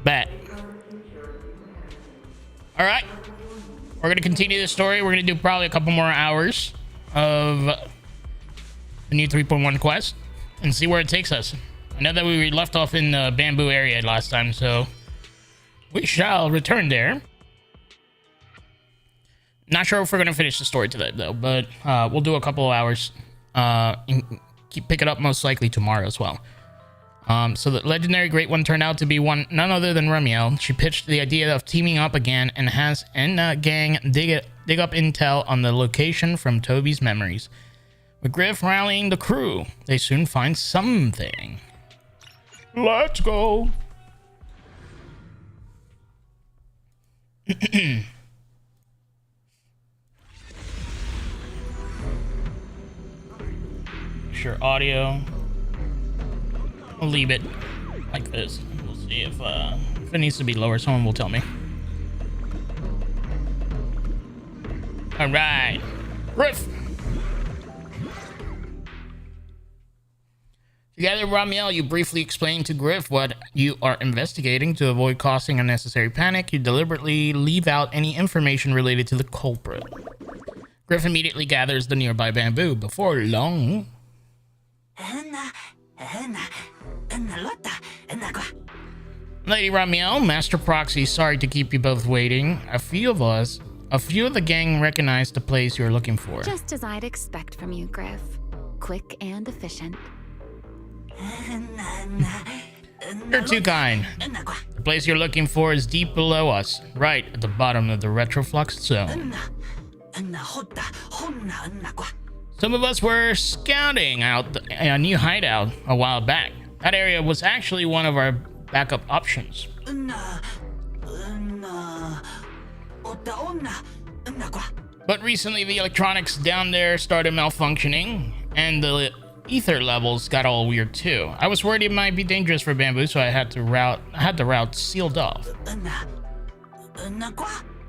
Bet. All right. We're going to continue this story. We're going to do probably a couple more hours of the new 3.1 quest and see where it takes us. I know that we left off in the bamboo area last time, so we shall return there. Not sure if we're going to finish the story today, though, but we'll do a couple of hours and pick it up most likely tomorrow as well. So the legendary Great One turned out to be none other than Remiel. She pitched the idea of teaming up again and has gang dig up intel on the location from Toby's memories. With Griff rallying the crew, they soon find something. Let's go. Sure, audio. I'll leave it like this. We'll see if it needs to be lower. Someone will tell me. All right, Griff. Together, Ramiel, you briefly explain to Griff what you are investigating. To avoid causing unnecessary panic, you deliberately leave out any information related to the culprit. Griff immediately gathers the nearby bamboo. Before long... Lady Ramiel, Master Proxy, sorry to keep you both waiting. A few of the gang recognize the place you're looking for. Just as I'd expect from you, Griff. Quick and efficient. You're too kind. The place you're looking for is deep below us, right at the bottom of the retroflux zone. Some of us were scouting out a new hideout a while back. That area was actually one of our backup options. But recently the electronics down there started malfunctioning, and the ether levels got all weird too. I was worried it might be dangerous for bamboo, so I had the route sealed off.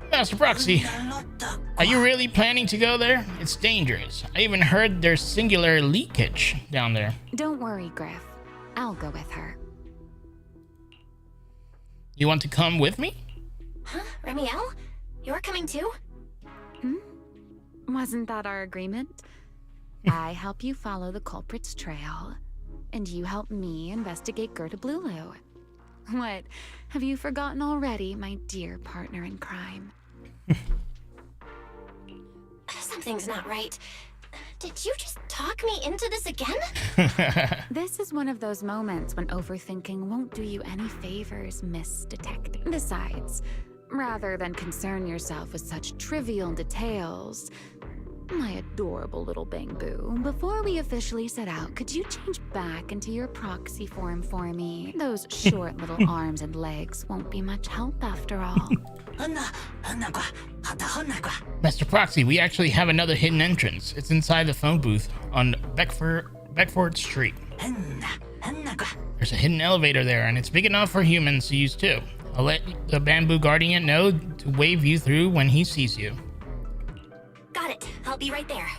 Master Proxy, are you really planning to go there? It's dangerous. I even heard there's singular leakage down there. Don't worry, Griff. I'll go with her. You want to come with me? Huh? Remiel? You're coming too? Wasn't that our agreement? I help you follow the culprit's trail, and you help me investigate Gerta Blulu. What? Have you forgotten already, my dear partner in crime? Something's not right. Did you just talk me into this again? This is one of those moments when overthinking won't do you any favors, Miss Detective. Besides, rather than concern yourself with such trivial details, my adorable little bamboo, before we officially set out, could you change back into your proxy form for me? Those short little arms and legs won't be much help after all. Master Proxy, we actually have another hidden entrance. It's inside the phone booth on Beckford Street. There's a hidden elevator there, and it's big enough for humans to use too. I'll let the bamboo guardian know to wave you through when he sees you. Got it. I'll be right there.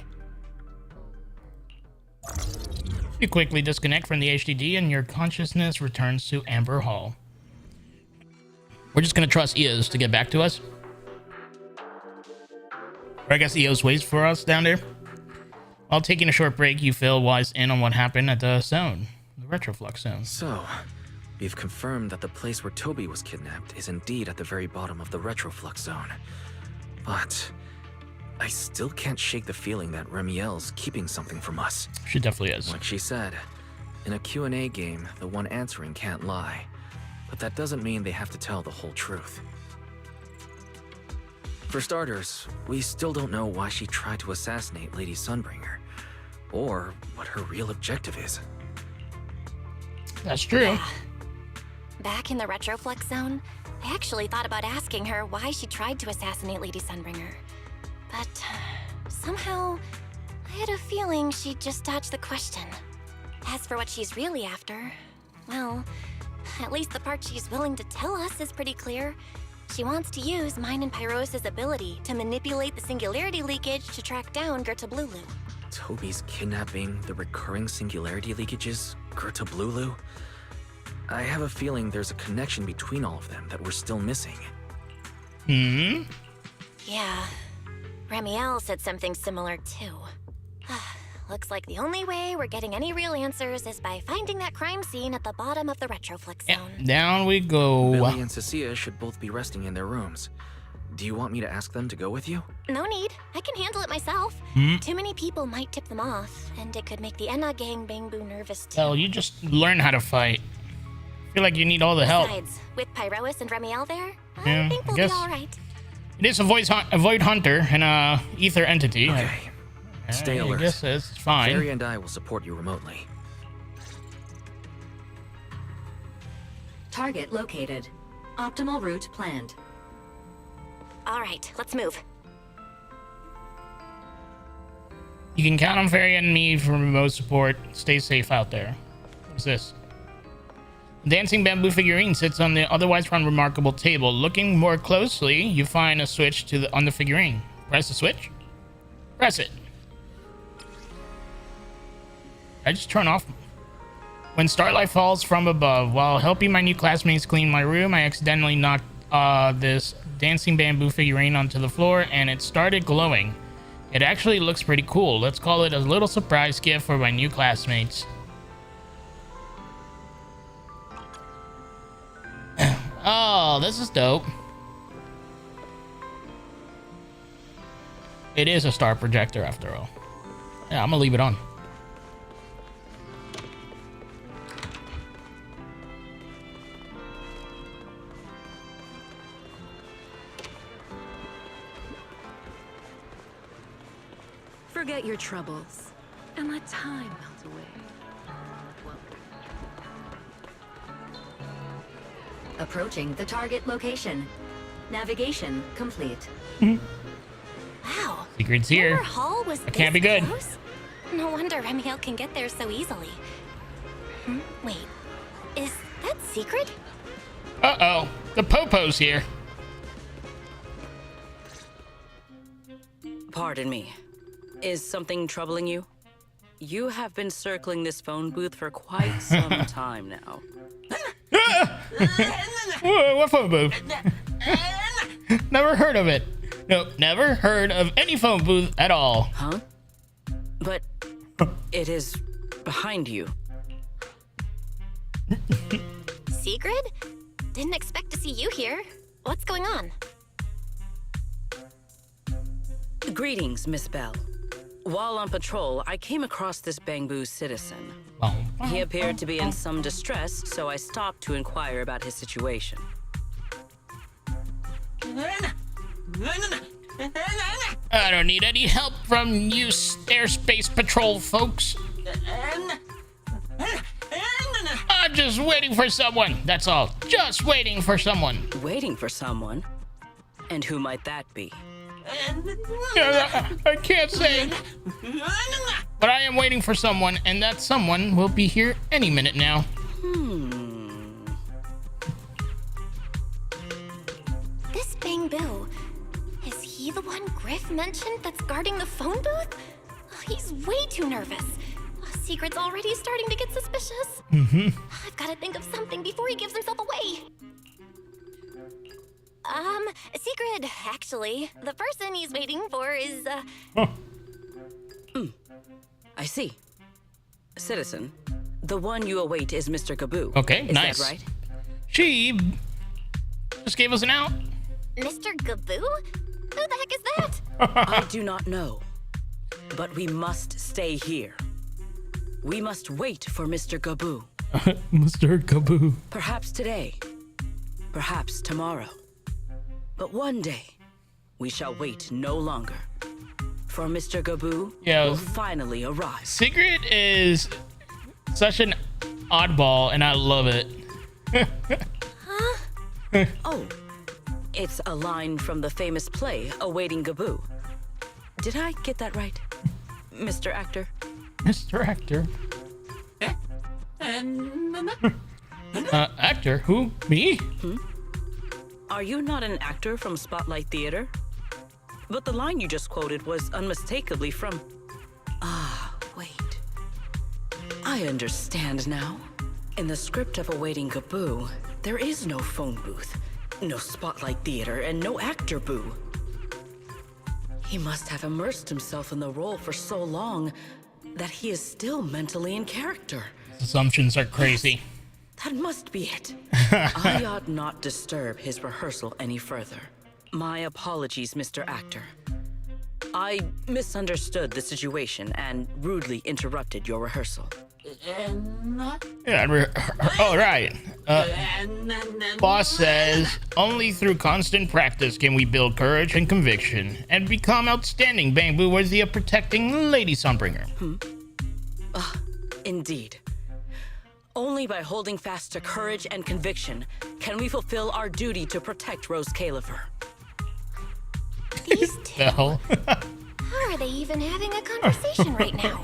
You quickly disconnect from the HDD and your consciousness returns to Amber Hall. We're just gonna trust Eos to get back to us. Or I guess Eos waits for us down there. While taking a short break, you fill Wise in on what happened at the zone, the retroflux zone. So, we've confirmed that the place where Toby was kidnapped is indeed at the very bottom of the retroflux zone. But I still can't shake the feeling that Remiel's keeping something from us. She definitely is. Like she said, in a Q&A game, the one answering can't lie. But that doesn't mean they have to tell the whole truth. For starters, we still don't know why she tried to assassinate Lady Sunbringer, or what her real objective is. That's true. Back in the retroflux zone, I actually thought about asking her why she tried to assassinate Lady Sunbringer. But somehow, I had a feeling she'd just dodge the question. As for what she's really after, well, at least the part she's willing to tell us is pretty clear. She wants to use mine and Pyros' ability to manipulate the singularity leakage to track down Gerta Blulu. Toby's kidnapping the recurring singularity leakages, Gerta Blulu? I have a feeling there's a connection between all of them that we're still missing. Hmm? Yeah. Ramiel said something similar too. Looks like the only way we're getting any real answers is by finding that crime scene at the bottom of the Retroflux zone. Yeah, down we go. Billy and Cecilia should both be resting in their rooms. Do you want me to ask them to go with you? No need. I can handle it myself. Too many people might tip them off, and it could make the Enna gang Bangbu nervous too. Hell, you just learn how to fight. I feel like you need all the help. Besides, with Pyrois and Ramiel there, Yeah, I think we'll I guess. be alright. It is a void hunter and a ether entity. Okay. Stay alert. I guess it's fine. Fairy and I will support you remotely. Target located. Optimal route planned. Alright, let's move. You can count on Fairy and me for remote support. Stay safe out there. What's this? Dancing bamboo figurine sits on the otherwise unremarkable table. Looking more closely, you find a switch on the figurine. Press the switch. Press it. I just turn off. When starlight falls from above, while helping my new classmates clean my room, I accidentally knocked this dancing bamboo figurine onto the floor, and it started glowing. It actually looks pretty cool. Let's call it a little surprise gift for my new classmates. Oh, this is dope. It is a star projector after all. Yeah, I'm gonna leave it on. Forget your troubles and let time melt away. Approaching the target location. Navigation complete. Wow. Secret's Hammer here. Hall was That can't be this good. close? No wonder Ramiel can get there so easily. Wait, is that secret? Uh-oh. The Popo's here. Pardon me. Is something troubling you? You have been circling this phone booth for quite some time now. Whoa, what phone booth? Never heard of it. No, never heard of any phone booth at all. Huh? But it is behind you. Sigrid? Didn't expect to see you here. What's going on? Greetings, Miss Belle. While on patrol, I came across this Bangbu citizen. He appeared to be in some distress, so I stopped to inquire about his situation. I don't need any help from you airspace patrol folks. I'm just waiting for someone. That's all. Just waiting for someone. Waiting for someone? And who might that be? I can't say. But I am waiting for someone, and that someone will be here any minute now. This Bangbu. Is he the one Griff mentioned that's guarding the phone booth? Oh, he's way too nervous. Secret's already starting to get suspicious. I've got to think of something before he gives himself away. Secret, actually. The person he's waiting for is, I see. Citizen, the one you await is Mr. Gabu. Okay, is nice. That right? She just gave us an out. Mr. Gabu? Who the heck is that? I do not know. But we must stay here. We must wait for Mr. Gabu. Mr. Kaboo. Perhaps today. Perhaps tomorrow. But one day, we shall wait no longer. For Mr. Gabu will finally arrive. Secret is such an oddball, and I love it. Oh, it's a line from the famous play, Awaiting Gabu. Did I get that right, Mr. Actor? Mr. Actor. Actor? Who? Me? Are you not an actor from Spotlight Theater? But the line you just quoted was unmistakably from... Ah, wait. I understand now. In the script of Awaiting Kaboo, there is no phone booth, no spotlight theater, and no actor boo. He must have immersed himself in the role for so long that he is still mentally in character. Assumptions are crazy. That must be it. I ought not disturb his rehearsal any further. My apologies, Mr. Actor. I misunderstood the situation and rudely interrupted your rehearsal. Yeah, all right. Boss says, only through constant practice can we build courage and conviction and become outstanding bamboo worthy of protecting Lady Sunbringer. Indeed. Only by holding fast to courage and conviction can we fulfill our duty to protect Rose Caliver. These two. Belle. How are they even having a conversation right now?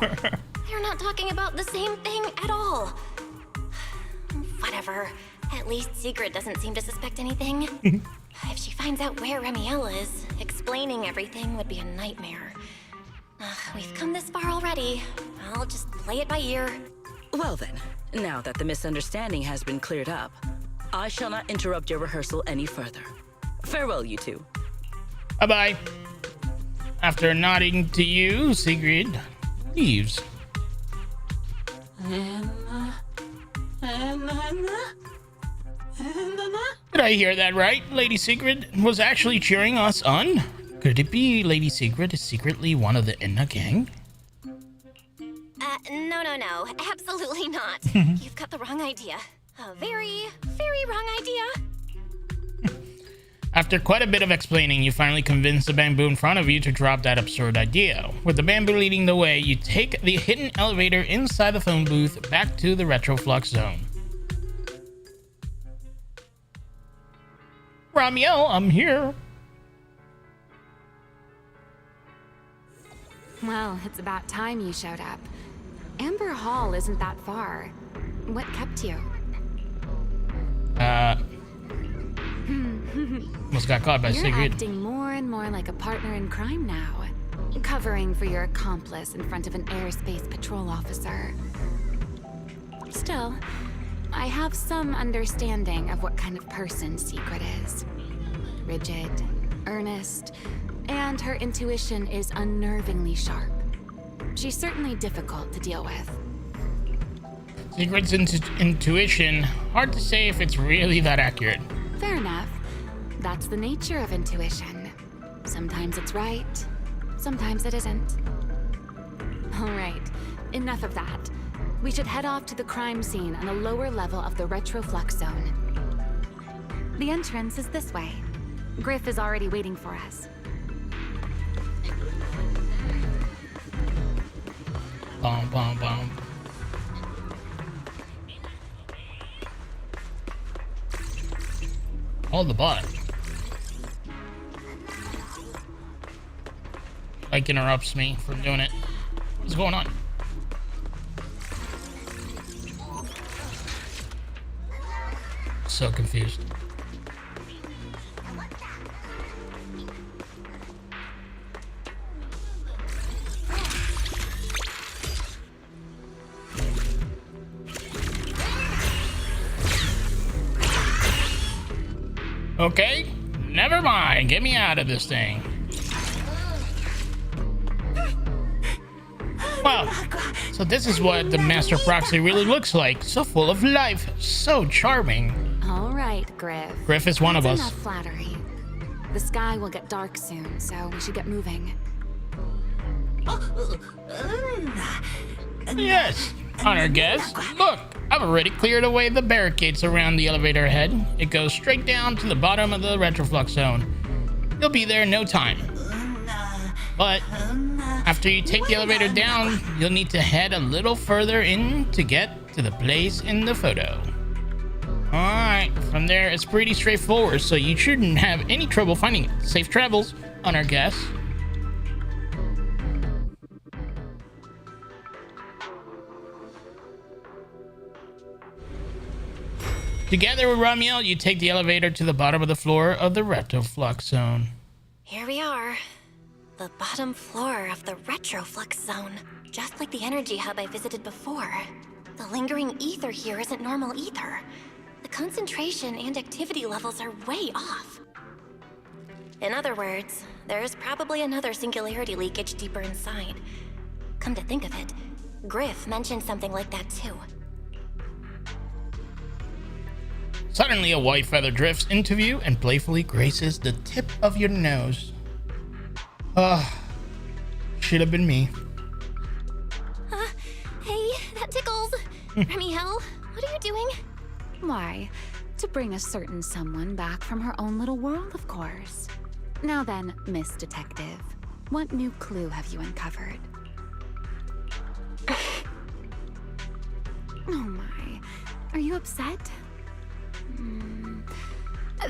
They're not talking about the same thing at all. Whatever. At least Sigrid doesn't seem to suspect anything. If she finds out where Remiel is, explaining everything would be a nightmare. We've come this far already. I'll just play it by ear. Well then, now that the misunderstanding has been cleared up, I shall not interrupt your rehearsal any further. Farewell, you two. Bye-bye. After nodding to you, Sigrid leaves. Did I hear that right? Lady Sigrid was actually cheering us on? Could it be Lady Sigrid is secretly one of the Inna gang? No. Absolutely not. You've got the wrong idea. A very, very wrong idea. After quite a bit of explaining, you finally convince the bamboo in front of you to drop that absurd idea. With the bamboo leading the way, you take the hidden elevator inside the phone booth back to the Retroflux zone. Ramiel, I'm here. Well, it's about time you showed up. Amber Hall isn't that far. What kept you? Almost got caught by You're Sigrid. acting more and more like a partner in crime now. Covering for your accomplice in front of an airspace patrol officer. Still, I have some understanding of what kind of person Secret is. Rigid, earnest, and her intuition is unnervingly sharp. She's certainly difficult to deal with. Secret's intuition, hard to say if it's really that accurate. Fair enough. That's the nature of intuition. Sometimes it's right, sometimes it isn't. All right, enough of that. We should head off to the crime scene on the lower level of the Retroflux zone. The entrance is this way. Griff is already waiting for us. Bom, bom, bom. Hold the butt. Like interrupts me from doing it. What's going on? So confused. Okay, never mind. Get me out of this thing. Wow. So this is what the Master Proxy really looks like. So full of life. So charming. All right, Griff. Griff is one of That's us. enough flattery. The sky will get dark soon, so we should get moving. Yes, honored guest. Look, I've already cleared away the barricades around the elevator ahead. It goes straight down to the bottom of the Retroflux zone. You'll be there in no time. But after you take the elevator down, you'll need to head a little further in to get to the place in the photo. Alright, from there it's pretty straightforward, so you shouldn't have any trouble finding it. Safe travels, honored guest. Together with Ramiel, you take the elevator to the bottom of the floor of the Retroflux zone. Here we are. The bottom floor of the Retroflux zone. Just like the energy hub I visited before. The lingering ether here isn't normal either. The concentration and activity levels are way off. In other words, there's probably another singularity leakage deeper inside. Come to think of it, Griff mentioned something like that too. Suddenly, a white feather drifts into view and playfully graces the tip of your nose. Should have been me. Hey, that tickles. Remiel, what are you doing? Why, to bring a certain someone back from her own little world, of course. Now then, Miss Detective, what new clue have you uncovered? Oh my, are you upset?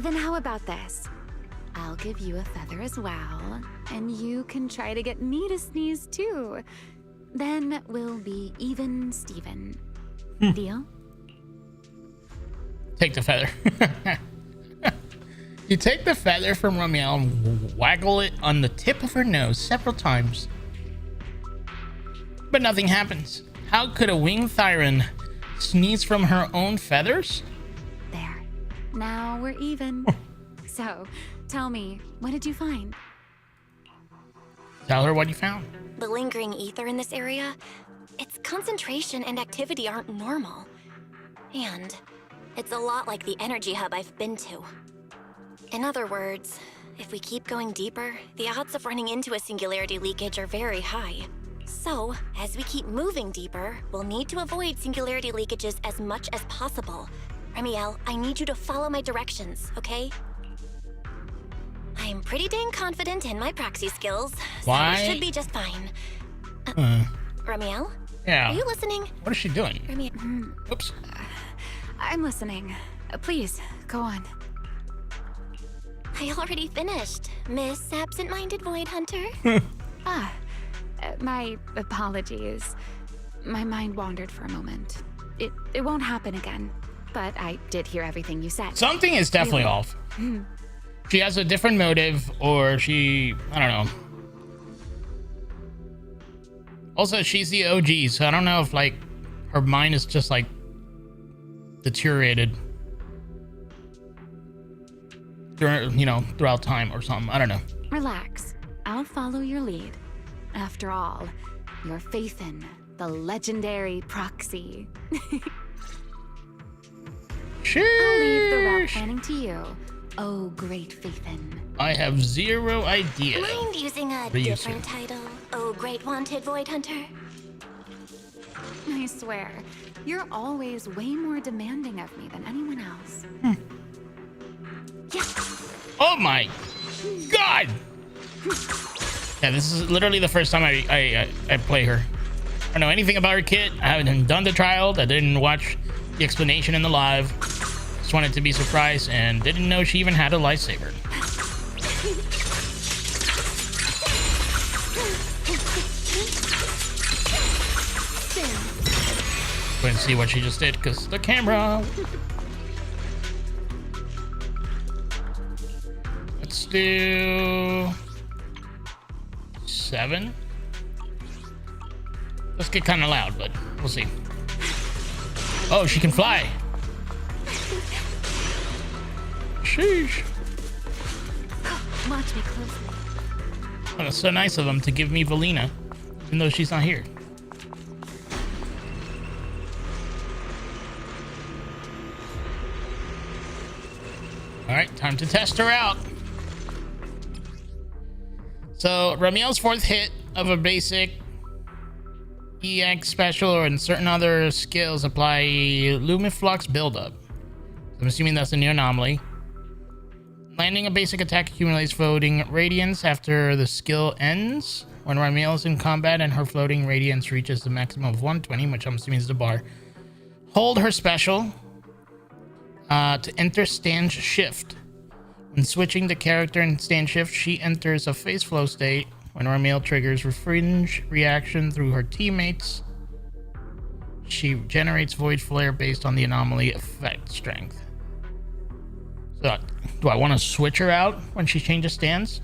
Then how about this? I'll give you a feather as well, and you can try to get me to sneeze too. Then we'll be even Steven. Deal? Take the feather. You take the feather from Remiel and waggle it on the tip of her nose several times. But nothing happens. How could a winged Thyron sneeze from her own feathers? There. Now we're even. So, tell me, what did you find? Tell her what you found. The lingering ether in this area, its concentration and activity aren't normal. And it's a lot like the energy hub I've been to. In other words, if we keep going deeper, the odds of running into a singularity leakage are very high. So, as we keep moving deeper, we'll need to avoid singularity leakages as much as possible. Remiel, I need you to follow my directions, okay? I'm pretty dang confident in my proxy skills, so Why? we should be just fine. Remiel? Yeah. Are you listening? What is she doing? Remiel. Oops. I'm listening. Please, go on. I already finished, Miss Absent-Minded Void Hunter. My apologies. My mind wandered for a moment. It won't happen again, but I did hear everything you said. Something is definitely off. She has a different motive, or she, I don't know. Also, she's the OG, so I don't know if, like, her mind is just, like, deteriorated during, you know, throughout time or something. I don't know. Relax. I'll follow your lead. After all, your faith in the legendary proxy. I'll leave the route Sheesh. planning to you. Oh, great Faithin. I have zero idea. Mind using a Ryusu. different title? Oh, Great Wanted Void Hunter. I swear, you're always way more demanding of me than anyone else. Oh my god! Yeah, this is literally the first time I play her. I don't know anything about her kit. I haven't done the trial. I didn't watch the explanation in the live. Just wanted to be surprised and didn't know she even had a lightsaber. Couldn't see what she just did because the camera. Let's do 7. Let's get kind of loud, but we'll see. Oh, she can fly. Sheesh. Watch me closely. Oh, that's so nice of them to give me Valina, even though she's not here. All right, time to test her out. So, Ramiel's 4th hit of a basic EX special and certain other skills apply Lumiflux buildup. I'm assuming that's a new anomaly. Landing a basic attack accumulates floating radiance after the skill ends. When Ramiel is in combat and her floating radiance reaches the maximum of 120, which I'm assuming is the bar, hold her special to enter stand shift. When switching the character in stand shift, she enters a phase flow state. When Ramiel triggers a fringe reaction through her teammates, she generates void flare based on the anomaly effect strength. So, do I want to switch her out when she changes stands?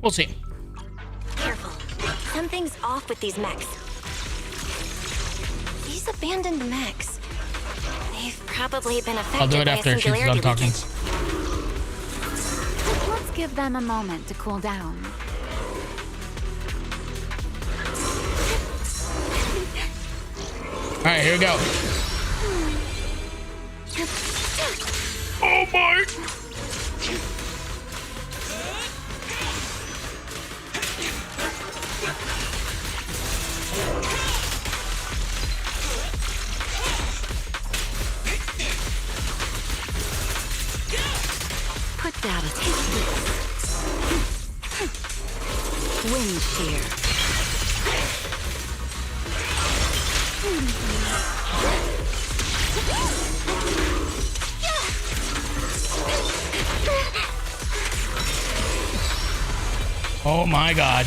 We'll see. Careful. Something's off with these mechs. These abandoned mechs. They've probably been affected I'll do it by after a she's singularity done talking. leakage. Let's give them a moment to cool down. All right, here we go. Oh my! Put that at wind shear. Oh my God.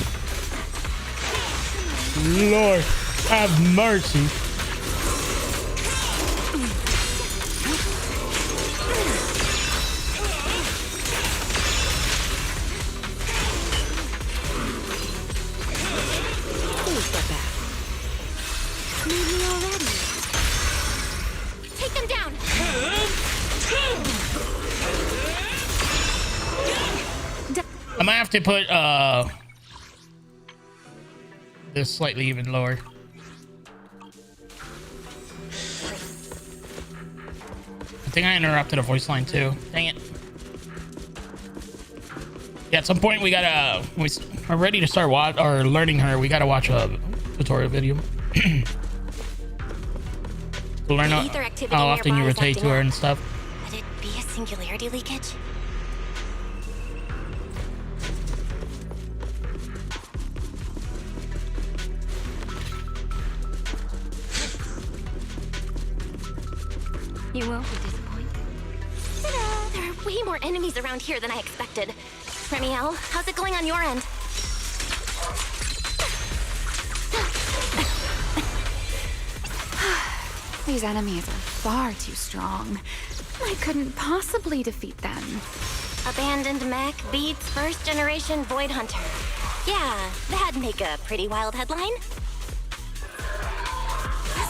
Lord, have mercy. Take them down! I might have to put this slightly even lower. I think I interrupted a voice line too. Dang it. Yeah, at some point we gotta, we're ready to start learning her. We gotta watch a tutorial video. To learn The ether activity how often you nearby is rotate to acting her up. and stuff. Could it be a singularity leakage? You won't be disappointed. Ta-da! There are way more enemies around here than I expected. Remiel, how's it going on your end? These enemies are far too strong. I couldn't possibly defeat them. Abandoned mech beats first generation Void Hunter. Yeah, that'd make a pretty wild headline.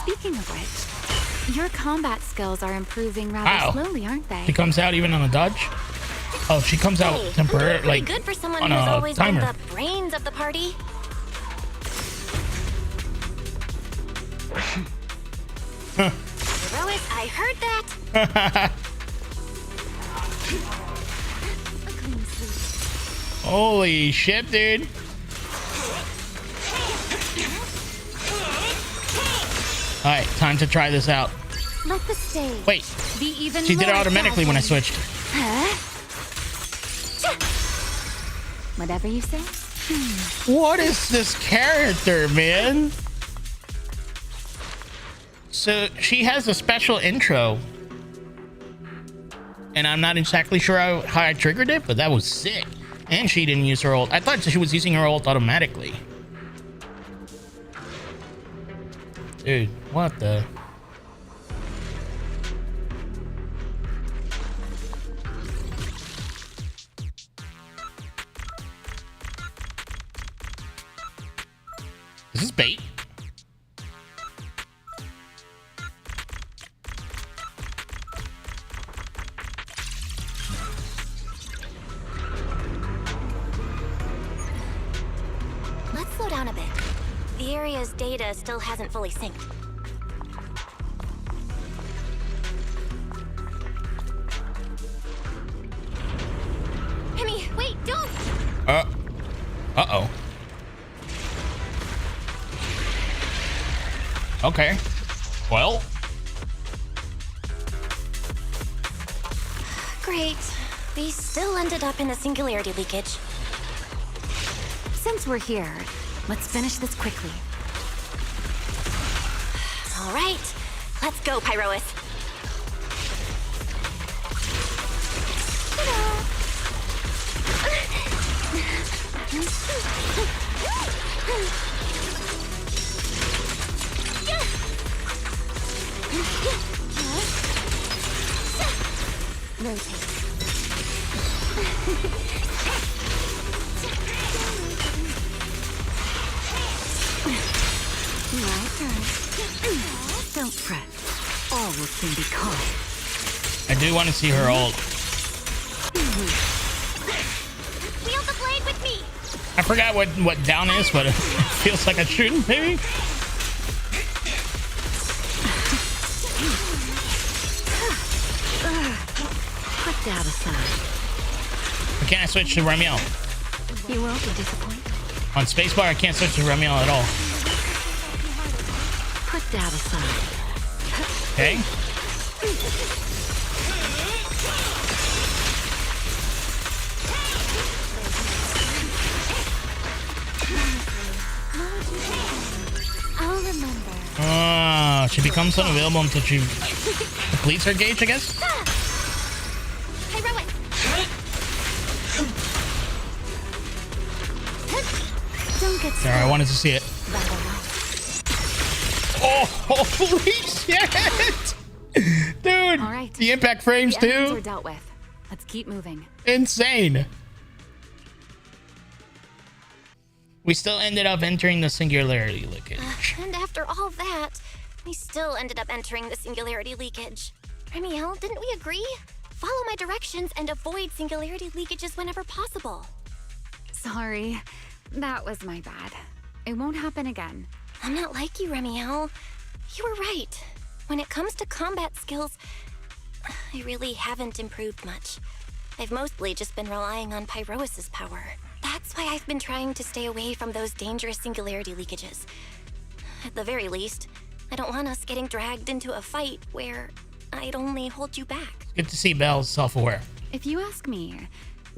Speaking of which, your combat skills are improving rather Wow. slowly, aren't they? She comes out even on a dodge. Oh, she comes out Hey, temporarily, pretty like good for someone on who's a always timer. been the brains of the party. Heroic, I heard that. Holy shit, dude. All right, time to try this out. Let the stage Wait, be even she did it more automatically when I dazzling. switched. Huh? Whatever you say. What is this character, man? So she has a special intro. And I'm not exactly sure how I triggered it, but that was sick. And she didn't use her ult. I thought she was using her ult automatically. Dude, what the? Is this bait? Let's slow down a bit. The area's data still hasn't fully synced. Remy, wait, don't! Uh-oh. Okay. Well. Great. We still ended up in a singularity leakage. Since we're here, let's finish this quickly. All right, let's go, Pyrois. Rotate. My turn. Don't fret. All will soon be calm. I do want to see her ult. Wield the blade with me! I forgot what down is, but it feels like a shooting, maybe? Put that aside. Or can't I switch to Remiel? You won't be disappointed. On spacebar, I can't switch to Remiel at all. Put that aside. Okay. I'll remember. She becomes unavailable until she depletes her gauge, I guess? Heroic! Don't get Sorry, I wanted to see it. Oh, holy shit! Dude, All right. the impact frames The enemies are too. dealt with. Let's keep moving. Insane. We still ended up entering the singularity leakage. And after all that, we still ended up entering the singularity leakage. Remiel, didn't we agree? Follow my directions and avoid singularity leakages whenever possible. Sorry. That was my bad. It won't happen again. I'm not like you, Remiel. You were right. When it comes to combat skills, I really haven't improved much. I've mostly just been relying on Pyrois's power. That's why I've been trying to stay away from those dangerous singularity leakages. At the very least, I don't want us getting dragged into a fight where I'd only hold you back. Good to see Belle's self-aware. If you ask me,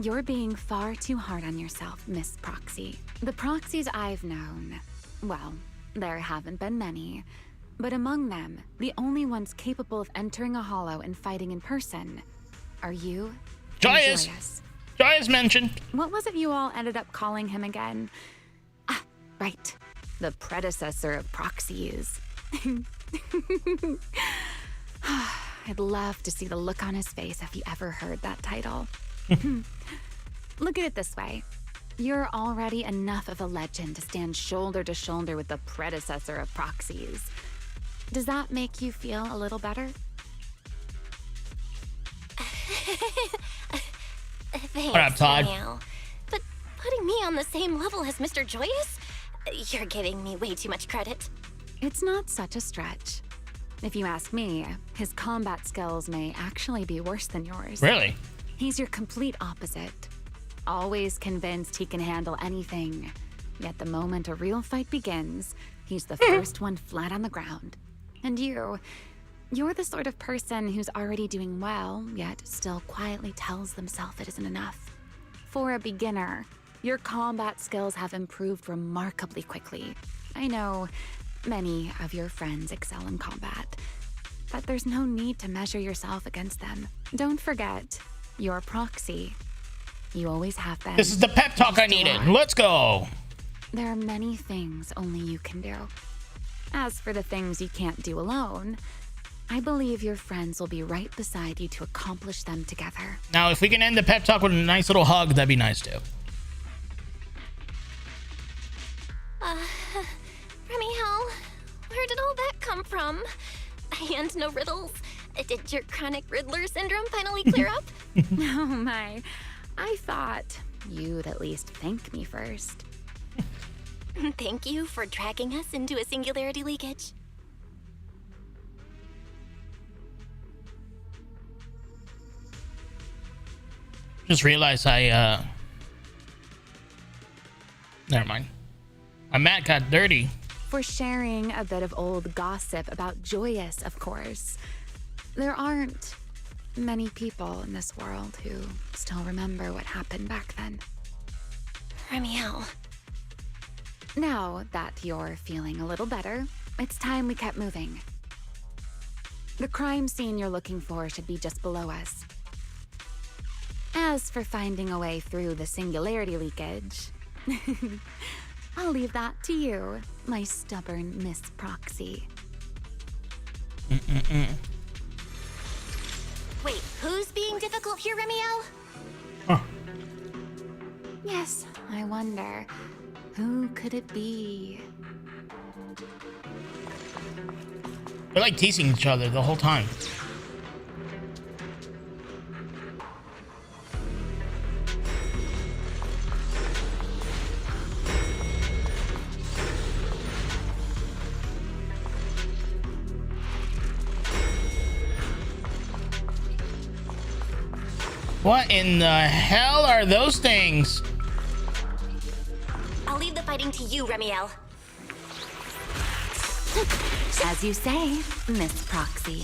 you're being far too hard on yourself, Miss Proxy. The proxies I've known, well, there haven't been many, but among them, the only ones capable of entering a hollow and fighting in person are you and Joyous! Joyous. Joyous mentioned. What was it you all ended up calling him again? Ah, right. The predecessor of proxies. I'd love to see the look on his face if he ever heard that title. Look at it this way. You're already enough of a legend to stand shoulder to shoulder with the predecessor of proxies. Does that make you feel a little better? Thanks, What up, Todd? Remiel. But putting me on the same level as Mr. Joyous? You're giving me way too much credit. It's not such a stretch. If you ask me, his combat skills may actually be worse than yours. Really? He's your complete opposite. Always convinced he can handle anything. Yet the moment a real fight begins, he's the first one flat on the ground. And you're the sort of person who's already doing well, yet still quietly tells themselves it isn't enough. For a beginner, your combat skills have improved remarkably quickly. I know many of your friends excel in combat, but there's no need to measure yourself against them. Don't forget, you're Proxy. You always have been. This is the pep talk I needed. Let's go. There are many things only you can do. As for the things you can't do alone, I believe your friends will be right beside you to accomplish them together. Now, if we can end the pep talk with a nice little hug, that'd be nice too. Remiel, where did all that come from? And no riddles. Did your chronic Riddler syndrome finally clear up? Oh my, I thought you'd at least thank me first. Thank you for dragging us into a singularity leakage. Just realized never mind. My mat got dirty. For sharing a bit of old gossip about Joyous, of course. There aren't many people in this world who still remember what happened back then. Remiel. Now that you're feeling a little better, it's time we kept moving. The crime scene you're looking for should be just below us. As for finding a way through the singularity leakage, I'll leave that to you, my stubborn Miss Proxy. Wait, who's being difficult here, Remiel? Huh. Yes, I wonder, who could it be? They're like teasing each other the whole time. What in the hell are those things? I'll leave the fighting to you, Remiel. As you say, Miss Proxy.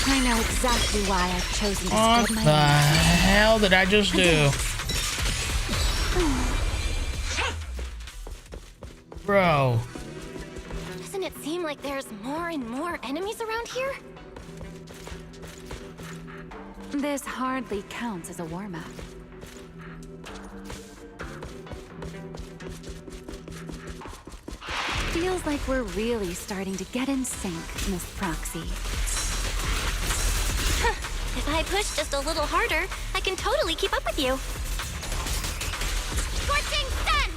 I know exactly why I've chosen to What spread my the wings. hell did I just do? Bro. Doesn't it seem like there's more and more enemies around here? This hardly counts as a warm-up. Feels like we're really starting to get in sync, Miss Proxy. If I push just a little harder, I can totally keep up with you. Scorching sun!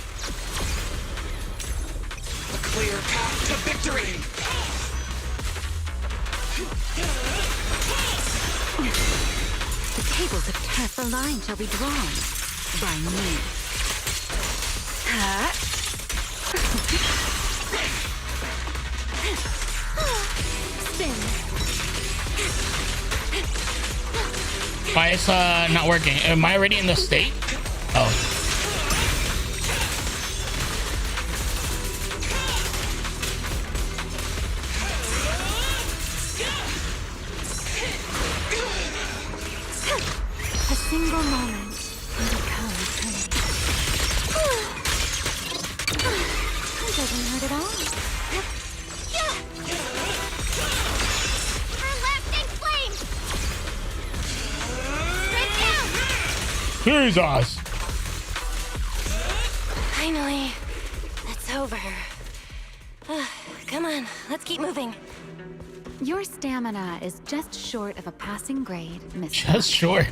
A clear path to victory! The tables of turf for line shall be drawn by me. Spin. Why is not working? Am I already in the state? Oh. A single moment can become eternity. It doesn't hurt at all. Her lasting flame! Right down! Jesus. Finally, it's over. Come on, let's keep moving. Your stamina is just short of a passing grade, Miss. Just short.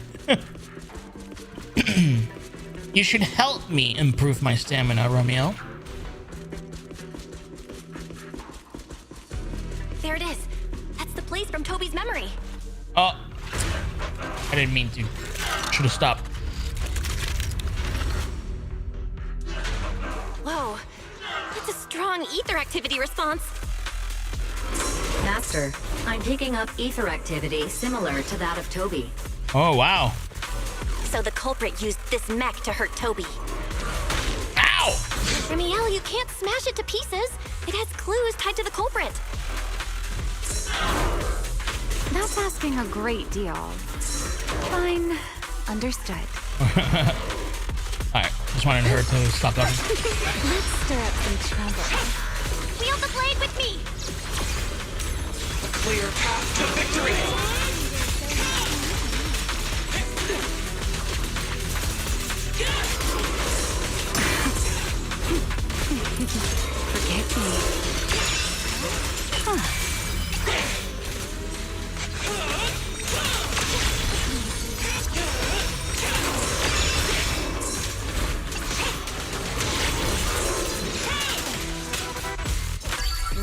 You should help me improve my stamina, Romeo. There it is. That's the place from Toby's memory. Oh. I didn't mean to. Should have stopped. Whoa, that's a strong ether activity response. Master, I'm picking up ether activity similar to that of Toby. Oh, wow. So the culprit used this mech to hurt Toby. Ow! Remiel, you can't smash it to pieces. It has clues tied to the culprit. That's asking a great deal. Fine. Understood. Alright, just wanted her to stop talking. Let's stir up some trouble. Wield the blade with me. A clear path to victory! Forget me. Huh.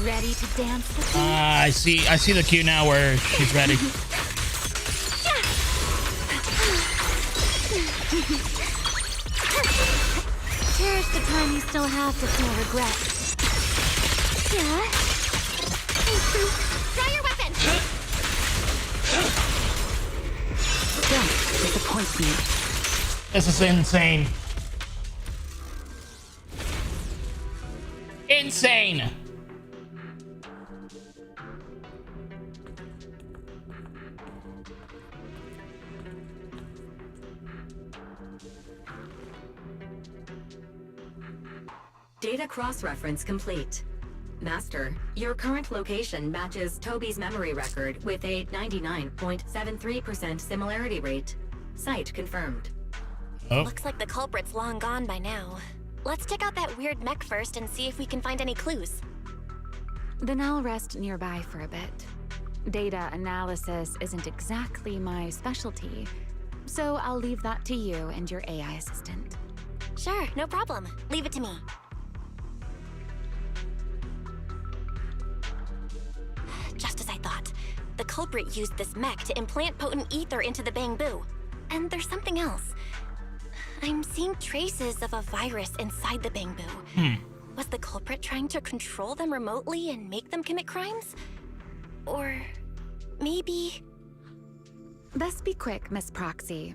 Ready to dance with me? I see the cue now where she's ready. Cherish the time you still have to feel regret. Yeah? Draw your weapon. Don't disappoint me. This is insane. Insane. Data cross-reference complete. Master, your current location matches Toby's memory record with a 99.73% similarity rate. Site confirmed. Oh. Looks like the culprit's long gone by now. Let's check out that weird mech first and see if we can find any clues. Then I'll rest nearby for a bit. Data analysis isn't exactly my specialty, so I'll leave that to you and your AI assistant. Sure, no problem. Leave it to me. culprit used this mech to implant potent ether into the Bangbu. And there's something else. I'm seeing traces of a virus inside the Bangbu. Was the culprit trying to control them remotely and make them commit crimes? Or maybe... Best be quick, Miss Proxy.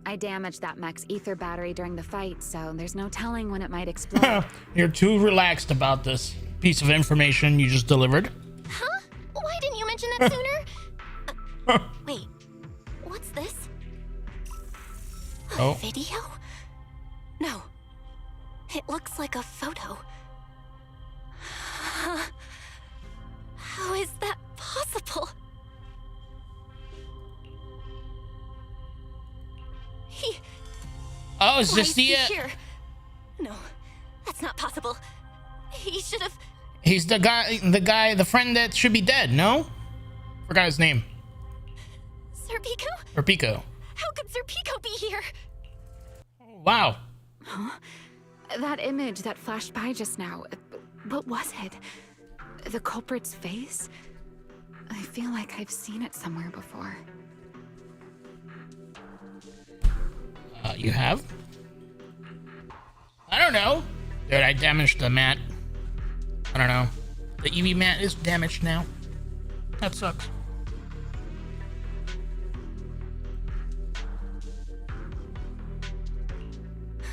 I damaged that mech's ether battery during the fight, so there's no telling when it might explode. You're too relaxed about this piece of information you just delivered. Huh? Why didn't you mention that sooner? Wait, what's this? A video? No. It looks like a photo. How is that possible? Oh, is Why this is he the... here? No, that's not possible. He should have... He's the the friend that should be dead, no? Forgot his name. Sir Pico? Or Pico. How could Sir Pico be here? Wow. Huh? That image that flashed by just now, what was it? The culprit's face? I feel like I've seen it somewhere before. You have? I don't know. Dude, I damaged the mat. I don't know. The EV mat is damaged now. That sucks.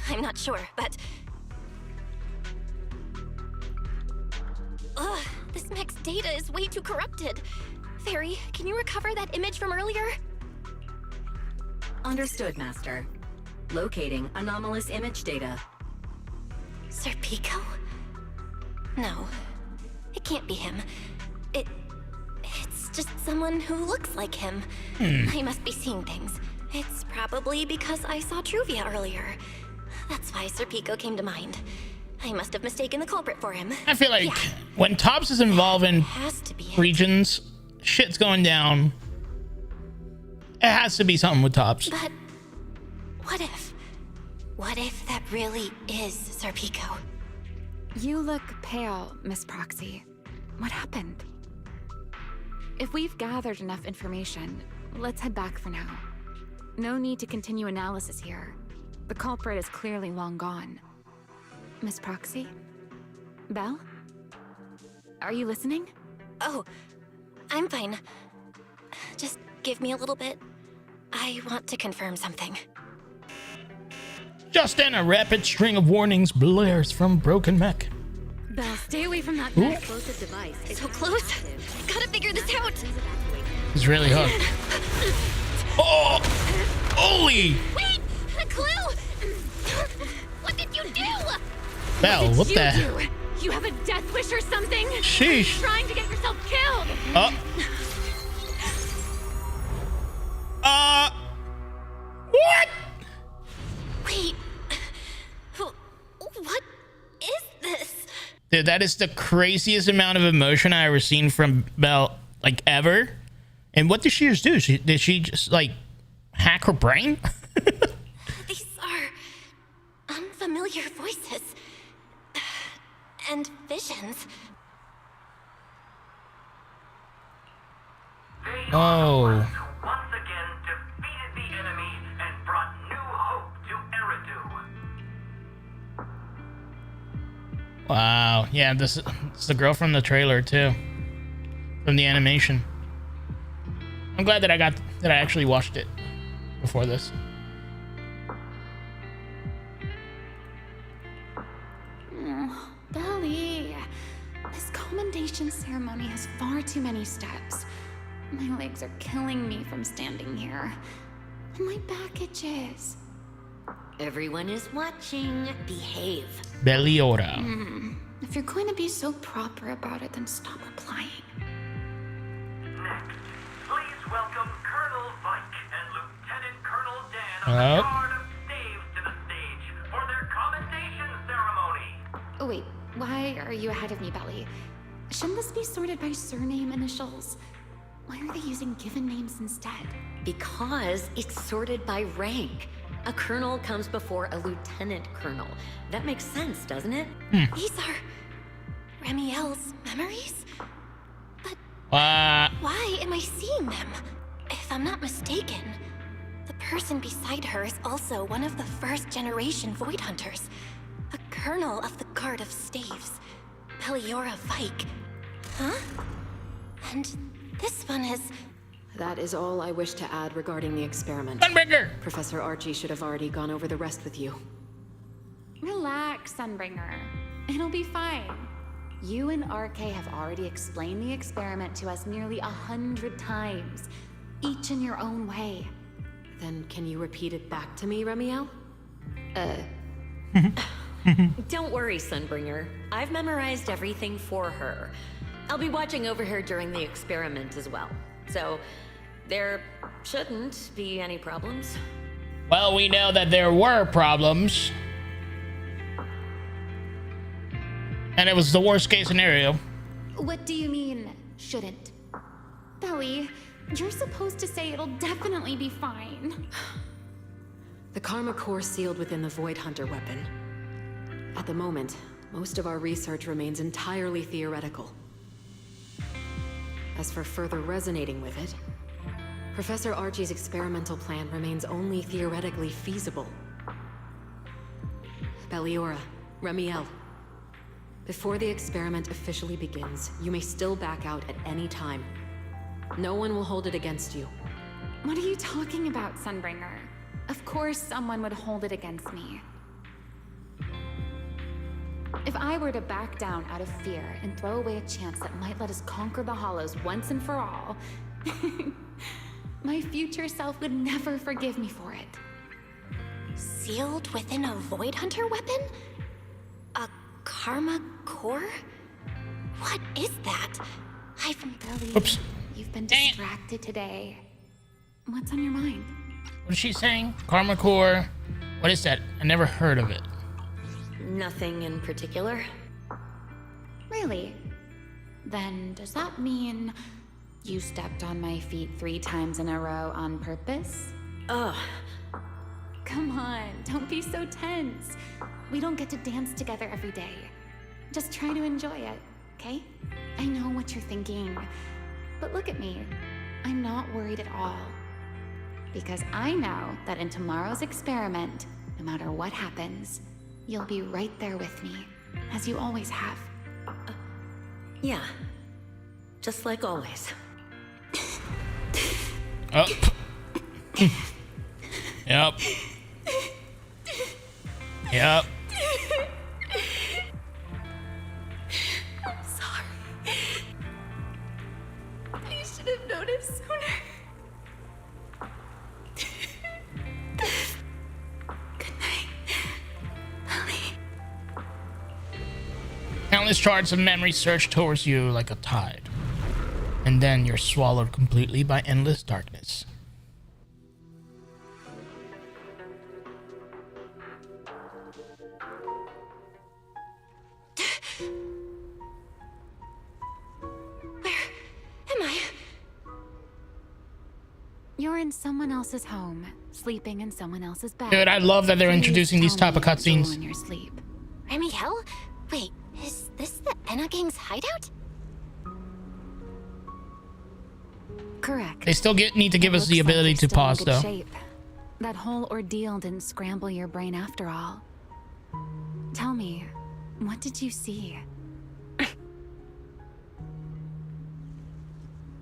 I'm not sure, but... Ugh, this mech's data is way too corrupted. Fairy, can you recover that image from earlier? Understood, Master. Locating anomalous image data. Sir Pico? No, it can't be him. It's just someone who looks like him. I must be seeing things. It's probably because I saw Truvia earlier. That's why Sir Pico came to mind. I must have mistaken the culprit for him. I feel like when Tops is involved in Has to be it. regions, shit's going down. It has to be something with Tops. But what if? What if that really is Sir Pico? You look pale, Miss Proxy. What happened? If we've gathered enough information, let's head back for now. No need to continue analysis here. The culprit is clearly long gone. Miss Proxy? Belle? Are you listening? Oh, I'm fine. Just give me a little bit. I want to confirm something. Just then, a rapid string of warnings blares from Broken Mech. Belle, stay away from that Ooh. Explosive device. is So close. active. Gotta figure this out. He's really hooked. Oh! Holy! Wait! A clue! What did you do? Belle, what the? do? You have a death wish or something? Sheesh. Trying to get yourself killed. What? Wait. What is this? Dude, that is the craziest amount of emotion I ever seen from Belle, like, ever. And what did she just do? Did she just, like, hack her brain? These are unfamiliar voices. And visions. Oh. Once again defeated the enemy and brought new hope to Eridu. Wow. Yeah, this is the girl from the trailer, too. From the animation. I'm glad that I actually watched it before this. Belly, this commendation ceremony has far too many steps. My legs are killing me from standing here. And my back itches. Everyone is watching. Behave. Belliora. If you're going to be so proper about it, then stop replying. Next, please welcome Colonel Vike and Lieutenant Colonel Dan of Oh. the Guard of Staves to the stage for their commendation ceremony. Oh, wait, why are you ahead of me, Belly? Shouldn't this be sorted by surname initials? Why are they using given names instead? Because it's sorted by rank. A colonel comes before a lieutenant colonel. That makes sense, doesn't it? These are Remiel's memories? Why am I seeing them? If I'm not mistaken, the person beside her is also one of the first-generation Void Hunters. A colonel of the Guard of Staves. Belle Vike. Huh? And this one is... That is all I wish to add regarding the experiment. Sunbringer! Professor Archie should have already gone over the rest with you. Relax, Sunbringer. It'll be fine. You and RK have already explained the experiment to us nearly 100 times, each in your own way. Then can you repeat it back to me, Remiel? Don't worry, Sunbringer. I've memorized everything for her. I'll be watching over her during the experiment as well. So, there shouldn't be any problems. Well, we know that there were problems. And it was the worst case scenario. What do you mean, shouldn't? Belly, you're supposed to say it'll definitely be fine. The Karma core sealed within the Void Hunter weapon. At the moment, most of our research remains entirely theoretical. As for further resonating with it, Professor Archie's experimental plan remains only theoretically feasible. Belle, Remiel. Before the experiment officially begins, you may still back out at any time. No one will hold it against you. What are you talking about, Sunbringer? Of course someone would hold it against me. If I were to back down out of fear and throw away a chance that might let us conquer the Hollows once and for all, my future self would never forgive me for it. Sealed within a Void Hunter weapon? A Karma core? What is that? Belly, Oops. you've been Dang it. distracted today. What's on your mind? What is she saying? Karma Core. What is that? I never heard of it. Nothing in particular. Really? Then does that mean you stepped on my feet 3 times in a row on purpose? Ugh. Come on, don't be so tense. We don't get to dance together every day. Just try to enjoy it, okay? I know what you're thinking, but look at me. I'm not worried at all. Because I know that in tomorrow's experiment, no matter what happens, you'll be right there with me, as you always have. Yeah. Just like always. Oh. Yep. Yep. I'm sorry. I should have noticed sooner. Good night, Belly. Countless shards of memory surge towards you like a tide. And then you're swallowed completely by endless darkness. Am I? You're in someone else's home, sleeping in someone else's bed. Dude, I love that they're Please introducing these tell type of me you're cutscenes. in your sleep. Remiel? Wait, is this the Enna Gang's hideout? Correct. They still need to give us Looks the like ability you're to still in pause, good though. shape. That whole ordeal didn't scramble your brain after all. Tell me, what did you see?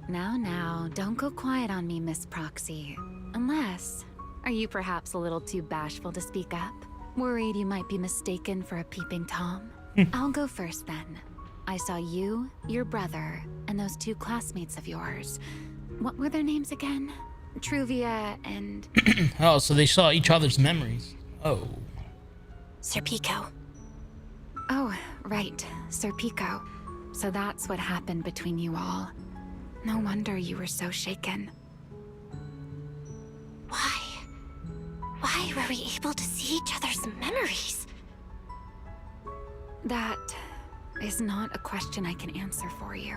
Now, don't go quiet on me, Miss Proxy. Unless, are you perhaps a little too bashful to speak up? Worried you might be mistaken for a peeping Tom? I'll go first then. I saw you, your brother, and those 2 classmates of yours. What were their names again? Truvia and... Oh, so they saw each other's memories. Oh. Sir Pico. Oh, right, Sir Pico. So that's what happened between you all. No wonder you were so shaken. Why? Why were we able to see each other's memories? That is not a question I can answer for you.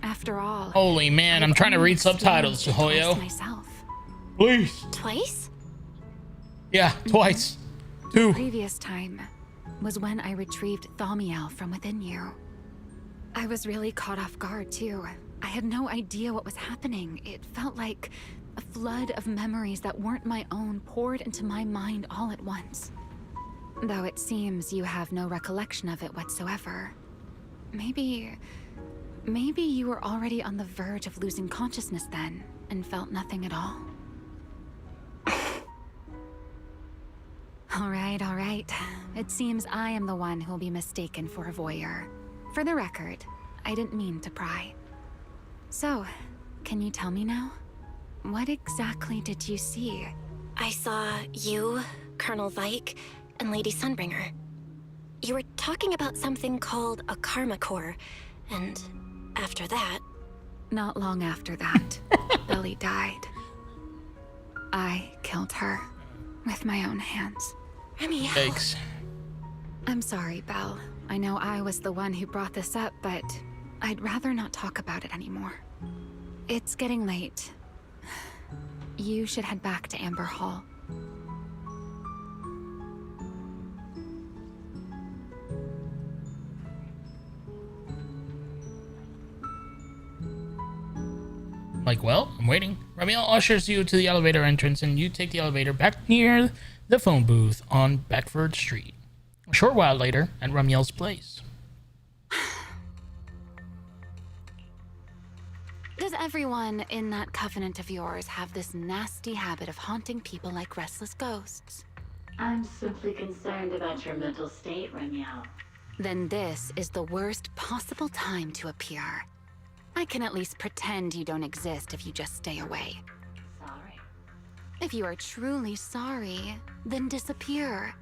After all, Holy man, I'm trying to read subtitles, Hoyo. Hoyo. Myself. Please. Twice? Yeah, twice. 2. Previous time was when I retrieved Thaumiel from within you. I was really caught off guard too. I had no idea what was happening. It felt like a flood of memories that weren't my own poured into my mind all at once. Though it seems you have no recollection of it whatsoever. Maybe you were already on the verge of losing consciousness then, and felt nothing at all. All right. It seems I am the one who'll be mistaken for a voyeur. For the record, I didn't mean to pry. So, can you tell me now? What exactly did you see? I saw you, Colonel Vike, and Lady Sunbringer. You were talking about something called a karma core, and after that... Not long after that, Belle died. I killed her with my own hands. Remiel. Thanks. I'm sorry, Belle. I know I was the one who brought this up, but I'd rather not talk about it anymore. It's getting late. You should head back to Amber Hall. Like, well, I'm waiting. Ramiel ushers you to the elevator entrance, and you take the elevator back near the phone booth on Beckford Street. A short while later, at Ramiel's place. Does everyone in that covenant of yours have this nasty habit of haunting people like restless ghosts? I'm simply concerned about your mental state, Remiel. Then this is the worst possible time to appear. I can at least pretend you don't exist if you just stay away. Sorry. If you are truly sorry, then disappear.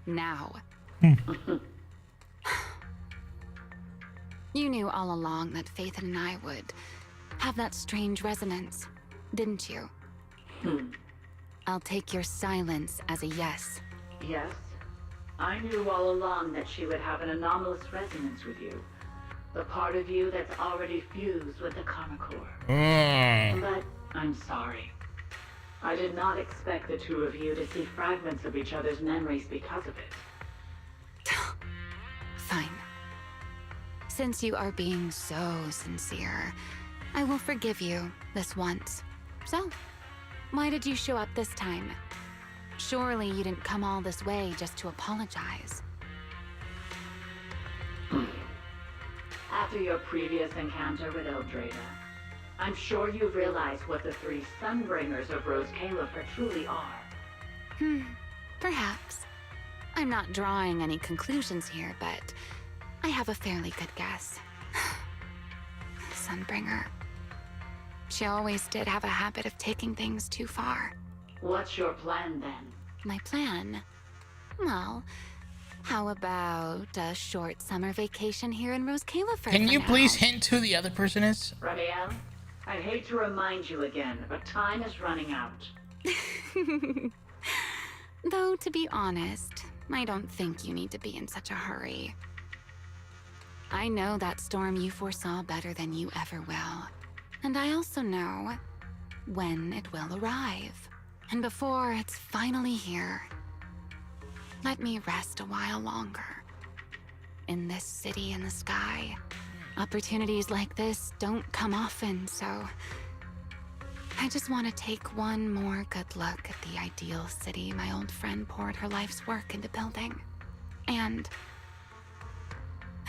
Now. You knew all along that Faith and I would have that strange resonance, didn't you? I'll take your silence as a yes. Yes. I knew all along that she would have an anomalous resonance with you. The part of you that's already fused with the karma core. But I'm sorry. I did not expect the two of you to see fragments of each other's memories because of it. Fine. Since you are being so sincere, I will forgive you this once. So, why did you show up this time? Surely you didn't come all this way just to apologize. After your previous encounter with Eldrada, I'm sure you realize what the three Sunbringers of Rose Califer truly are. Perhaps. I'm not drawing any conclusions here, but I have a fairly good guess. Sunbringer. She always did have a habit of taking things too far. What's your plan then? My plan? Well, how about a short summer vacation here in Rose Califer? Can you please hint who the other person is? Ramiel, I'd hate to remind you again, but time is running out. Though, to be honest, I don't think you need to be in such a hurry. I know that storm you foresaw better than you ever will. And I also know when it will arrive. And before it's finally here, let me rest a while longer. In this city in the sky, opportunities like this don't come often, so I just want to take one more good look at the ideal city my old friend poured her life's work into building. And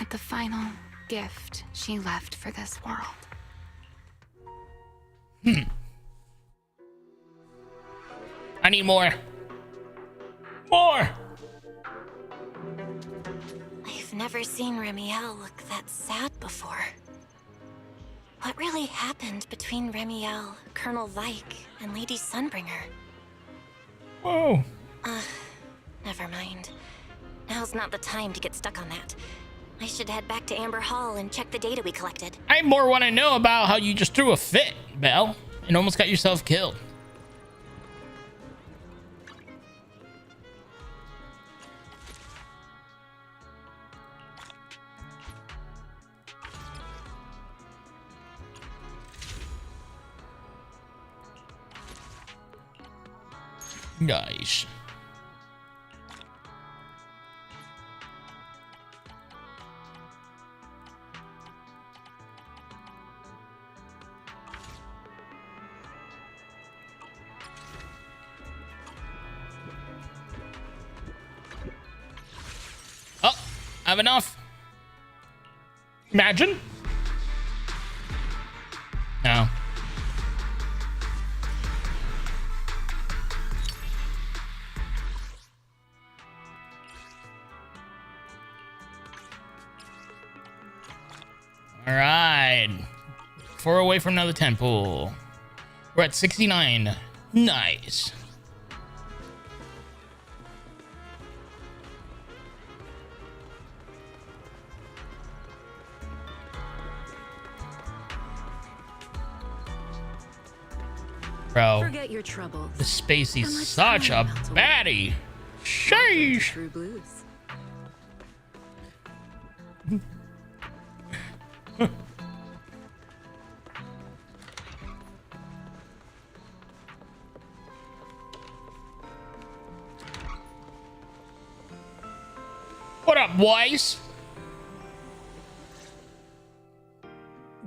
at the final gift she left for this world. I need more. More! I've never seen Remiel look that sad before. What really happened between Remiel, Colonel Vike, and Lady Sunbringer? Whoa. Never mind. Now's not the time to get stuck on that. I should head back to Amber Hall and check the data we collected. I more want to know about how you just threw a fit, Belle, and almost got yourself killed. Nice. have enough. Imagine. No. All right. 4 away from another temple. We're at 69. Nice. Bro, Forget your troubles. the Spacey's And let's such a turn it to baddie. Sheesh. True blues. What up, boys?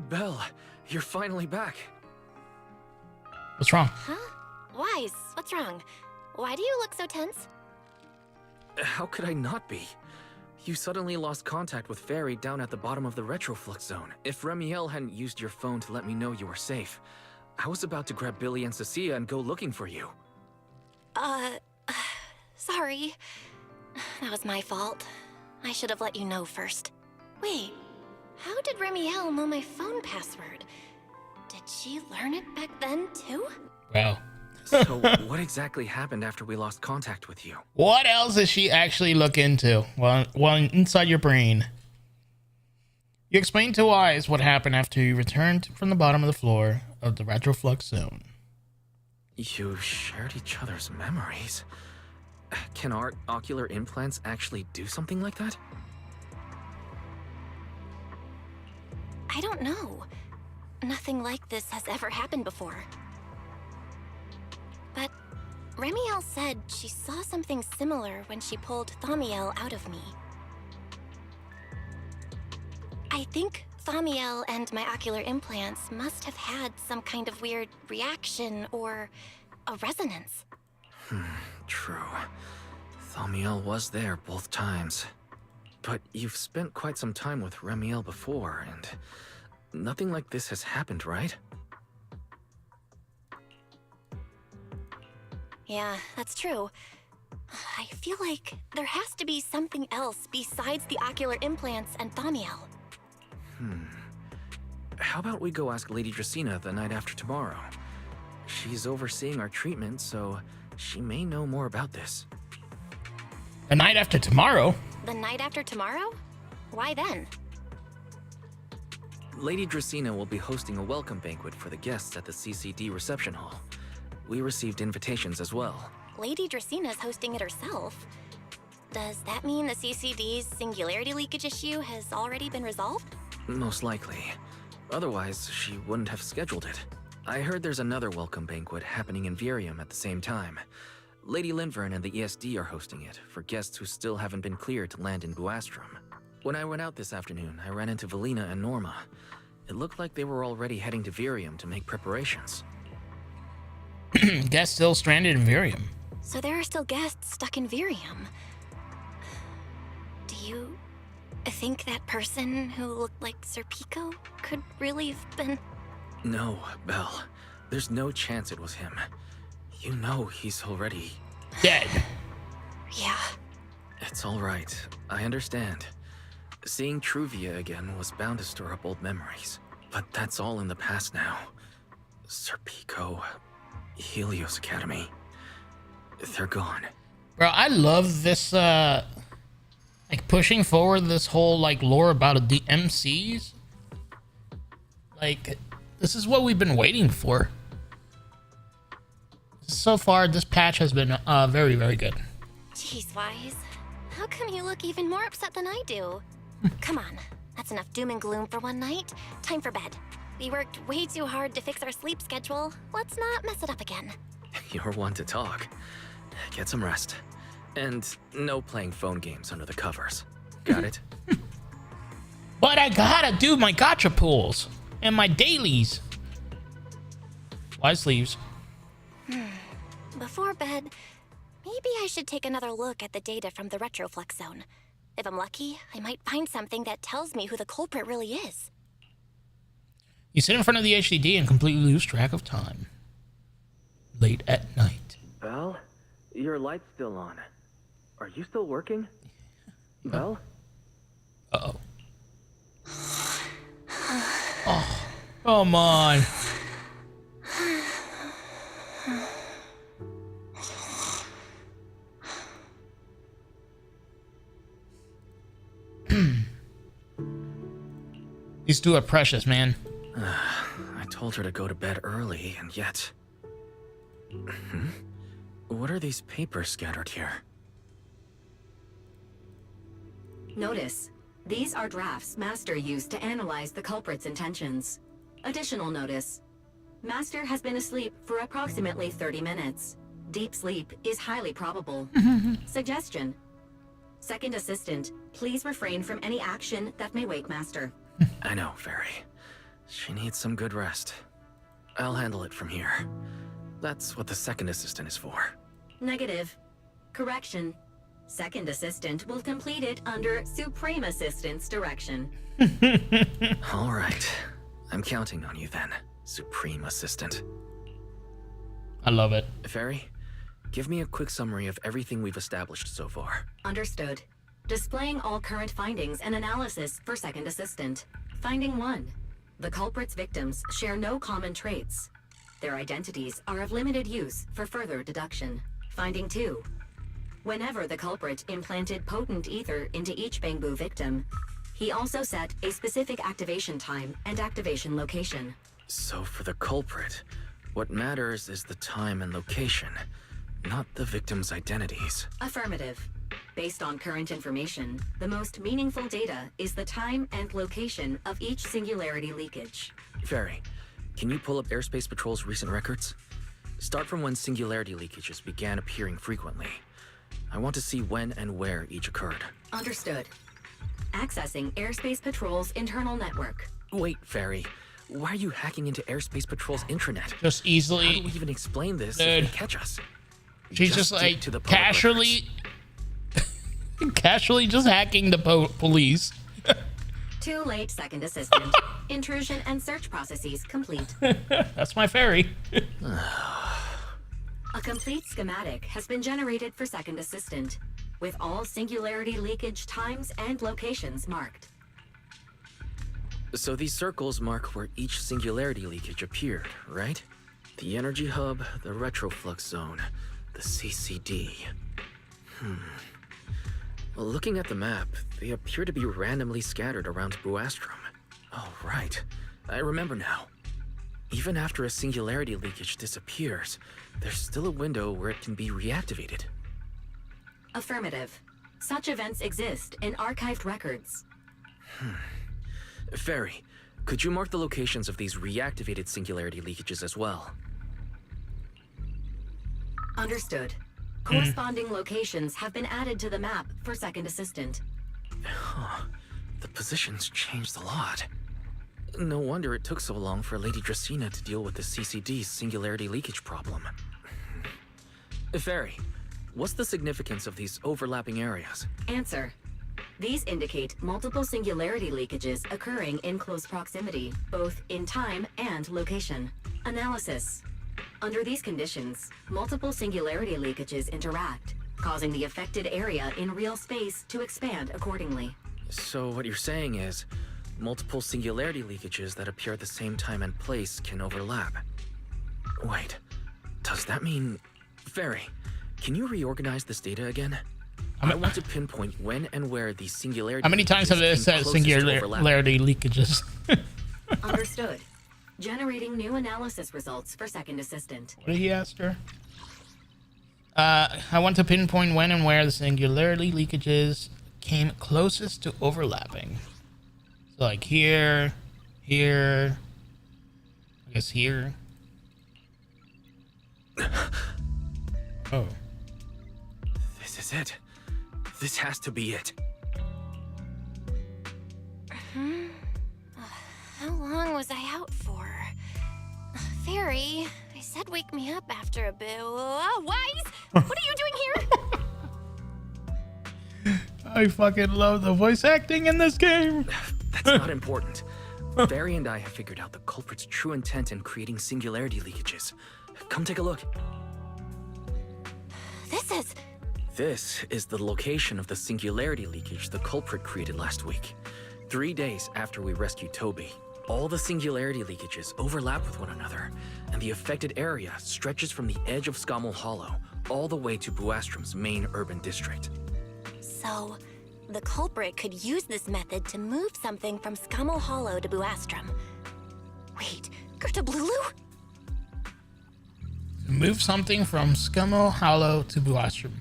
Belle, you're finally back. What's wrong? Huh? Wise, what's wrong? Why do you look so tense? How could I not be? You suddenly lost contact with Fairy down at the bottom of the Retroflux zone. If Remiel hadn't used your phone to let me know you were safe, I was about to grab Billy and Cecilia and go looking for you. Sorry. That was my fault. I should have let you know first. Wait, how did Remiel know my phone password? Did she learn it back then, too? Well, So, what exactly happened after we lost contact with you? what else does she actually look into? Well, inside your brain. You explained to Wise what happened after you returned from the bottom of the floor of the Retroflux zone. You shared each other's memories. Can our ocular implants actually do something like that? I don't know. Nothing like this has ever happened before. But Remiel said she saw something similar when she pulled Thaumiel out of me. I think Thaumiel and my ocular implants must have had some kind of weird reaction or a resonance. True. Thaumiel was there both times. But you've spent quite some time with Remiel before, and nothing like this has happened, right? Yeah, that's true. I feel like there has to be something else besides the ocular implants and Thaumiel. How about we go ask Lady Dracena the night after tomorrow? She's overseeing our treatment, so she may know more about this. The night after tomorrow? The night after tomorrow? Why then? Lady Dracena will be hosting a welcome banquet for the guests at the CCD reception hall. We received invitations as well. Lady Dracena's hosting it herself. Does that mean the CCD's singularity leakage issue has already been resolved? Most likely. Otherwise, she wouldn't have scheduled it. I heard there's another welcome banquet happening in Virium at the same time. Lady Lindvern and the ESD are hosting it for guests who still haven't been cleared to land in Buastrom. When I went out this afternoon, I ran into Valina and Norma. It looked like they were already heading to Virium to make preparations. Guests still stranded in Virium. So there are still guests stuck in Virium. Do you think that person who looked like Serpico could really have been... No, Belle. There's no chance it was him. You know he's already... Dead. Yeah. It's all right. I understand. Seeing Truvia again was bound to stir up old memories. But that's all in the past now. Serpico, Helios Academy. They're gone. Bro, I love this, like, pushing forward this whole, like, lore about the MCs. Like, this is what we've been waiting for. So far, this patch has been, very, very good. Jeez, Wise. How come you look even more upset than I do? Come on. That's enough doom and gloom for one night. Time for bed. We worked way too hard to fix our sleep schedule. Let's not mess it up again. You're one to talk. Get some rest. And no playing phone games under the covers. Got it? But I gotta do my gacha pulls and my dailies. Wise leaves. Before bed, maybe I should take another look at the data from the Retroflux zone. If I'm lucky, I might find something that tells me who the culprit really is. You sit in front of the HDD and completely lose track of time. Late at night. Belle, your light's still on. Are you still working? Belle? Uh-oh. Oh, come on. These two are precious, man. I told her to go to bed early, and yet... What are these papers scattered here? Notice, these are drafts Master used to analyze the culprit's intentions. Additional notice, Master has been asleep for approximately 30 minutes. Deep sleep is highly probable. Suggestion. Second Assistant, please refrain from any action that may wake Master. I know, Fairy. She needs some good rest. I'll handle it from here. That's what the Second Assistant is for. Negative. Correction. Second Assistant will complete it under Supreme Assistant's direction. All right. I'm counting on you then, Supreme Assistant. I love it. Fairy, give me a quick summary of everything we've established so far. Understood. Displaying all current findings and analysis for Second Assistant. Finding 1. The culprit's victims share no common traits. Their identities are of limited use for further deduction. Finding 2. Whenever the culprit implanted potent ether into each Bangbu victim, he also set a specific activation time and activation location. So for the culprit, what matters is the time and location, not the victims' identities. Affirmative. Based on current information, the most meaningful data is the time and location of each singularity leakage. Fairy, can you pull up Airspace Patrol's recent records? Start from when singularity leakages began appearing frequently. I want to see when and where each occurred. Understood. Accessing Airspace Patrol's internal network. Wait, Fairy. Why are you hacking into Airspace Patrol's intranet? Just easily. How do we even explain this if Dude. they catch us? She's just stick like to the public casually, casually just hacking the police. Too late, Second Assistant. Intrusion and search processes complete. That's my Fairy. A complete schematic has been generated for Second Assistant, with all singularity leakage times and locations marked. So these circles mark where each singularity leakage appeared, right? The energy hub, the retroflux zone, the CCD. Well, looking at the map, they appear to be randomly scattered around Buastrom. Oh, right. I remember now. Even after a singularity leakage disappears, there's still a window where it can be reactivated. Affirmative. Such events exist in archived records. Fairy, could you mark the locations of these reactivated singularity leakages as well? Understood. Corresponding locations have been added to the map for Second Assistant. The positions changed a lot. No wonder it took so long for Lady Dracena to deal with the CCD's singularity leakage problem. Fairy, what's the significance of these overlapping areas? Answer. These indicate multiple singularity leakages occurring in close proximity, both in time and location. Analysis. Under these conditions, multiple singularity leakages interact, causing the affected area in real space to expand accordingly. So what you're saying is, multiple singularity leakages that appear at the same time and place can overlap. Wait, does that mean... Fairy, can you reorganize this data again? I want to pinpoint when and where these singularity... How many times have it said singularity leakages? Understood. Generating new analysis results for Second Assistant. What did he ask her? I want to pinpoint when and where the singularity leakages came closest to overlapping. So like here, here, I guess here. Oh. This is it. This has to be it. How long was I out for? Fairy, I said wake me up after a bit. Wise? What are you doing here? I fucking love the voice acting in this game. That's not important. Barry and I have figured out the culprit's true intent in creating singularity leakages. Come take a look. This is the location of the singularity leakage the culprit created last week. 3 days after we rescued Toby. All the singularity leakages overlap with one another, and the affected area stretches from the edge of Scommel Hollow all the way to Buastrom's main urban district. So, the culprit could use this method to move something from Scommel Hollow to Buastrom. Wait, Gertablulu? Move something from Scommel Hollow to Buastrom.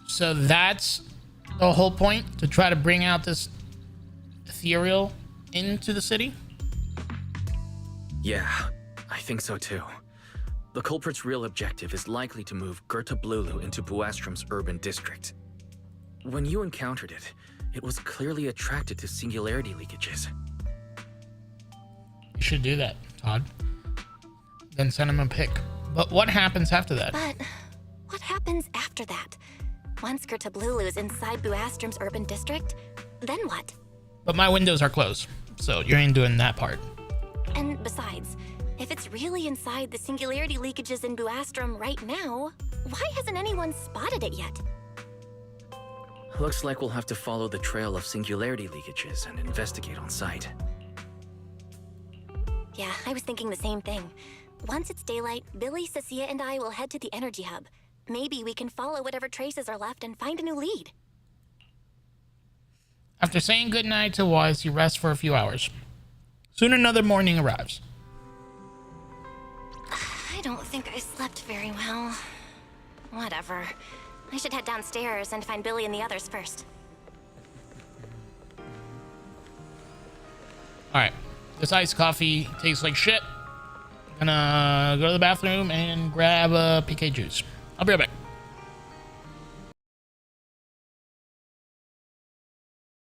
So that's the whole point, to try to bring out this ethereal into the city? Yeah, I think so too. The culprit's real objective is likely to move Gertablulu into Buastrom's urban district. When you encountered it, it was clearly attracted to singularity leakages. You should do that, Todd. Then send him a pic. But what happens after that? But what happens after that? Once Gertablulu is inside Buastrom's urban district, then what? But my windows are closed, so you ain't doing that part. And besides, if it's really inside the singularity leakages in Buastrom right now, why hasn't anyone spotted it yet? Looks like we'll have to follow the trail of singularity leakages and investigate on site. Yeah, I was thinking the same thing. Once it's daylight, Billy, Cecilia, and I will head to the energy hub. Maybe we can follow whatever traces are left and find a new lead. After saying goodnight to Wise, he rests for a few hours. Soon another morning arrives. I don't think I slept very well. Whatever. I should head downstairs and find Billy and the others first. Alright. This iced coffee tastes like shit. Gonna go to the bathroom and grab a PK juice. I'll be right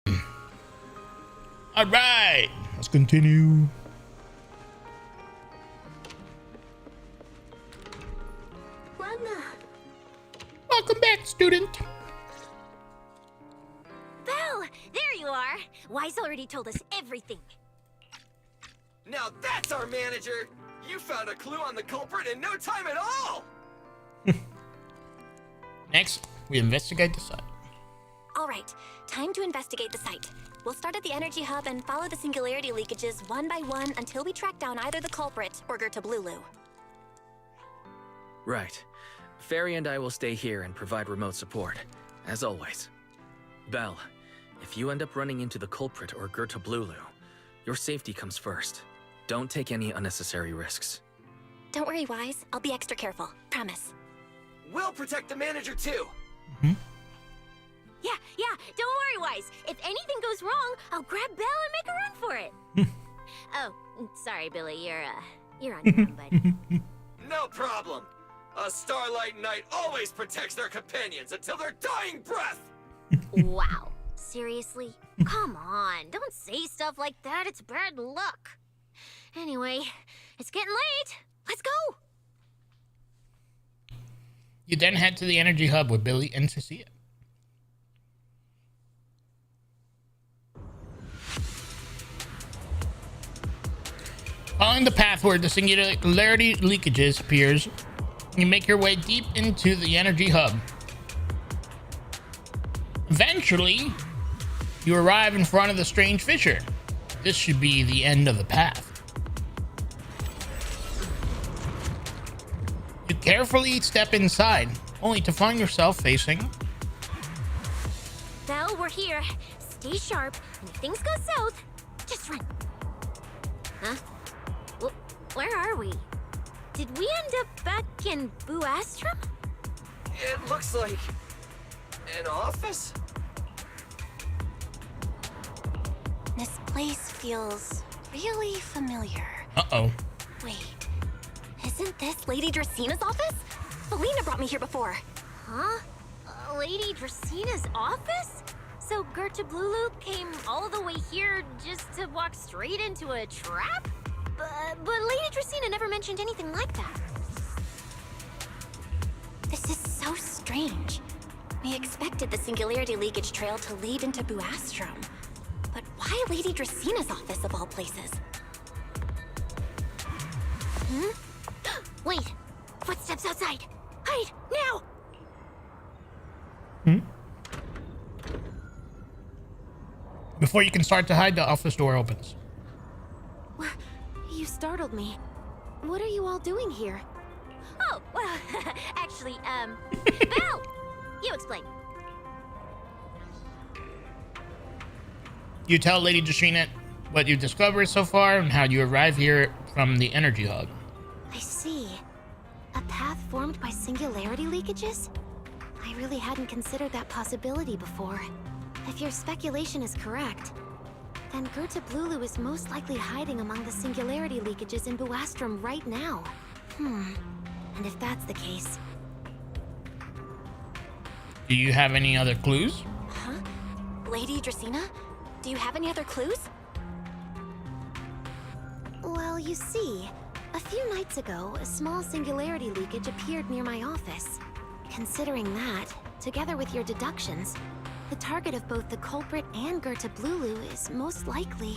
back. Alright. Let's continue. Welcome back, student. Belle! There you are! Wise already told us everything. Now that's our manager! You found a clue on the culprit in no time at all! Next, we investigate the site. Alright, time to investigate the site. We'll start at the energy hub and follow the singularity leakages one by one until we track down either the culprit or Gertablulu. Right. Fairy and I will stay here and provide remote support, as always. Belle, if you end up running into the culprit or Gertablulu, your safety comes first. Don't take any unnecessary risks. Don't worry, Wise. I'll be extra careful. Promise. We'll protect the manager too! Yeah, don't worry, Wise. If anything goes wrong, I'll grab Belle and make a run for it. Oh, sorry, Billy. You're on your own, buddy. No problem! A Starlight Knight always protects their companions until their dying breath! Wow. Seriously? Come on, don't say stuff like that. It's bad luck. Anyway, it's getting late. Let's go! You then head to the energy hub with Billy and Cecilia. Following the path where the singularity leakages appears, you make your way deep into the energy hub. Eventually, you arrive in front of the strange fissure. This should be the end of the path. You carefully step inside, only to find yourself facing... Belle, we're here. Stay sharp, and if things go south, just run. Huh? Where are we? Did we end up back in Buastrom? It looks like... an office? This place feels really familiar. Uh-oh. Wait, isn't this Lady Dracina's office? Felina brought me here before. Huh? Lady Dracina's office? So Gertablulu came all the way here just to walk straight into a trap? But Lady Dracina never mentioned anything like that. This is so strange. We expected the singularity leakage trail to lead into Buastrom. But why Lady Dracena's office of all places? Wait! Footsteps outside! Hide! Now! Before you can start to hide, the office door opens. You startled me. What are you all doing here? Oh, well, actually, Belle! You explain. You tell Lady Dracena what you discovered so far and how you arrive here from the energy hub. I see. A path formed by singularity leakages? I really hadn't considered that possibility before. If your speculation is correct, then Gerta Blulu is most likely hiding among the singularity leakages in Buastrom right now. And if that's the case... Do you have any other clues? Huh? Lady Dracena? Do you have any other clues? Well, you see, a few nights ago, a small singularity leakage appeared near my office. Considering that, together with your deductions, the target of both the culprit and Gerta Blulu is most likely...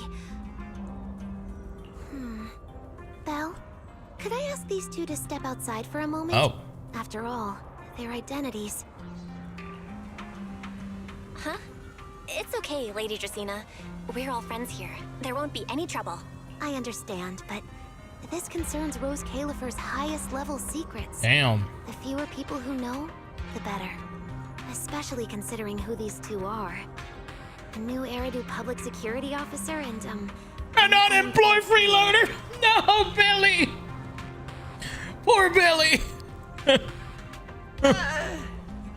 Belle, could I ask these two to step outside for a moment? Oh. After all, their identities... Huh? It's okay, Lady Dracena. We're all friends here. There won't be any trouble. I understand, but this concerns Rose Califer's highest level secrets. Damn. The fewer people who know, the better. Especially considering who these two are. A new Eridu public security officer and, An unemployed freeloader! No, Billy! Poor Billy!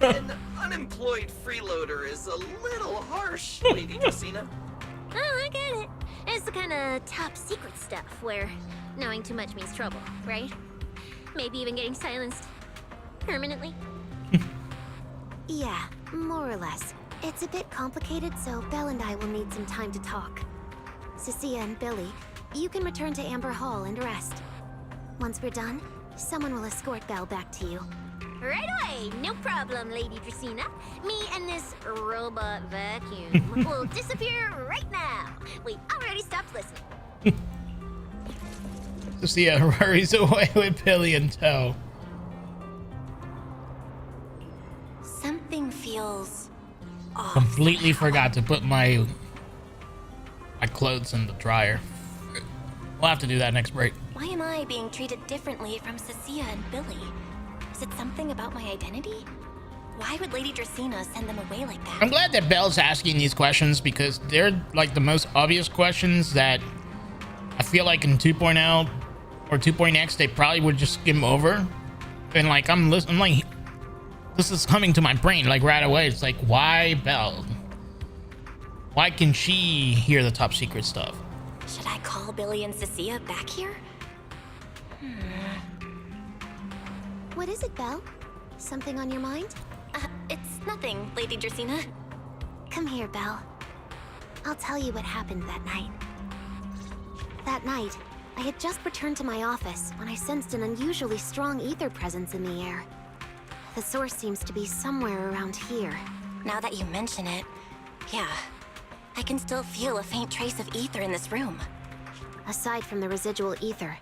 An unemployed freeloader is a little harsh, Lady Dracena. Oh, I get it. It's the kind of top secret stuff where knowing too much means trouble, right? Maybe even getting silenced permanently. Yeah, more or less. It's a bit complicated, so Belle and I will need some time to talk. Cecilia and Billy, you can return to Amber Hall and rest. Once we're done, someone will escort Belle back to you. Right away, no problem, Lady Dracena. Me and this robot vacuum will disappear right now. We already stopped listening. Cecilia hurries away with Billy in tow. Something feels off. Completely forgot to put my clothes in the dryer. We'll have to do that next break. Why am I being treated differently from Cecilia and Billy? Is it something about my identity? Why would Lady Dracena send them away like that? I'm glad that Belle's asking these questions because they're like the most obvious questions that I feel like in 2.0 or 2.x they probably would just skim over. And like I'm like, this is coming to my brain like right away. It's like, why Belle? Why can she hear the top secret stuff? Should I call Billy and Cecilia back here? What is it, Belle? Something on your mind? It's nothing, Lady Dracena. Come here, Belle. I'll tell you what happened that night. That night, I had just returned to my office when I sensed an unusually strong ether presence in the air. The source seems to be somewhere around here. Now that you mention it, yeah. I can still feel a faint trace of ether in this room. Aside from the residual ether,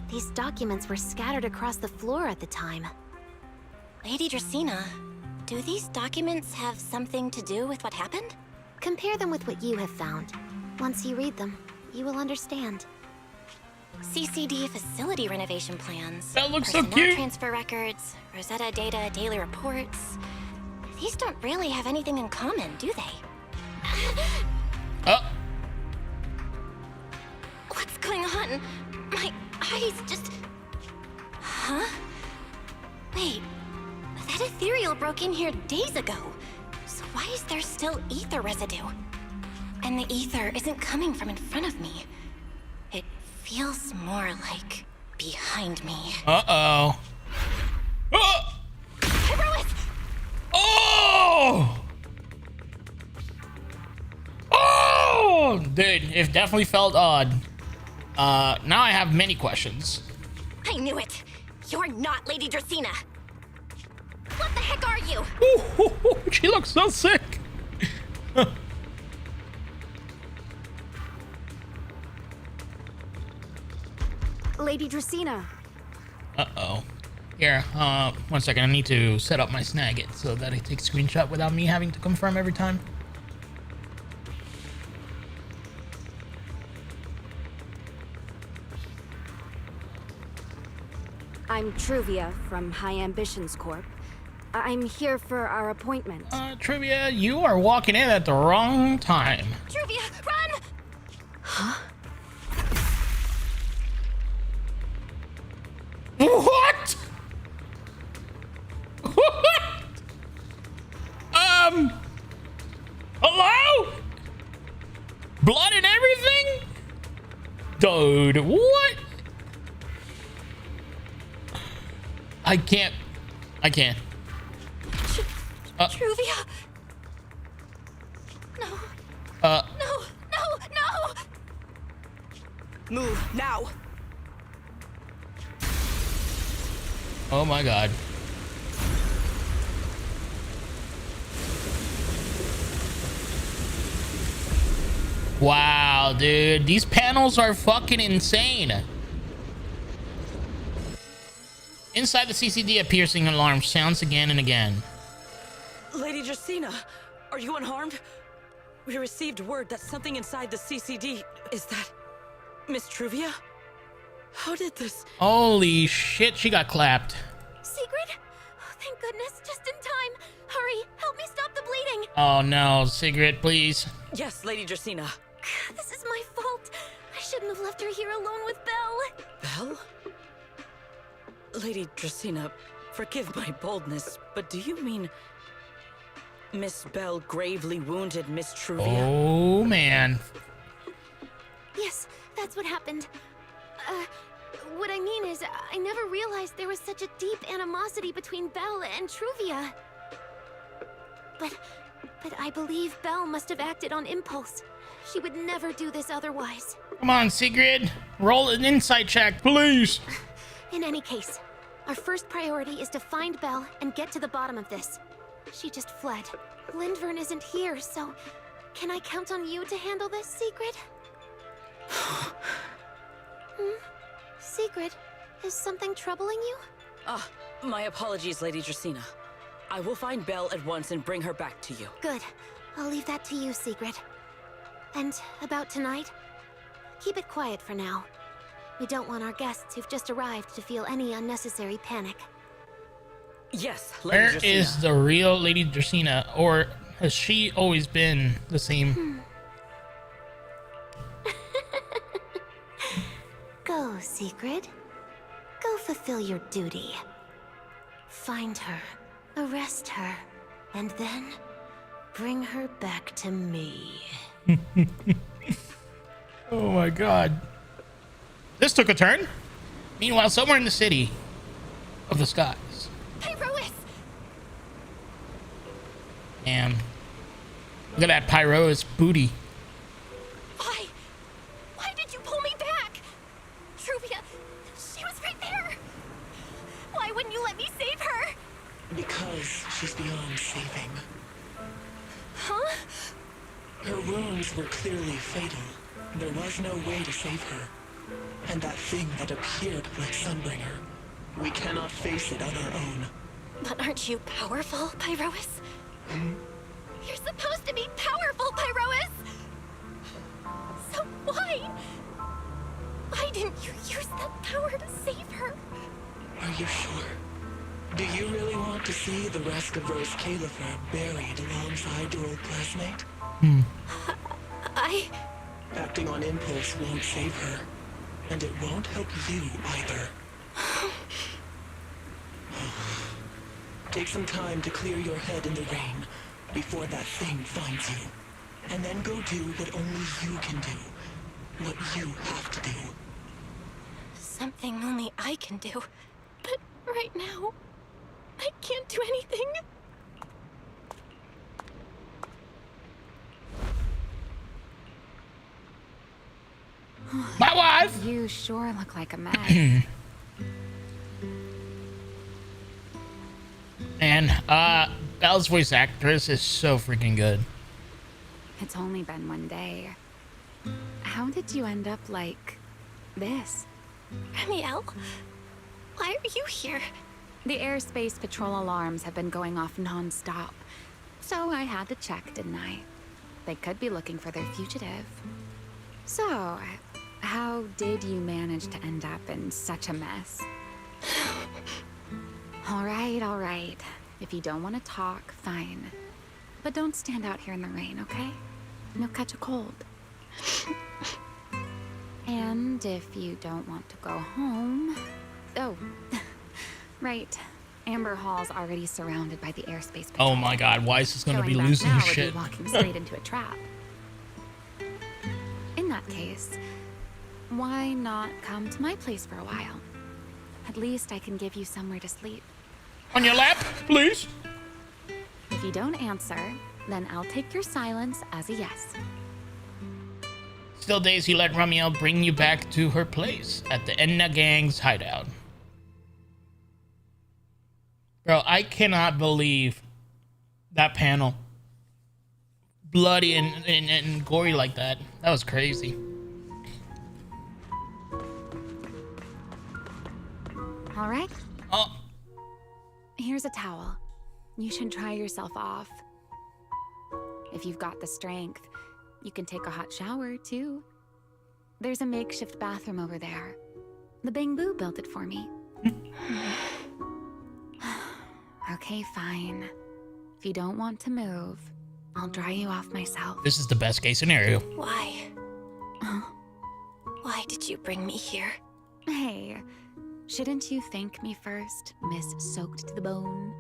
these documents were scattered across the floor at the time. Lady Dracena, do these documents have something to do with what happened? Compare them with what you have found. Once you read them, you will understand. CCD facility renovation plans. That looks so personnel cute. Transfer records, Rosetta data, daily reports. These don't really have anything in common, do they? Oh. What's going on? My eyes just... Huh? Wait, that ethereal broke in here days ago. So why is there still ether residue? And the ether isn't coming from in front of me. It feels more like behind me. Uh-oh. Oh! Hyperois! Oh! Oh! Dude, it definitely felt odd. Now I have many questions. I knew it! You're not Lady Dracena! What the heck are are you? Ooh, she looks so sick. Lady Dracaena. Uh-oh. Here, 1 second. I need to set up my Snagit so that I take a screenshot without me having to confirm every time. I'm Truvia from High Ambitions Corp. I'm here for our appointment. Trivia, you are walking in at the wrong time. Truvia, run! Huh? What? What? Hello? Blood and everything? Dude, what? I can't. Truvia! No. No! Move now. Oh my god. Wow, dude. These panels are fucking insane. Inside the CCD, a piercing alarm sounds again and again. Lady Dracaena, are you unharmed? We received word that something inside the CCD... Is that... Miss Truvia? How did this... Holy shit, she got clapped. Sigrid? Oh, thank goodness, just in time. Hurry, help me stop the bleeding. Oh no, Sigrid, please. Yes, Lady Dracaena. This is my fault. I shouldn't have left her here alone with Belle. Belle? Lady Dracaena, forgive my boldness, but do you mean... Miss Belle gravely wounded Miss Truvia? Oh, man. Yes, that's what happened. What I mean is, I never realized there was such a deep animosity between Belle and Truvia. But I believe Belle must have acted on impulse. She would never do this otherwise. Come on, Sigrid. Roll an insight check, please. In any case, our first priority is to find Belle and get to the bottom of this. She just fled. Lindvern isn't here, so can I count on you to handle this, Sigrid? Sigrid, is something troubling you? My apologies, Lady Dracaena. I will find Belle at once and bring her back to you. Good. I'll leave that to you, Sigrid. And about tonight? Keep it quiet for now. We don't want our guests who've just arrived to feel any unnecessary panic. Yes, Lady Where Dracaena. is the real Lady Dracaena? Or has she always been the same? Go, Sigrid. Go fulfill your duty. Find her, arrest her, and then bring her back to me. Oh my god. This took a turn. Meanwhile, somewhere in the city of the skies. Pyrois! Damn. Look at that Pyrois booty. Why? Why did you pull me back? Truvia, she was right there. Why wouldn't you let me save her? Because she's beyond saving. Huh? Her wounds were clearly fatal. There was no way to save her. And that thing that appeared like Sunbringer, we cannot face it on our own. But aren't you powerful, Pyrois? You're supposed to be powerful, Pyrois! So why? Why didn't you use that power to save her? Are you sure? Do you really want to see the rest of Rose Califer buried alongside your old classmate? Acting on impulse won't save her. And it won't help you either. Take some time to clear your head in the rain before that thing finds you. And then go do what only you can do. What you have to do. Something only I can do. But right now, I can't do anything. My wife! You sure look like a mess. And Belle's voice actress is so freaking good. It's only been one day. How did you end up like this? Ramiel? Why are you here? The airspace patrol alarms have been going off non-stop. So I had to check, didn't I? They could be looking for their fugitive. So, how did you manage to end up in such a mess? All right. If you don't want to talk, fine. But don't stand out here in the rain, okay? You'll catch a cold. And if you don't want to go home... Oh, right. Amber Hall's already surrounded by the airspace patrol. Oh my god, why is this gonna be Going back losing now shit? would be walking straight into a trap. In that case, why not come to my place for a while? At least I can give you somewhere to sleep. On your lap, please? If you don't answer, then I'll take your silence as a yes. Still days you let Ramiel bring you back to her place at the Enna Gang's hideout. Bro, I cannot believe that panel. Bloody and gory like that. That was crazy. All right. Oh. Here's a towel. You should dry yourself off. If you've got the strength, you can take a hot shower, too. There's a makeshift bathroom over there. The Bangbu built it for me. Okay, fine. If you don't want to move, I'll dry you off myself. This is the best case scenario. Why? Why did you bring me here? Hey, shouldn't you thank me first, Miss Soaked to the Bone?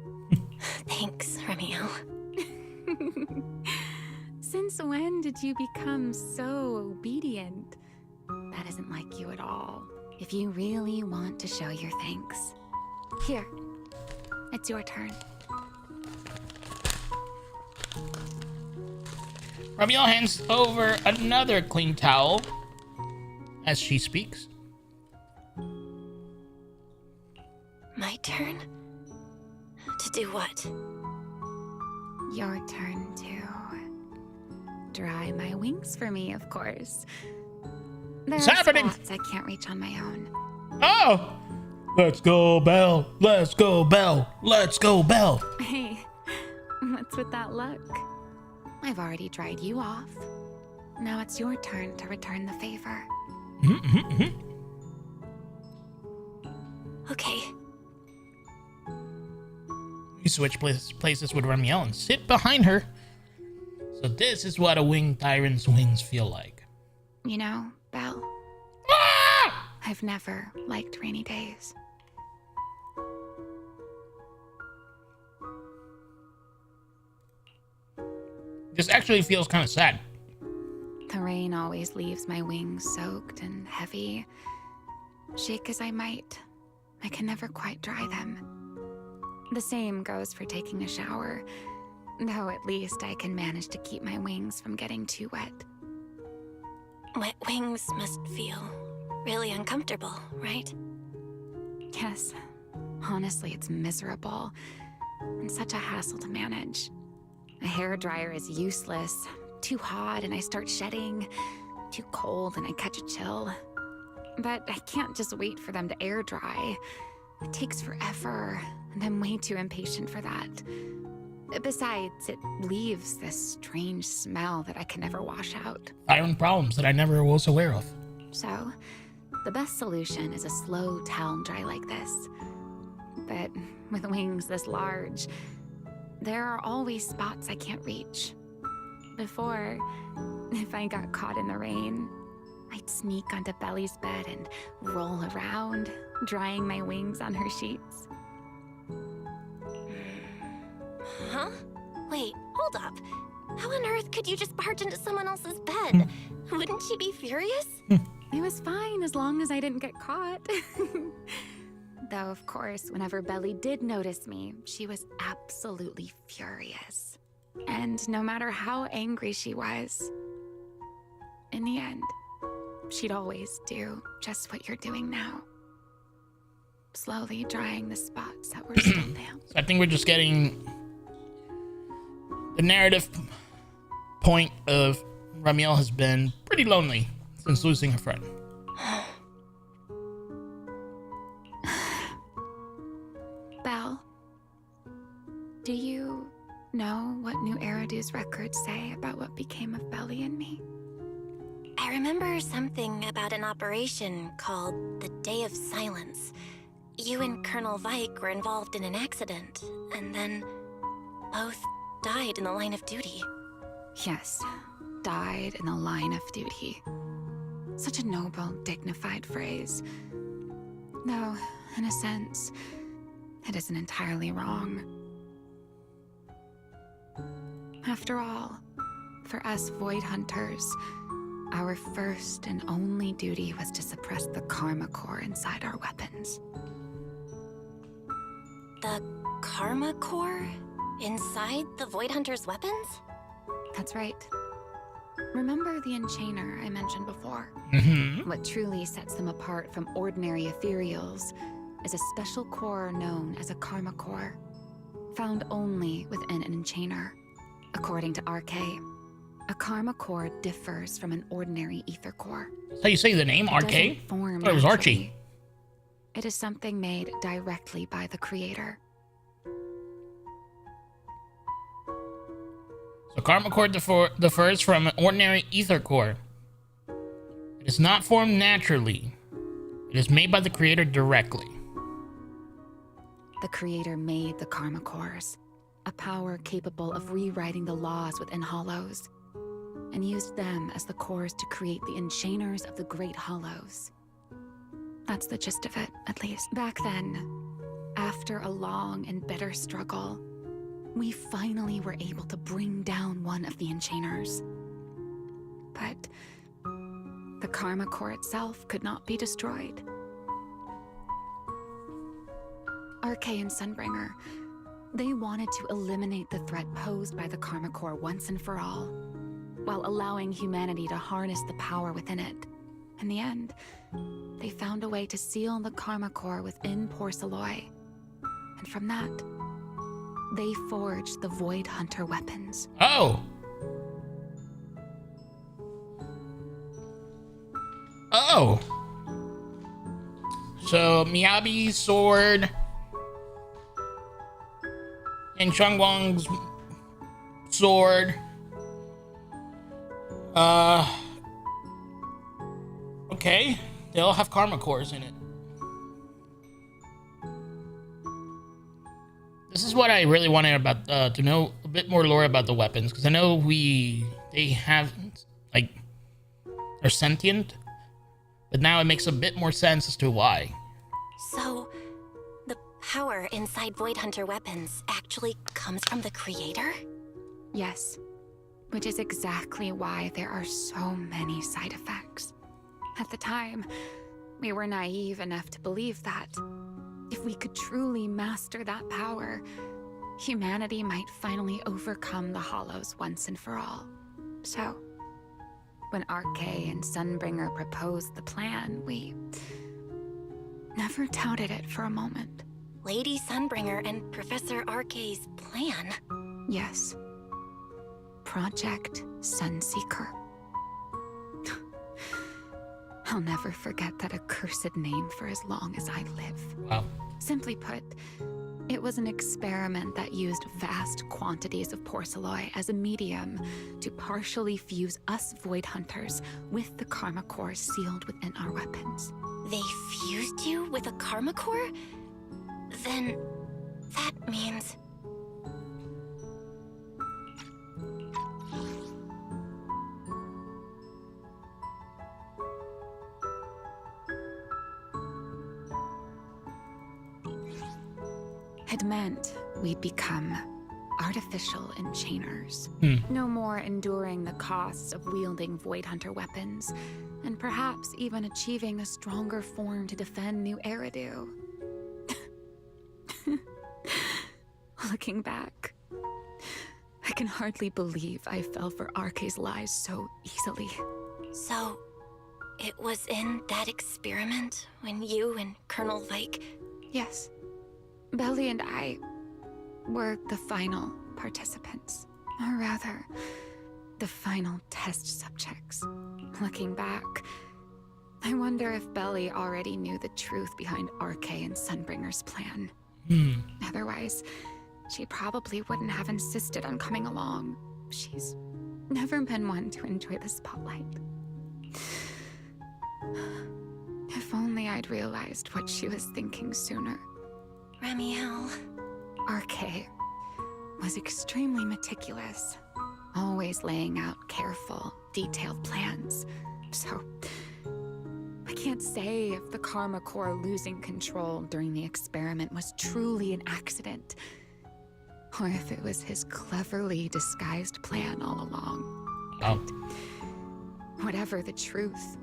Thanks, Ramiel. Since when did you become so obedient? That isn't like you at all. If you really want to show your thanks. Here, it's your turn. Ramiel hands over another clean towel as she speaks. My turn? To do what? Your turn to dry my wings for me, of course. There It's are happening. spots I can't reach on my own. Oh! Let's go, Belle. Let's go, Belle. Let's go, Belle. Hey, what's with that look? I've already dried you off. Now it's your turn to return the favor. Okay. You switch places with Ramiel and sit behind her. So this is what a winged tyrant's wings feel like. You know, Belle, I've never liked rainy days. This actually feels kind of sad. The rain always leaves my wings soaked and heavy. Shake as I might, I can never quite dry them. The same goes for taking a shower, though at least I can manage to keep my wings from getting too wet. Wet wings must feel really uncomfortable, right? Yes, honestly, it's miserable and such a hassle to manage. A hairdryer is useless. Too hot and I start shedding. Too cold and I catch a chill. But I can't just wait for them to air dry. It takes forever, and I'm way too impatient for that. Besides, it leaves this strange smell that I can never wash out. Tyrant problems that I never was aware of. So, the best solution is a slow towel dry like this. But with wings this large, there are always spots I can't reach. Before, if I got caught in the rain, I'd sneak onto Belle's bed and roll around, drying my wings on her sheets. Huh? Wait, hold up. How on earth could you just barge into someone else's bed? Wouldn't she be furious? It was fine as long as I didn't get caught. Though, of course, whenever Belle did notice me, she was absolutely furious. And no matter how angry she was, in the end, she'd always do just what you're doing now. slowly drying the spots that were still damp. So I think we're just getting the narrative point of Ramiel has been pretty lonely since losing her friend. Belle, do you know what New Eridu's records say about what became of Belly and me? I remember something about an operation called the Day of Silence. You and Colonel Vike were involved in an accident, and then both died in the line of duty. Yes, died in the line of duty. Such a noble, dignified phrase. Though, in a sense, it isn't entirely wrong. After all, for us Void Hunters, our first and only duty was to suppress the Karma Core inside our weapons. The Karma Core? Inside the Void Hunter's weapons? That's right. Remember the Enchainer I mentioned before? What truly sets them apart from ordinary ethereals is a special core known as a Karma Core, found only within an Enchainer. According to RK, a Karma Core differs from an ordinary Ether Core. That's how you say the name, RK? I thought it was Archie. It is something made directly by the Creator. So Karma Core differs from an ordinary Ether Core. It is not formed naturally. It is made by the Creator directly. The Creator made the Karma Cores, a power capable of rewriting the laws within Hollows, and used them as the cores to create the Enchainers of the Great Hollows. That's the gist of it, at least. Back then, after a long and bitter struggle, we finally were able to bring down one of the Enchainers. But the Karma Core itself could not be destroyed. RK and Sunbringer, they wanted to eliminate the threat posed by the Karma Core once and for all, while allowing humanity to harness the power within it. In the end, they found a way to seal the Karma Core within Porceloy. And from that, they forged the Void Hunter weapons. Oh! Oh! So, Miyabi's sword and Chungwang's sword. Okay. They all have Karma Cores in it. This is what I really wanted about to know a bit more lore about the weapons, because I know they have like they're sentient, but now it makes a bit more sense as to why. So, the power inside Void Hunter weapons actually comes from the Creator? Yes, which is exactly why there are so many side effects. At the time, we were naive enough to believe that if we could truly master that power, humanity might finally overcome the Hollows once and for all. So, when RK and Sunbringer proposed the plan, we never doubted it for a moment. Lady Sunbringer and Professor RK's plan? Yes. Project Sunseeker. I'll never forget that accursed name for as long as I live. Wow. Simply put, it was an experiment that used vast quantities of Porceloy as a medium to partially fuse us Void Hunters with the Karma Core sealed within our weapons. They fused you with a Karma Core? Then that means... It meant we'd become artificial enchainers. No more enduring the costs of wielding Void Hunter weapons, and perhaps even achieving a stronger form to defend New Eridu. Looking back, I can hardly believe I fell for RK's lies so easily. So, it was in that experiment when you and Colonel Vike Yes. Belle and I were the final participants. Or rather, the final test subjects. Looking back, I wonder if Belle already knew the truth behind RK and Sunbringer's plan. Otherwise, she probably wouldn't have insisted on coming along. She's never been one to enjoy the spotlight. If only I'd realized what she was thinking sooner. Ramiel. RK was extremely meticulous, always laying out careful, detailed plans. So, I can't say if the Karma Core losing control during the experiment was truly an accident, or if it was his cleverly disguised plan all along. Oh. Whatever the truth,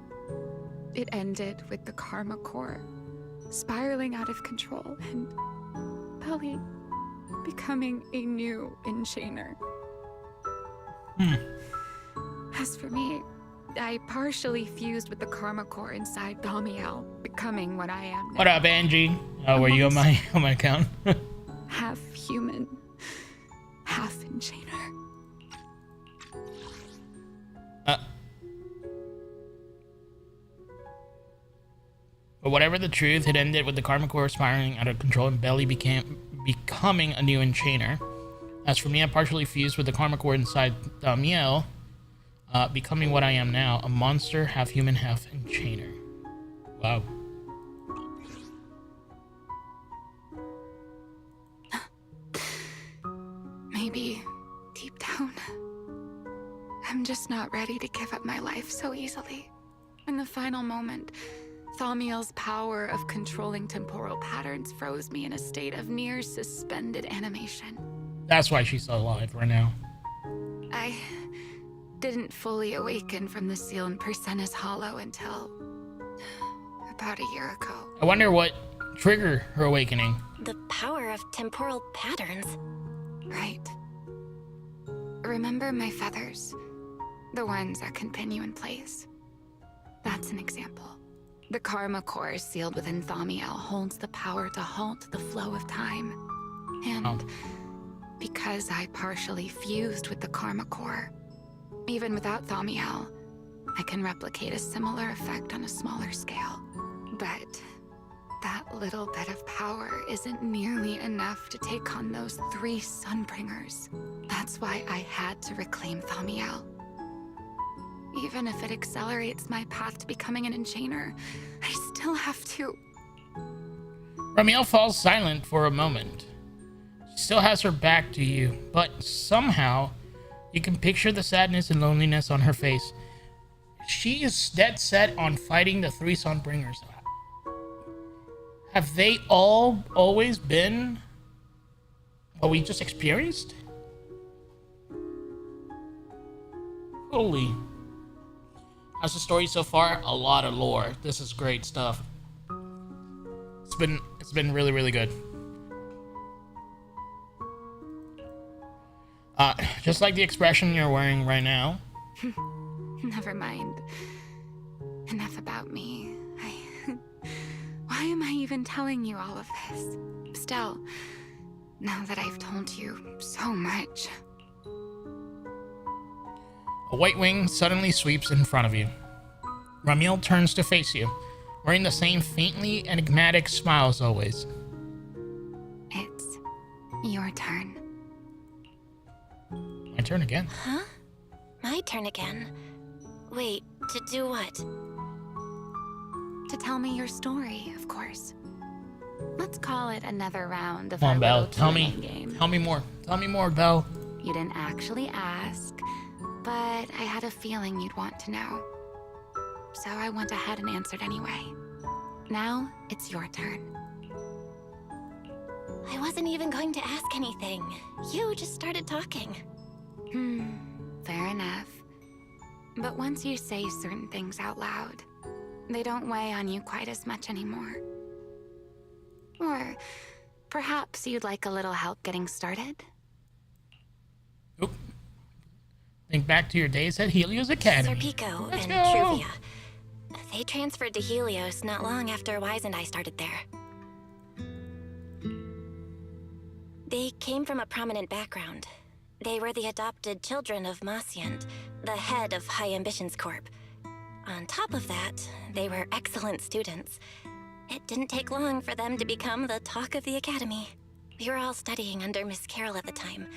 it ended with the Karma Core spiraling out of control and Belle becoming a new Enchainer. As for me, I partially fused with the Karma Core inside Thaumiel, becoming what I am now. What up, Angie? Oh, were you on my account? Half human, half Enchainer. But whatever the truth, it ended with the Karma Core spiraling out of control and Belle becoming a new Enchainer. As for me, I partially fused with the Karma Core inside Thaumiel, becoming what I am now, a monster, half human, half Enchainer. Wow. Maybe deep down, I'm just not ready to give up my life so easily. In the final moment, Thaumiel's power of controlling temporal patterns froze me in a state of near suspended animation. That's why she's still alive right now. I didn't fully awaken from the seal in Persena's Hollow until about a year ago. I wonder what triggered her awakening. The power of temporal patterns. Right. Remember my feathers? The ones that can pin you in place. That's an example. The Karma Core sealed within Thaumiel holds the power to halt the flow of time. And because I partially fused with the Karma Core, even without Thaumiel, I can replicate a similar effect on a smaller scale. But that little bit of power isn't nearly enough to take on those 3 Sunbringers. That's why I had to reclaim Thaumiel. Even if it accelerates my path to becoming an Enchainer, I still have to... Ramiel falls silent for a moment. She still has her back to you, but somehow you can picture the sadness and loneliness on her face. She is dead set on fighting the 3 Sunbringers. Have they all always been what we just experienced? Holy. How's the story so far? A lot of lore. This is great stuff. It's been really, really good. Just like the expression you're wearing right now. Never mind. Enough about me. Why am I even telling you all of this? Still, now that I've told you so much. A white wing suddenly sweeps in front of you. Ramiel turns to face you, wearing the same faintly enigmatic smile as always. It's your turn. My turn again? Huh? My turn again? Wait, to do what? To tell me your story, of course. Let's call it another round of Come our on, Belle. little Tell Q&A me. game. Tell me more. Tell me more, Belle. You didn't actually ask, but I had a feeling you'd want to know. So I went ahead and answered anyway. Now, it's your turn. I wasn't even going to ask anything. You just started talking. Fair enough. But once you say certain things out loud, they don't weigh on you quite as much anymore. Or perhaps you'd like a little help getting started? Oop. Think back to your days at Helios Academy. Serpico Let's and go. Truvia. They transferred to Helios not long after Wise and I started there. They came from a prominent background. They were the adopted children of Masyant, the head of High Ambitions Corp. On top of that, they were excellent students. It didn't take long for them to become the talk of the academy. We were all studying under Miss Carroll at the time,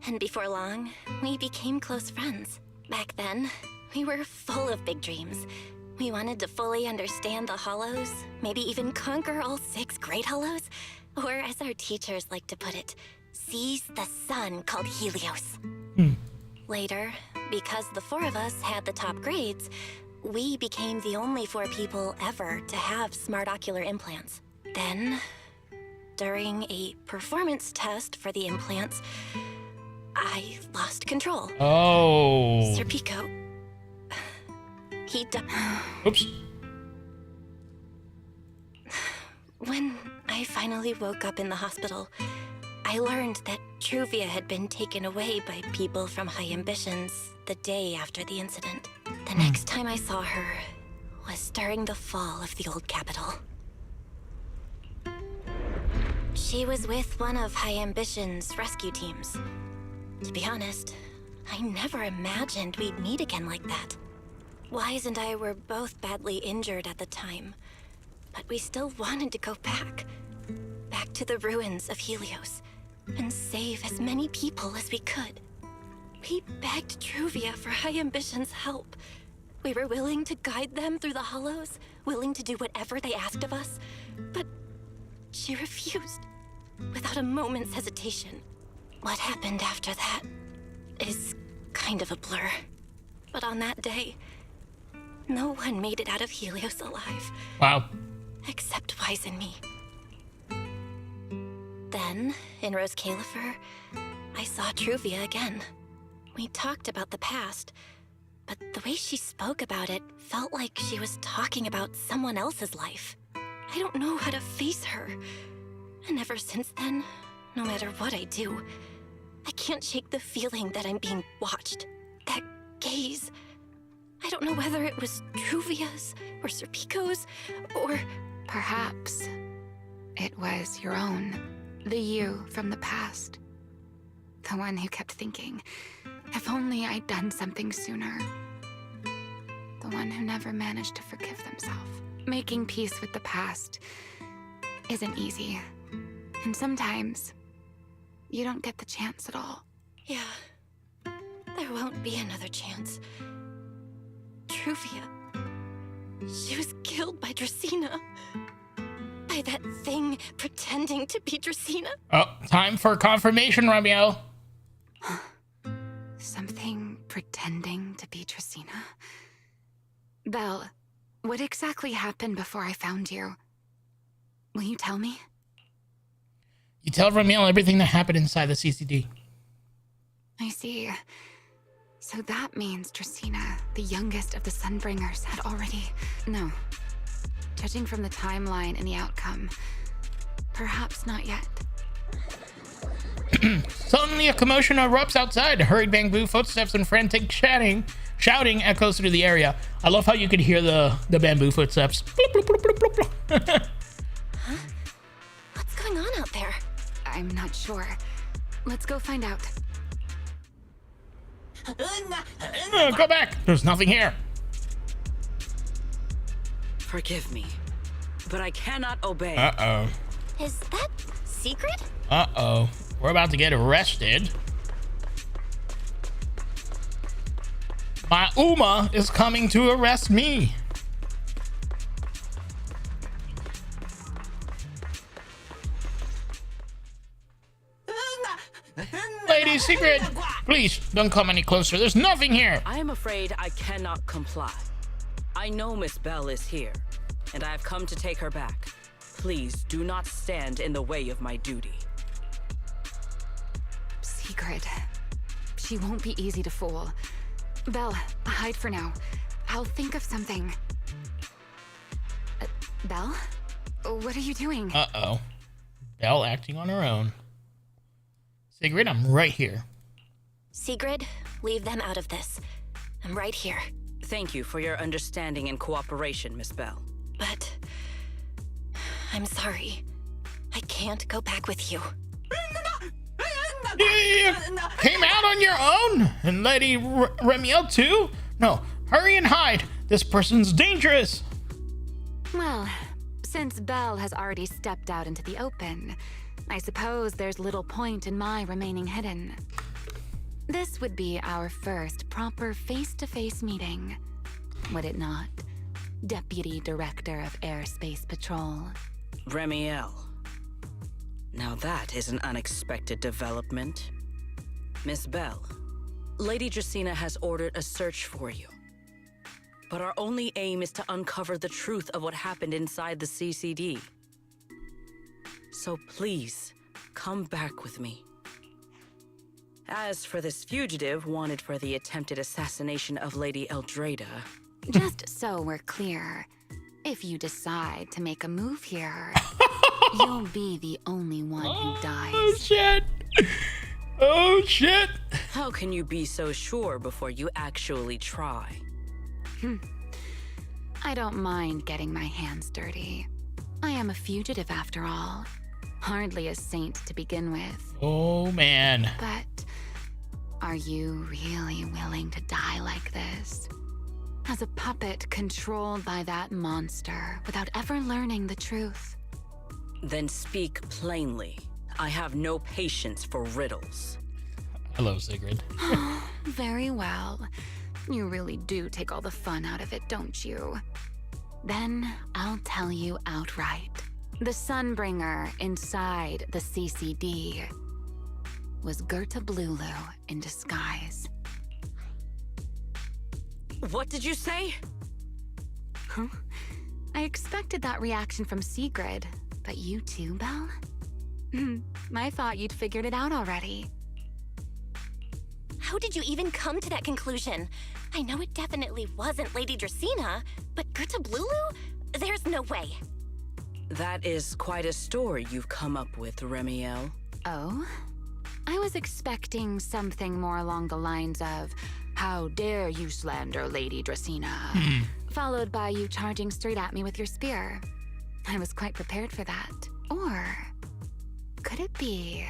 and before long, we became close friends. Back then, we were full of big dreams. We wanted to fully understand the Hollows, maybe even conquer all 6 Great Hollows, or as our teachers like to put it, seize the sun called Helios. Later, because the 4 of us had the top grades, we became the only 4 people ever to have smart ocular implants. Then, during a performance test for the implants, I lost control. Oh. Sir Pico, he died. Oops. When I finally woke up in the hospital, I learned that Truvia had been taken away by people from High Ambitions the day after the incident. The next time I saw her was during the fall of the old capital. She was with one of High Ambitions' rescue teams. To be honest, I never imagined we'd meet again like that. Wise and I were both badly injured at the time, but we still wanted to go back to the ruins of Helios, and save as many people as we could. We begged Truvia for High Ambitions' help. We were willing to guide them through the Hollows, willing to do whatever they asked of us, but she refused, without a moment's hesitation. What happened after that is kind of a blur. But on that day, no one made it out of Helios alive. Wow. Except Wise and me. Then, in Rose Califer, I saw Truvia again. We talked about the past, but the way she spoke about it felt like she was talking about someone else's life. I don't know how to face her. And ever since then, no matter what I do, I can't shake the feeling that I'm being watched. That gaze. I don't know whether it was Truvia's or Sir Pico's or... Perhaps it was your own. The you from the past. The one who kept thinking, if only I'd done something sooner. The one who never managed to forgive themselves. Making peace with the past isn't easy. And sometimes, you don't get the chance at all. Yeah, there won't be another chance. Truvia, she was killed by Dracena. By that thing pretending to be Dracena. Oh, time for confirmation, Ramiel. Something pretending to be Dracena? Belle, what exactly happened before I found you? Will you tell me? You tell Ramiel everything that happened inside the CCD. I see. So that means Dracena, the youngest of the Sunbringers, had already... No. Judging from the timeline and the outcome, perhaps not yet. Suddenly a commotion erupts outside. Hurried bamboo footsteps and frantic shouting echoes through the area. I love how you could hear the bamboo footsteps. Huh? What's going on out there? I'm not sure. Let's go find out. Go back. There's nothing here. Forgive me, but I cannot obey. Uh-oh. Is that secret? Uh-oh. We're about to get arrested. My Uma is coming to arrest me. Lady Secret, please don't come any closer. There's nothing here. I am afraid I cannot comply. I know Miss Belle is here, and I have come to take her back. Please do not stand in the way of my duty. Secret. She won't be easy to fool. Belle, hide for now. I'll think of something. Belle? What are you doing? Uh-oh. Belle acting on her own. Sigrid, I'm right here. Sigrid, leave them out of this. I'm right here. Thank you for your understanding and cooperation, Miss Belle. But... I'm sorry. I can't go back with you. You came out on your own? And Lady Remiel too? No, hurry and hide. This person's dangerous. Well, since Belle has already stepped out into the open, I suppose there's little point in my remaining hidden. This would be our first proper face-to-face meeting, would it not, Deputy Director of Airspace Patrol? Remiel. Now that is an unexpected development. Miss Belle, Lady Dracaena has ordered a search for you. But our only aim is to uncover the truth of what happened inside the CCD. So please, come back with me. As for this fugitive wanted for the attempted assassination of Lady Eldrada... Just so we're clear, if you decide to make a move here, you'll be the only one who dies. Oh, shit. Oh, shit. How can you be so sure before you actually try? I don't mind getting my hands dirty. I am a fugitive after all. Hardly a saint to begin with. Oh, man. But are you really willing to die like this? As a puppet controlled by that monster without ever learning the truth? Then speak plainly. I have no patience for riddles. Hello, Sigrid. Very well. You really do take all the fun out of it, don't you? Then I'll tell you outright. The Sunbringer inside the CCD was Gerta Blulu in disguise. What did you say? Huh? I expected that reaction from Sigrid, but you too, Belle? I thought you'd figured it out already. How did you even come to that conclusion? I know it definitely wasn't Lady Dracaena, but Gerta Blulu? There's no way. That is quite a story you've come up with, Remiel. Oh? I was expecting something more along the lines of, "How dare you slander Lady Dracaena?" Followed by you charging straight at me with your spear. I was quite prepared for that. Or could it be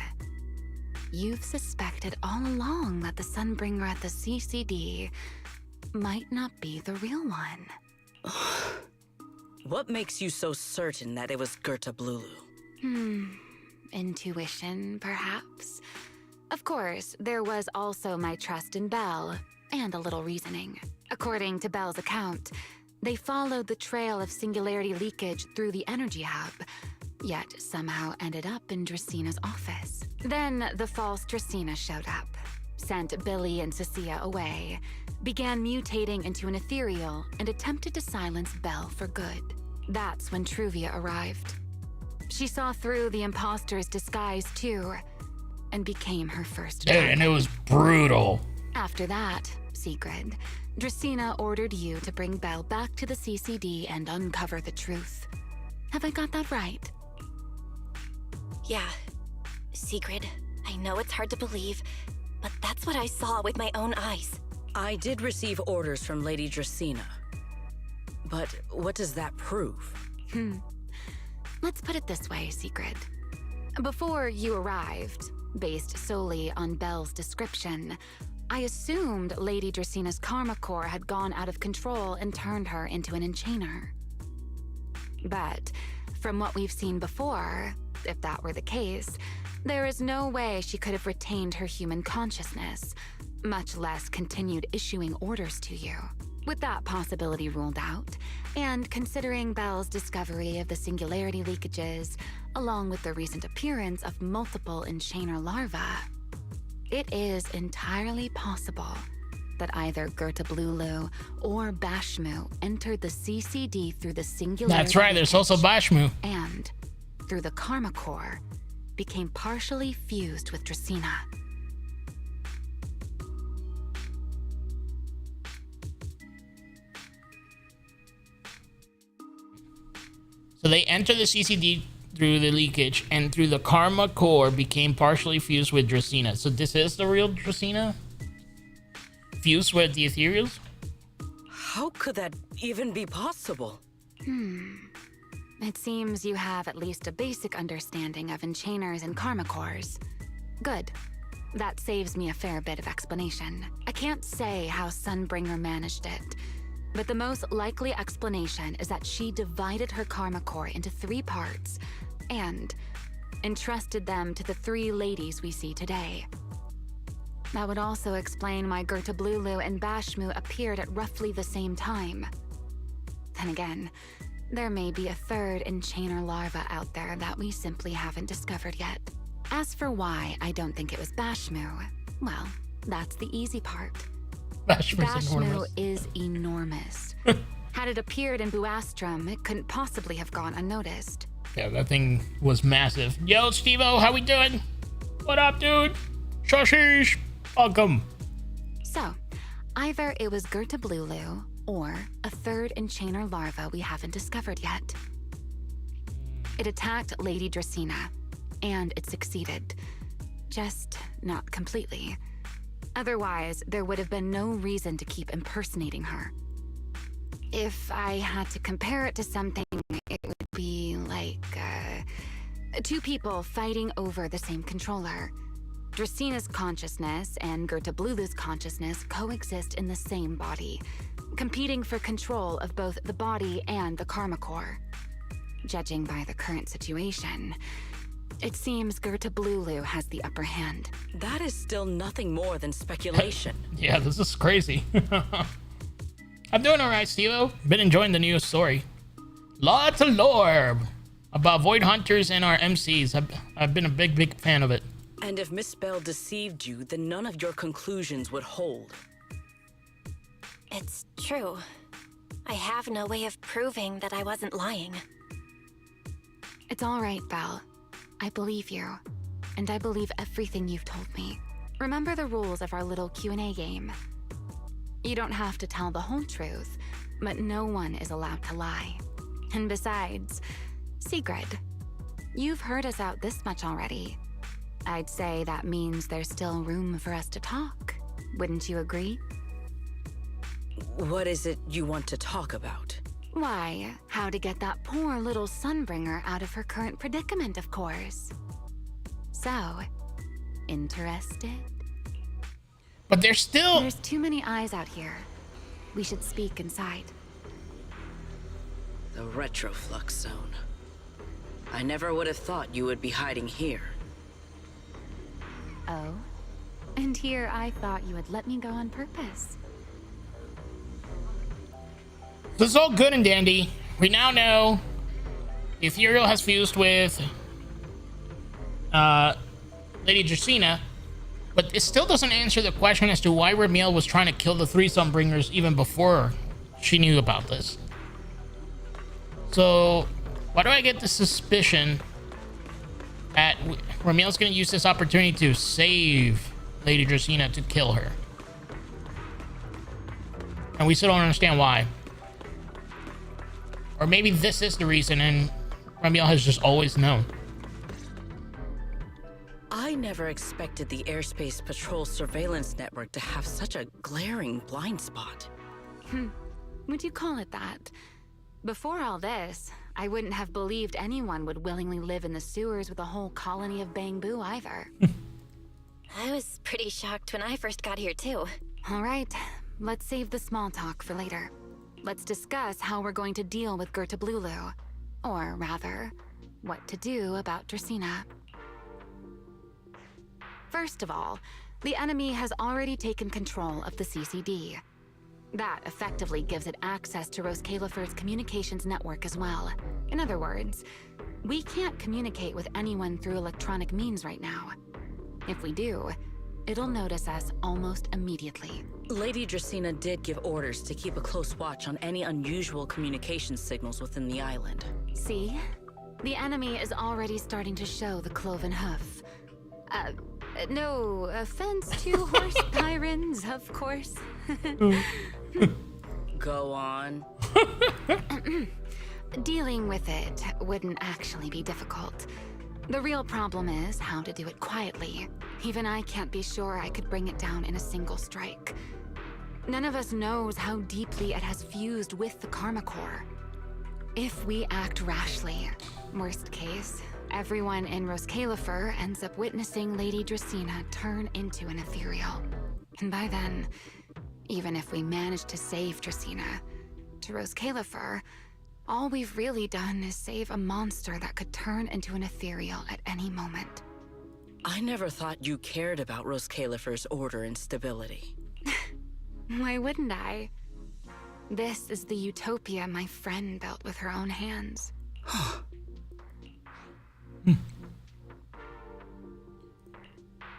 you've suspected all along that the Sunbringer at the CCD might not be the real one? What makes you so certain that it was Gerta Blulu? Intuition, perhaps? Of course, there was also my trust in Belle, and a little reasoning. According to Belle's account, they followed the trail of singularity leakage through the energy hub, yet somehow ended up in Draceena's office. Then the false Dracaena showed up, sent Billy and Cecilia away, began mutating into an ethereal, and attempted to silence Belle for good. That's when Truvia arrived. She saw through the imposter's disguise too, and became her first Dude, target. and it was brutal. After that, Sigrid, Dracaena ordered you to bring Belle back to the CCD and uncover the truth. Have I got that right? Yeah. Sigrid, I know it's hard to believe, but that's what I saw with my own eyes. I did receive orders from Lady Dracaena. But what does that prove? Let's put it this way, Sigrid. Before you arrived, based solely on Belle's description, I assumed Lady Draceena's karma core had gone out of control and turned her into an enchainer. But from what we've seen before, if that were the case, there is no way she could have retained her human consciousness, much less continued issuing orders to you. With that possibility ruled out, and considering Belle's discovery of the singularity leakages, along with the recent appearance of multiple enchainer larvae, it is entirely possible that either Gerta Blulu or Bashmu entered the CCD through the singularity That's right, there's also Bashmu. and, through the karma core, became partially fused with Dracaena. So they enter the CCD through the leakage, and through the karma core became partially fused with Dracaena. So this is the real Dracaena? Fused with the ethereals? How could that even be possible? It seems you have at least a basic understanding of enchainers and karma cores. Good. That saves me a fair bit of explanation. I can't say how Sunbringer managed it, but the most likely explanation is that she divided her karma core into 3 parts and entrusted them to the 3 ladies we see today. That would also explain why Gerta Blulu and Bashmu appeared at roughly the same time. Then again, there may be a 3rd Enchainer larva out there that we simply haven't discovered yet. As for why I don't think it was Bashmu, well, that's the easy part. Bashmu is enormous. Had it appeared in Buastrum, it couldn't possibly have gone unnoticed. Yeah, that thing was massive. Yo, Steve-O, how we doing? What up, dude? Shoshish, welcome. So, either it was Gerta Blulu or a 3rd Enchainer larva we haven't discovered yet. It attacked Lady Dracena, and it succeeded. Just not completely. Otherwise, there would have been no reason to keep impersonating her. If I had to compare it to something, it would be like, 2 people fighting over the same controller. Dracena's consciousness and Gerta Blulu's consciousness coexist in the same body, competing for control of both the body and the karma core. Judging by the current situation, it seems Gerta Blulu has the upper hand. That is still nothing more than speculation. Yeah, this is crazy. I'm doing alright, Steve-O. Been enjoying the newest story. Lots of lore about Void Hunters and our MCs. I've been a big fan of it. And if Miss Belle deceived you, then none of your conclusions would hold. It's true. I have no way of proving that I wasn't lying. It's all right, Belle. I believe you, and I believe everything you've told me. Remember the rules of our little Q&A game. You don't have to tell the whole truth, but no one is allowed to lie. And besides, Sigrid, you've heard us out this much already. I'd say that means there's still room for us to talk. Wouldn't you agree? What is it you want to talk about? Why, how to get that poor little Sunbringer out of her current predicament, of course. So, interested? But there's too many eyes out here. We should speak inside. The Retroflux Zone. I never would have thought you would be hiding here. Oh? And here I thought you would let me go on purpose. This is all good and dandy. We now know the Ethereal has fused with Lady Dracena, but it still doesn't answer the question as to why Ramiel was trying to kill the 3 Sunbringers even before she knew about this. So, why do I get the suspicion that Ramiel's going to use this opportunity to save Lady Dracena to kill her? And we still don't understand why. Or maybe this is the reason and Ramiel has just always known. I never expected the Airspace Patrol surveillance network to have such a glaring blind spot. Would you call it that? Before all this, I wouldn't have believed anyone would willingly live in the sewers with a whole colony of Bangbu either. I was pretty shocked when I first got here too. All right, let's save the small talk for later. Let's discuss how we're going to deal with Gerta Blulu. Or rather, what to do about Dracena. First of all, the enemy has already taken control of the CCD. That effectively gives it access to Roskalifer's communications network as well. In other words, we can't communicate with anyone through electronic means right now. If we do, it'll notice us almost immediately. Lady Dracena did give orders to keep a close watch on any unusual communication signals within the island. See? The enemy is already starting to show the cloven hoof. No offense to horse pyrans, of course. Go on. Dealing with it wouldn't actually be difficult. The real problem is how to do it quietly. Even I can't be sure I could bring it down in a single strike. None of us knows how deeply it has fused with the Karma Core. If we act rashly, worst case, everyone in Roscalifer ends up witnessing Lady Dracaena turn into an ethereal. And by then, even if we manage to save Dracaena, to Roscalifer, all we've really done is save a monster that could turn into an ethereal at any moment. I never thought you cared about Roscalifer's order and stability. Why wouldn't I? This is the utopia my friend built with her own hands.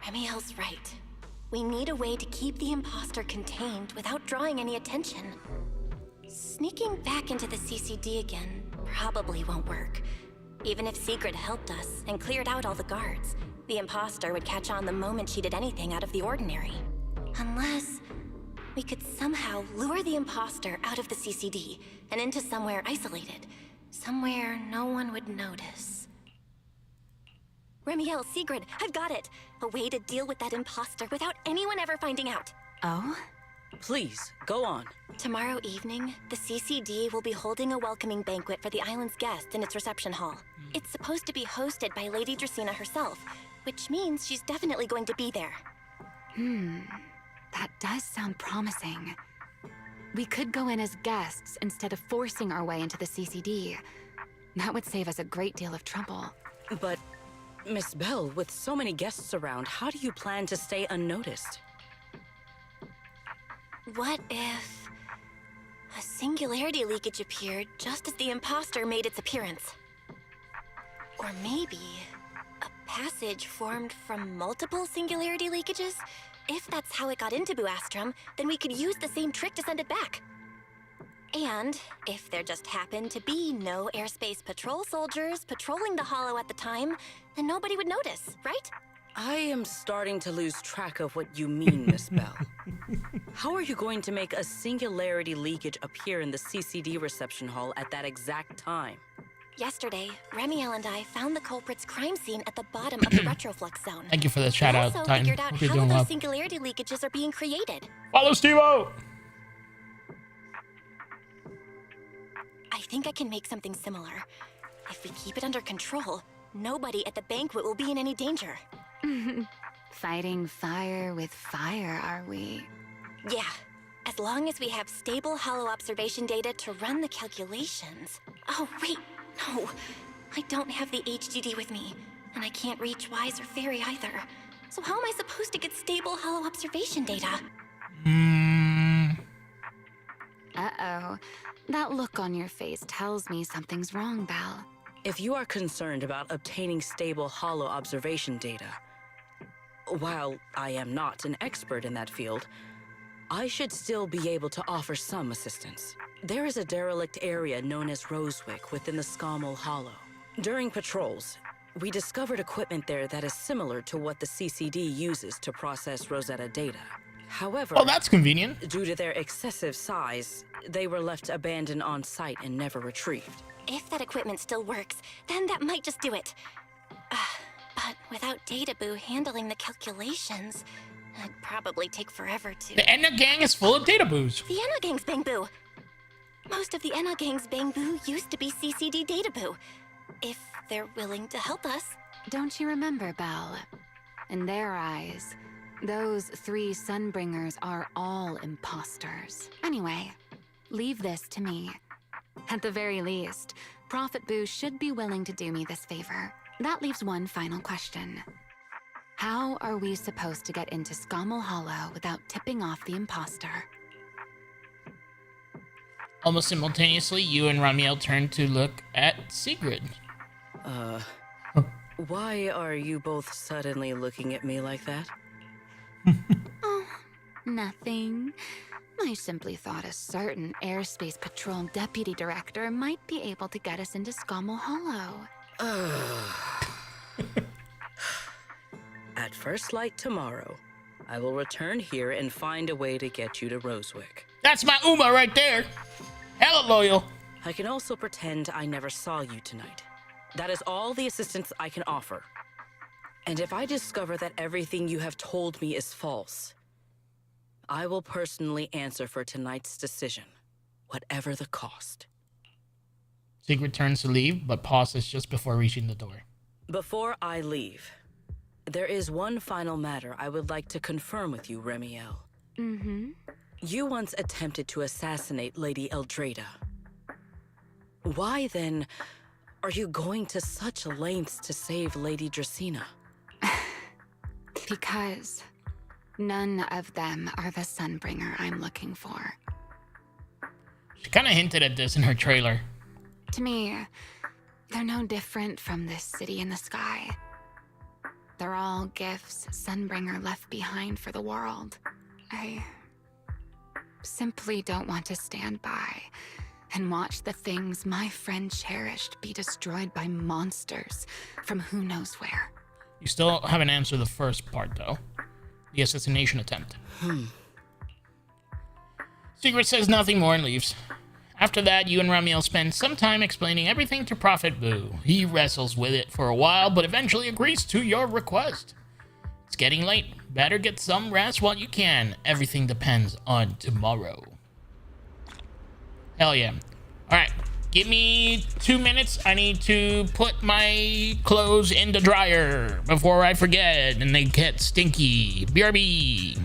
Remiel's right. We need a way to keep the imposter contained without drawing any attention. Sneaking back into the CCD again probably won't work. Even if Sigrid helped us and cleared out all the guards, the imposter would catch on the moment she did anything out of the ordinary. Unless we could somehow lure the imposter out of the CCD and into somewhere isolated. Somewhere no one would notice. Remiel, Sigrid, I've got it! A way to deal with that imposter without anyone ever finding out. Oh? Please, go on. Tomorrow evening, the CCD will be holding a welcoming banquet for the island's guests in its reception hall. It's supposed to be hosted by Lady Dracaena herself, which means she's definitely going to be there. That does sound promising. We could go in as guests instead of forcing our way into the CCD. That would save us a great deal of trouble. But, Miss Belle, with so many guests around, how do you plan to stay unnoticed? What if a singularity leakage appeared just as the imposter made its appearance? Or maybe a passage formed from multiple singularity leakages? If that's how it got into Buastrom, then we could use the same trick to send it back. And if there just happened to be no airspace patrol soldiers patrolling the Hollow at the time, then nobody would notice, right? I am starting to lose track of what you mean, Miss Belle. How are you going to make a singularity leakage appear in the CCD reception hall at that exact time? Yesterday, Remiel and I found the culprit's crime scene at the bottom of the retroflux zone. Thank you for the shout out, We also Titan. figured out Hope you're how doing those well. singularity leakages are being created. Follow Steve-O! I think I can make something similar. If we keep it under control, nobody at the banquet will be in any danger. Fighting fire with fire, are we? Yeah, as long as we have stable hollow observation data to run the calculations. Oh, wait, no. I don't have the HDD with me, and I can't reach Wise or Fairy either. So how am I supposed to get stable hollow observation data? Uh-oh. That look on your face tells me something's wrong, Belle. If you are concerned about obtaining stable hollow observation data, while I am not an expert in that field, I should still be able to offer some assistance. There is a derelict area known as Rosewick within the Scommel Hollow. During patrols, we discovered equipment there that is similar to what the CCD uses to process Rosetta data. However, Oh, that's convenient. due to their excessive size, they were left abandoned on site and never retrieved. If that equipment still works, then that might just do it. But without Databoo handling the calculations, it'd probably take forever to... The Enna gang is full of data boos. The Enna Gang's Bangboo! Most of the Enna Gang's Bangboo used to be CCD Databoo. If they're willing to help us. Don't you remember, Belle? In their eyes, those 3 Sunbringers are all imposters. Anyway, leave this to me. At the very least, Prophet Boo should be willing to do me this favor. That leaves one final question. How are we supposed to get into Scommel Hollow without tipping off the imposter? Almost simultaneously, you and Ramiel turn to look at Sigrid. Why are you both suddenly looking at me like that? Oh, nothing. I simply thought a certain airspace patrol deputy director might be able to get us into Scommel Hollow. At first light tomorrow, I will return here and find a way to get you to Rosewick. That's my Uma right there. Hella loyal. I can also pretend I never saw you tonight. That is all the assistance I can offer. And if I discover that everything you have told me is false, I will personally answer for tonight's decision, whatever the cost. Sigrid turns to leave, but pauses just before reaching the door. Before I leave, there is one final matter I would like to confirm with you, Remiel. Mm-hmm. You once attempted to assassinate Lady Eldrada. Why, then, are you going to such lengths to save Lady Dracena? Because none of them are the Sunbringer I'm looking for. She kind of hinted at this in her trailer. To me, they're no different from this city in the sky. They're all gifts Sunbringer left behind for the world. I simply don't want to stand by and watch the things my friend cherished be destroyed by monsters from who knows where. You still haven't answered the first part, though. The assassination attempt. Secret says nothing more and leaves. After that, you and Ramiel spend some time explaining everything to Prophet Boo. He wrestles with it for a while, but eventually agrees to your request. It's getting late. Better get some rest while you can. Everything depends on tomorrow. Hell yeah. Alright, give me 2 minutes. I need to put my clothes in the dryer before I forget and they get stinky. BRB.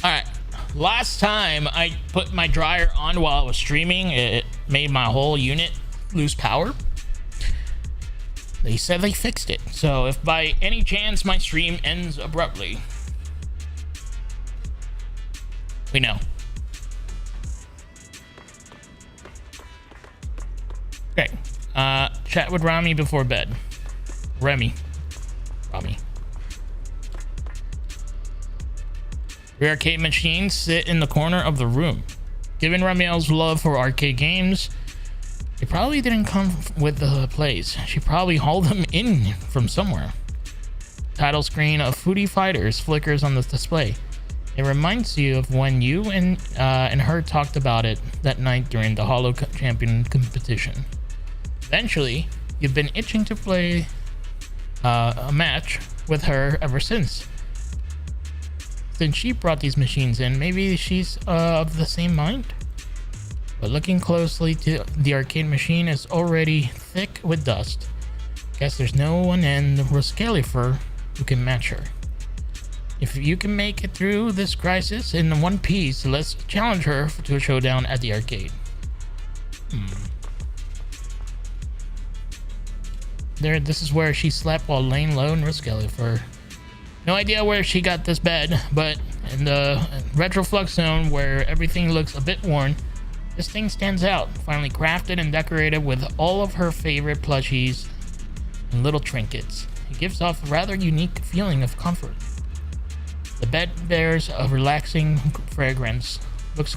Alright, last time I put my dryer on while I was streaming, it made my whole unit lose power. They said they fixed it, so if by any chance my stream ends abruptly, we know. Okay, chat with Rami before bed. Rami. The arcade machines sit in the corner of the room. Given Ramiel's love for arcade games, they probably didn't come with the plays. She probably hauled them in from somewhere. Title screen of Foodie Fighters flickers on the display. It reminds you of when you and her talked about it that night during the Hollow Champion competition. Eventually, you've been itching to play a match with her ever since. Since she brought these machines in, maybe she's of the same mind? But looking closely to the arcade machine is already thick with dust. Guess there's no one in the Rascalifer who can match her. If you can make it through this crisis in one piece, let's challenge her to a showdown at the arcade. This is where she slept while laying low in Rascalifer. No idea where she got this bed, but in the Retroflux Zone where everything looks a bit worn, this thing stands out, finely crafted and decorated with all of her favorite plushies and little trinkets. It gives off a rather unique feeling of comfort. The bed bears a relaxing fragrance. Look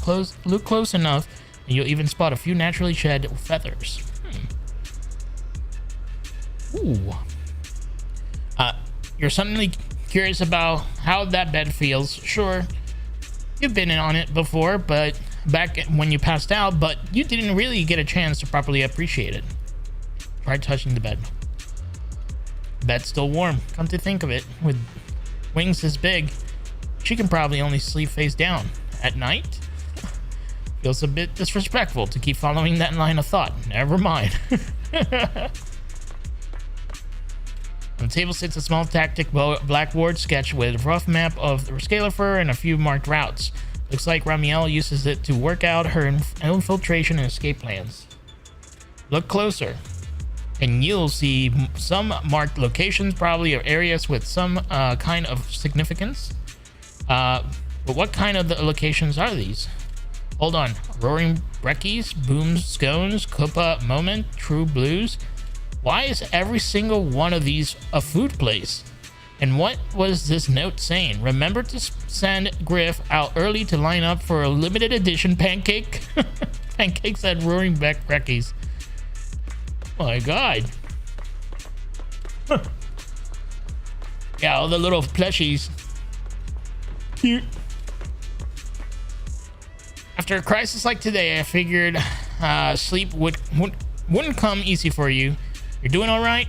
close enough, and you'll even spot a few naturally shed feathers. Ooh. You're suddenly curious about how that bed feels. Sure, you've been in on it before, but back when you passed out, but you didn't really get a chance to properly appreciate it. Try touching the bed. The bed's still warm. Come to think of it, with wings this big, she can probably only sleep face down. At night? Feels a bit disrespectful to keep following that line of thought. Never mind. On the table sits a small tactic blackboard sketch with a rough map of the Rascalifer and a few marked routes. Looks like Ramiel uses it to work out her infiltration and escape plans. Look closer, and you'll see some marked locations, probably areas with some kind of significance. But what kind of locations are these? Hold on. Roaring Breckies, Boom's Scones, Koopa Moment, True Blues. Why is every single one of these a food place? And what was this note saying? Remember to send Griff out early to line up for a limited edition pancake? Pancakes at Roaring Breckies. Oh my god. Huh. Yeah, all the little plushies. Cute. After a crisis like today, I figured sleep wouldn't come easy for you. You're doing all right?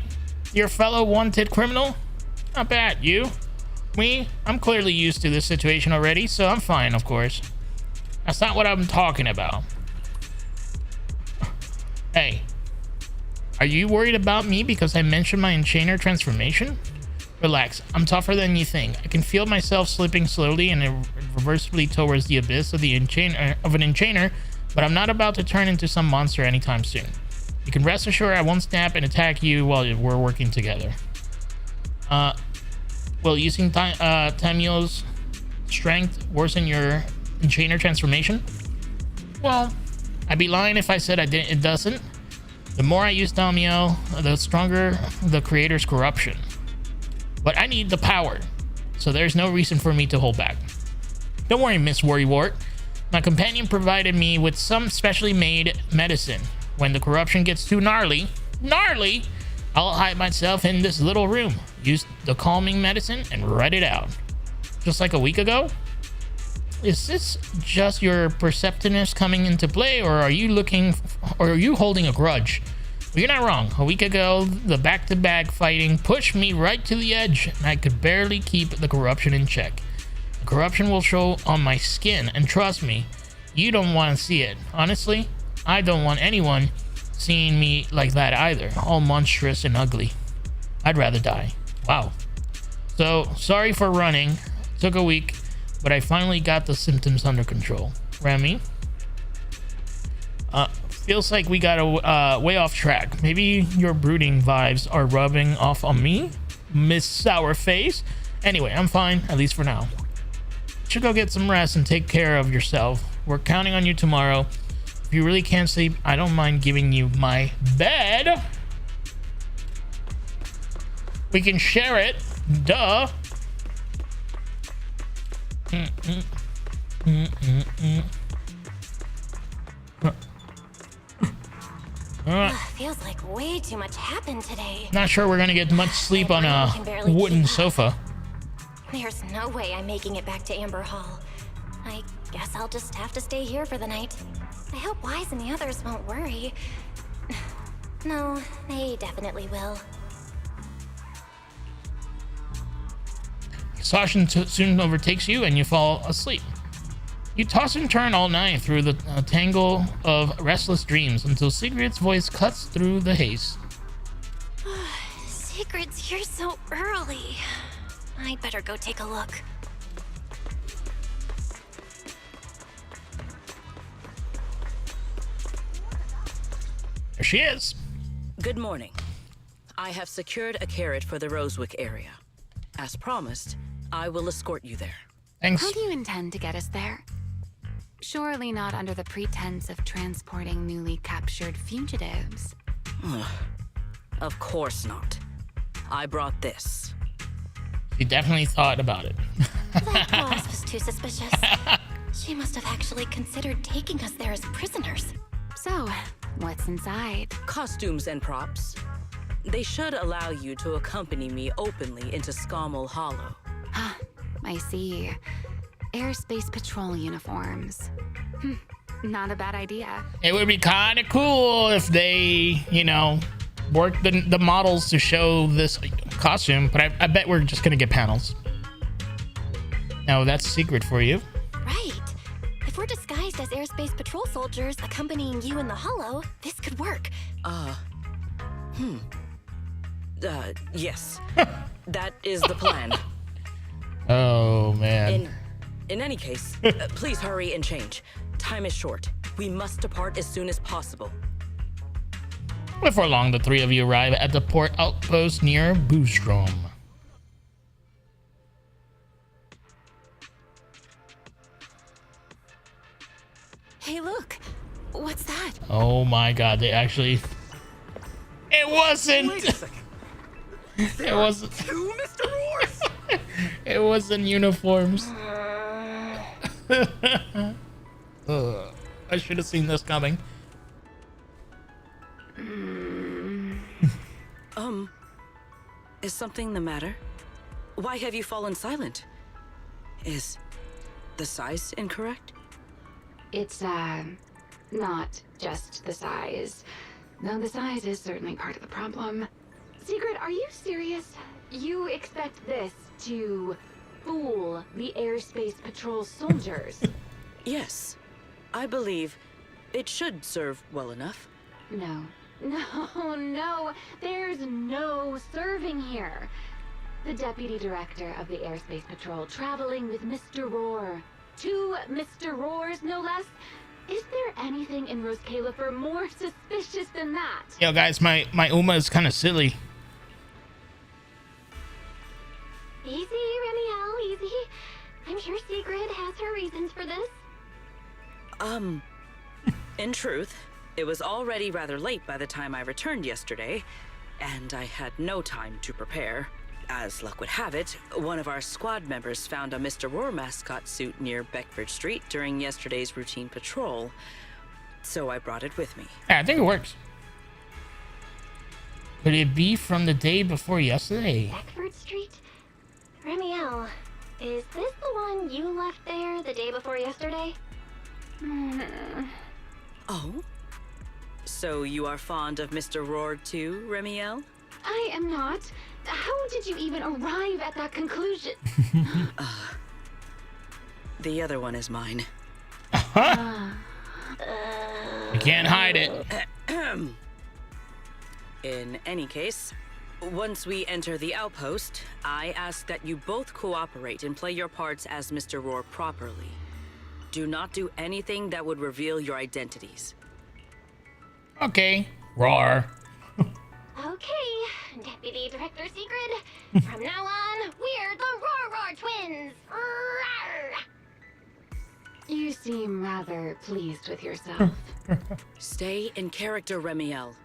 You're a fellow wanted criminal? Not bad. You? Me? I'm clearly used to this situation already, so I'm fine, of course. That's not what I'm talking about. Hey, are you worried about me because I mentioned my enchainer transformation? Relax, I'm tougher than you think. I can feel myself slipping slowly and irreversibly towards the abyss of an enchainer, but I'm not about to turn into some monster anytime soon. You can rest assured I won't snap and attack you while we're working together. Will using Tamio's strength worsen your enchainer transformation? Well, I'd be lying if I said it doesn't. The more I use Tamio, the stronger the creator's corruption. But I need the power, so there's no reason for me to hold back. Don't worry, Miss Worrywart. My companion provided me with some specially made medicine. When the corruption gets too gnarly, I'll hide myself in this little room, use the calming medicine, and write it out. Just like a week ago? Is this just your perceptiveness coming into play, or are you holding a grudge? Well, you're not wrong. A week ago, the back-to-back fighting pushed me right to the edge, and I could barely keep the corruption in check. The corruption will show on my skin, and trust me, you don't want to see it. Honestly, I don't want anyone seeing me like that either, all monstrous and ugly. I'd rather die. Wow. So, sorry for running. Took a week, but I finally got the symptoms under control. Remy? Feels like we got way off track. Maybe your brooding vibes are rubbing off on me, Miss Sourface. Anyway, I'm fine, at least for now. Should go get some rest and take care of yourself. We're counting on you tomorrow. If you really can't sleep, I don't mind giving you my bed. We can share it. Duh. Feels like way too much happened today. Not sure we're gonna get much sleep on a wooden sofa. There's no way I'm making it back to Amber Hall. I guess I'll just have to stay here for the night. I hope Wise and the others won't worry. No, they definitely will. Exhaustion soon overtakes you and you fall asleep. You toss and turn all night through the tangle of restless dreams until Sigrid's voice cuts through the haze. Sigrid's here so early. I'd better go take a look. There she is. Good morning. I have secured a carrot for the Rosewick area. As promised, I will escort you there. Thanks. How do you intend to get us there? Surely not under the pretense of transporting newly captured fugitives. Of course not. I brought this. She definitely thought about it. That boss was too suspicious. She must have actually considered taking us there as prisoners. So, what's inside? Costumes and props. They should allow you to accompany me openly into Scommel Hollow. I see. Airspace patrol uniforms. Not a bad idea. It would be kind of cool if they, work the models to show this costume, but I bet we're just gonna get panels. Now that's a secret for you. Right. If we're disguised as airspace patrol soldiers accompanying you in the Hollow, this could work. Yes. That is the plan. Oh, man. In any case, please hurry and change. Time is short. We must depart as soon as possible. Before long, the three of you arrive at the port outpost near Boostrom. Hey, look. What's that? Oh my god, they actually... It wasn't! Wait a second. It wasn't... Two Mr. Roars! It wasn't uniforms. I should have seen this coming. Is something the matter? Why have you fallen silent? Is the size incorrect? It's, not just the size. Though the size is certainly part of the problem. Secret, are you serious? You expect this to fool the airspace patrol soldiers? Yes. I believe it should serve well enough. No. No. There's no serving here. The Deputy Director of the Airspace Patrol traveling with Mr. Roar. 2 Mr. Roars, no less. Is there anything in Rose Califer more suspicious than that? Yo, guys, my Uma is kind of silly. Easy, Remiel, easy. I'm sure Sigrid has her reasons for this. In truth, it was already rather late by the time I returned yesterday, and I had no time to prepare. As luck would have it, one of our squad members found a Mr. Roar mascot suit near Beckford Street during yesterday's routine patrol, so I brought it with me. Yeah, I think it works. Could it be from the day before yesterday? Beckford Street? Remiel, is this the one you left there the day before yesterday? Oh? So you are fond of Mr. Roar too, Remiel? I am not. How did you even arrive at that conclusion? The other one is mine. You can't hide it. In any case, once we enter the outpost, I ask that you both cooperate and play your parts as Mr. Roar properly. Do not do anything that would reveal your identities. Okay. Roar. Okay, Deputy Director Sigrid. From now on, we're the Roar Twins. Rawr! You seem rather pleased with yourself. Stay in character, Remiel.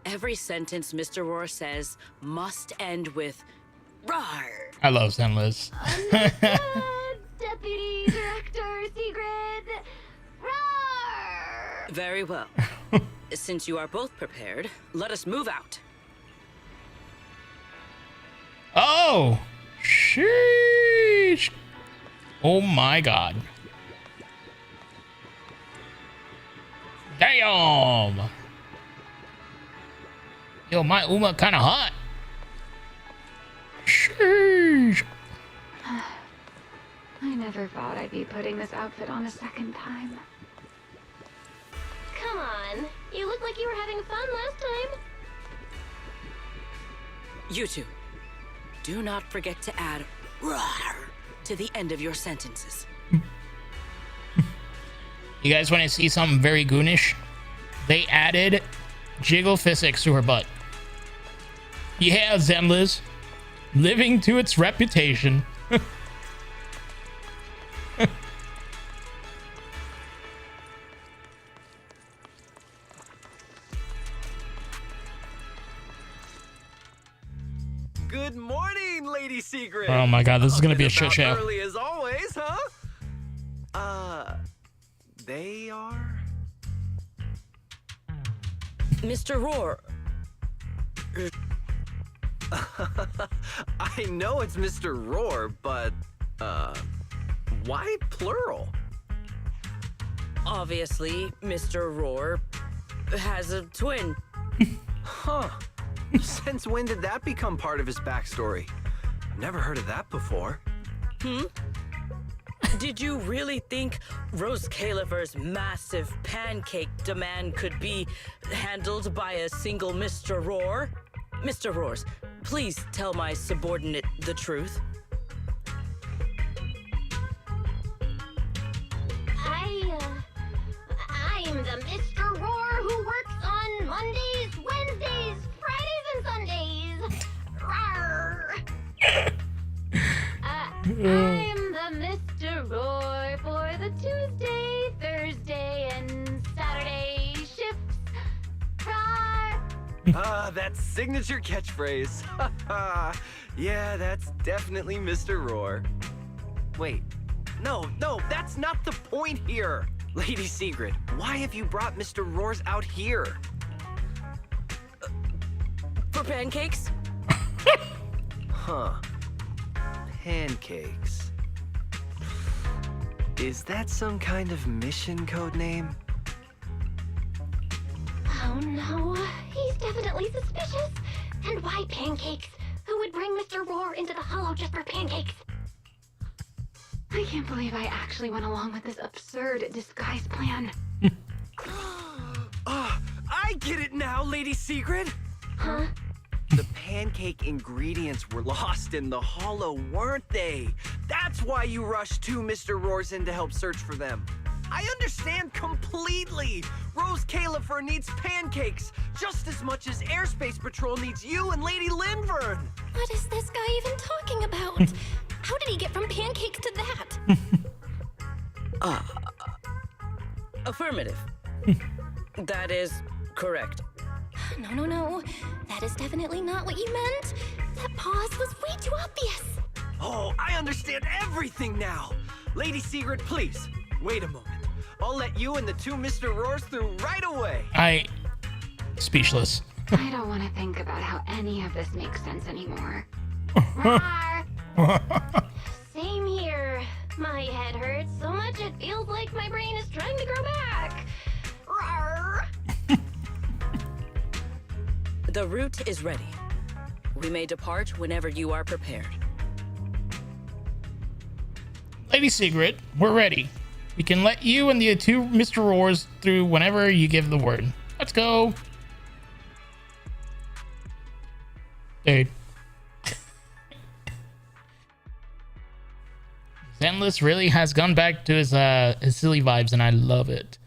Every sentence Mr. Roar says must end with "rawr." I love Zenless. Deputy Director Sigrid. Rawr! Very well. Since you are both prepared, let us move out. Oh! Sheesh! Oh my god. Damn! Yo, my Uma kinda hot. Sheesh! I never thought I'd be putting this outfit on a second time. Come on, you look like you were having fun last time. You two, do not forget to add "rawr" to the end of your sentences. You guys want to see something very goonish? They added jiggle physics to her butt. Yeah, Zenless. Living to its reputation. Good morning, Lady Sigrid. Oh my god, this is gonna be a shit show. Early as always, huh? They are? Mr. Roar. I know it's Mr. Roar, but, why plural? Obviously, Mr. Roar has a twin. Huh. Since when did that become part of his backstory? I've never heard of that before. Did you really think Rose Califer's massive pancake demand could be handled by a single Mr. Roar? Mr. Roars, please tell my subordinate the truth. I'm the Mr. Roar who works on Mondays, Wednesdays, Fridays, and Sundays. Rawr! I'm the Mr. Roar for the Tuesday, Thursday, and Saturday shifts. Rawr! That signature catchphrase. Yeah, that's definitely Mr. Roar. Wait, no, that's not the point here. Lady Sigrid, why have you brought Mr. Roars out here? For pancakes? Huh. Pancakes. Is that some kind of mission code name? Oh no, he's definitely suspicious. And why pancakes? Who would bring Mr. Roar into the hollow just for pancakes? I I can't believe I actually went along with this absurd disguise plan. I get it now, Lady Sigrid. Huh? The pancake ingredients were lost in the hollow, weren't they? That's why you rushed two Mr. Roars in to help search for them. I understand completely. Rose Califer needs pancakes just as much as Airspace Patrol needs you and Lady Linvern. What is this guy even talking about? How did he get from pancakes to that? Affirmative. That is correct. No. That is definitely not what you meant. That pause was way too obvious. Oh, I understand everything now. Lady Sigrid, please, wait a moment. I'll let you and the two Mr. Roars through right away. Speechless. I don't want to think about how any of this makes sense anymore. Rawr. Same here. My head hurts so much it feels like my brain is trying to grow back. Rawr. The route is ready. We may depart whenever you are prepared. Lady Sigrid, we're ready. We can let you and the two Mr. Roars through whenever you give the word. Let's go. Dude. Zenless really has gone back to his silly vibes, and I love it.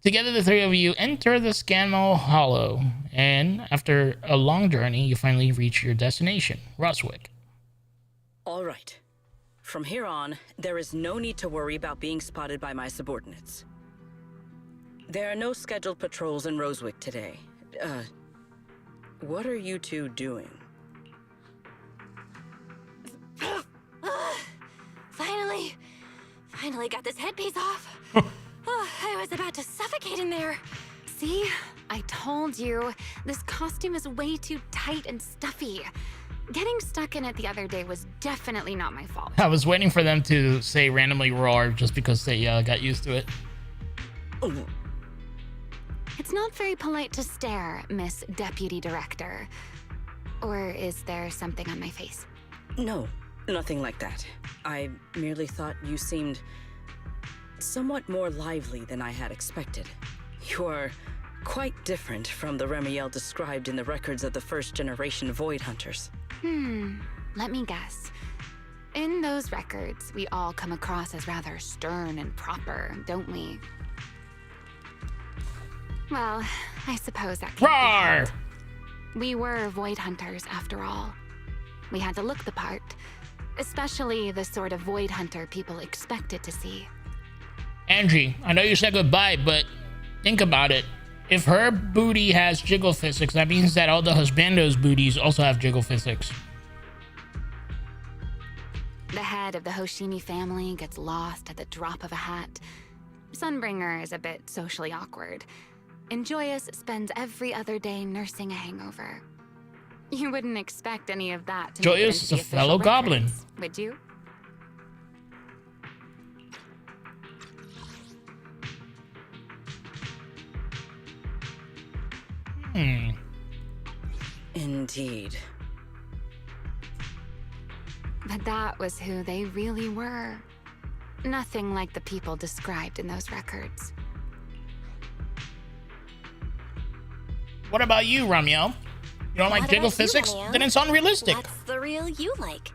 Together, the three of you enter the Scanmal Hollow, and after a long journey, you finally reach your destination, Roswick. All right. From here on, there is no need to worry about being spotted by my subordinates. There are no scheduled patrols in Roswick today. What are you two doing? Finally got this headpiece off. I was about to suffocate in there. See? I told you. This costume is way too tight and stuffy. Getting stuck in it the other day was definitely not my fault. I was waiting for them to say randomly roar just because they got used to it. It's not very polite to stare, Miss Deputy Director. Or is there something on my face? No, nothing like that. I merely thought you seemed somewhat more lively than I had expected. You are quite different from the Remiel described in the records of the first-generation Void Hunters. Let me guess. In those records, we all come across as rather stern and proper, don't we? Well, I suppose that can Roar! We were Void Hunters, after all. We had to look the part, especially the sort of Void Hunter people expected to see. Angie, I know you said goodbye, but think about it. If her booty has jiggle physics, that means that all the husbandos' booties also have jiggle physics. The head of the Hoshimi family gets lost at the drop of a hat. Sunbringer is a bit socially awkward. And Joyous spends every other day nursing a hangover. You wouldn't expect any of that to make it Joyous into is the a official fellow goblin. records, would you? Indeed. But that was who they really were. Nothing like the people described in those records. What about you, Ramiel? You don't like What jiggle about you, physics? Ramiel? Then it's unrealistic. What's the real you like?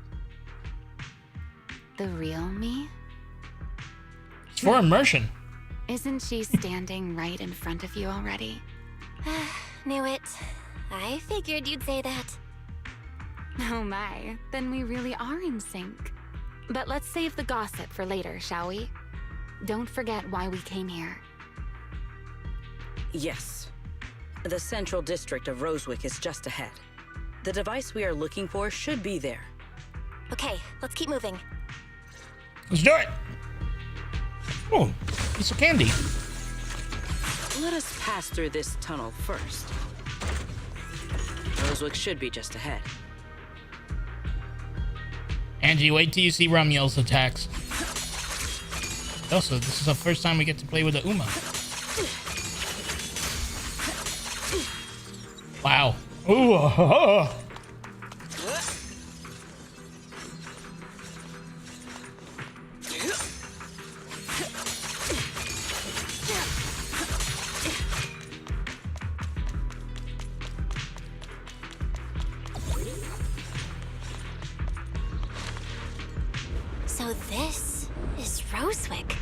The real me? It's for immersion. Isn't she standing right in front of you already? Knew it. I figured you'd say that. Oh my, then we really are in sync. But let's save the gossip for later, shall we? Don't forget why we came here. Yes. The central district of Roswick is just ahead. The device we are looking for should be there. Okay, let's keep moving. Let's do it. Oh, piece of candy. Let us pass through this tunnel first. Roswick should be just ahead. Angie, wait till you see Ramiel's attacks. Also, this is the first time we get to play with the Uma. Wow. Ooh. So this is Rosewick.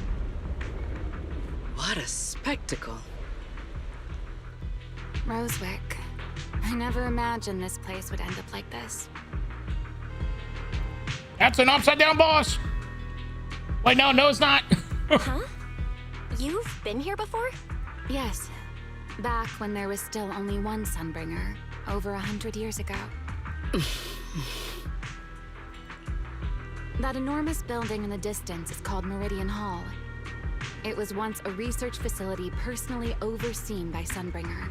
What a spectacle. Rosewick. I never imagined this place would end up like this. That's an upside down boss. Wait, no, it's not. Huh? You've been here before? Yes. Back when there was still only one Sunbringer, over 100 years ago. That enormous building in the distance is called Meridian Hall. It was once a research facility personally overseen by Sunbringer.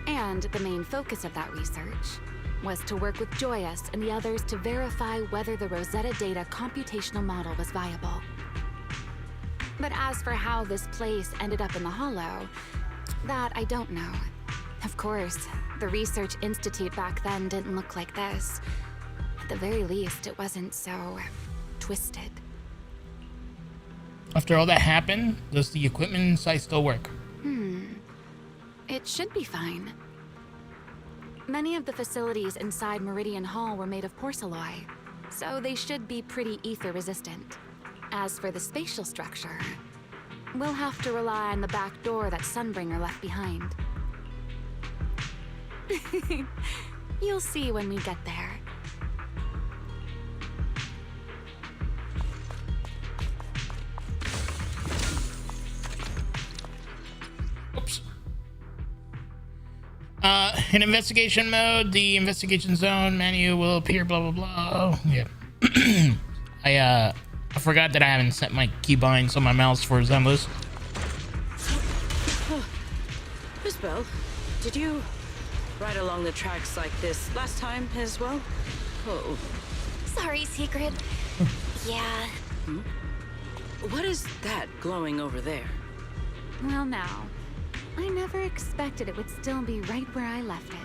And the main focus of that research was to work with Joyous and the others to verify whether the Rosetta Data computational model was viable. But as for how this place ended up in the Hollow, that I don't know. Of course, the Research Institute back then didn't look like this. At the very least, it wasn't so twisted. After all that happened, does the equipment inside still work? It should be fine. Many of the facilities inside Meridian Hall were made of porcelain, so they should be pretty ether resistant. As for the spatial structure, we'll have to rely on the back door that Sunbringer left behind. You'll see when we get there. Oops. In investigation mode, the investigation zone menu will appear, blah, blah, blah. Oh, yeah. I forgot that I haven't set my keybinds on my mouse for Zenless. Miss Belle, did you ride along the tracks like this last time as well? Oh. Sorry, Secret. Yeah. What is that glowing over there? Well, now, I never expected it would still be right where I left it.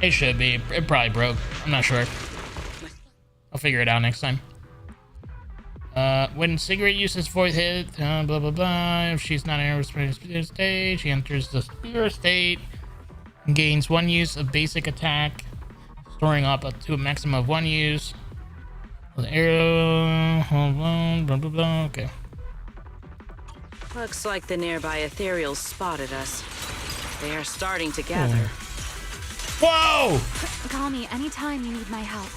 It should be. It probably broke. I'm not sure. I'll figure it out next time. When Sigrid uses void hit, blah blah blah. If she's not in her spirit state, she enters the spirit state and gains 1 use of basic attack, storing up to a maximum of 1 use. With arrow, hold on, blah blah blah. Okay. Looks like the nearby ethereals spotted us. They are starting to gather. Whoa! Call me anytime you need my help.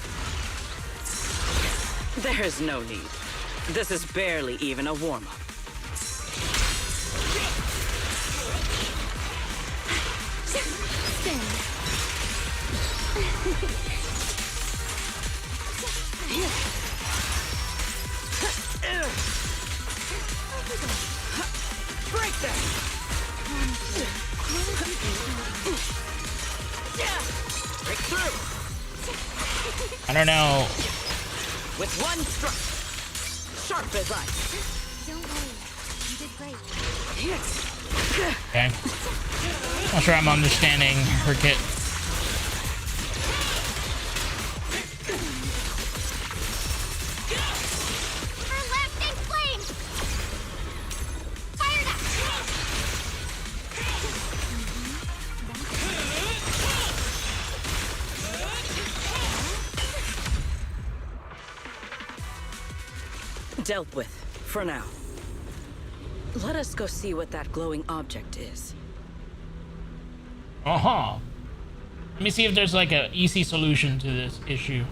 There's no need. This is barely even a warm-up. Spin. Break that! Break through! I don't know. With one stroke, sharp as ice. Don't worry, you did great. Okay. Not sure I'm understanding her kit. Her lasting flame! Fire that! Dealt with, for now. Let us go see what that glowing object is. Let me see if there's like a easy solution to this issue.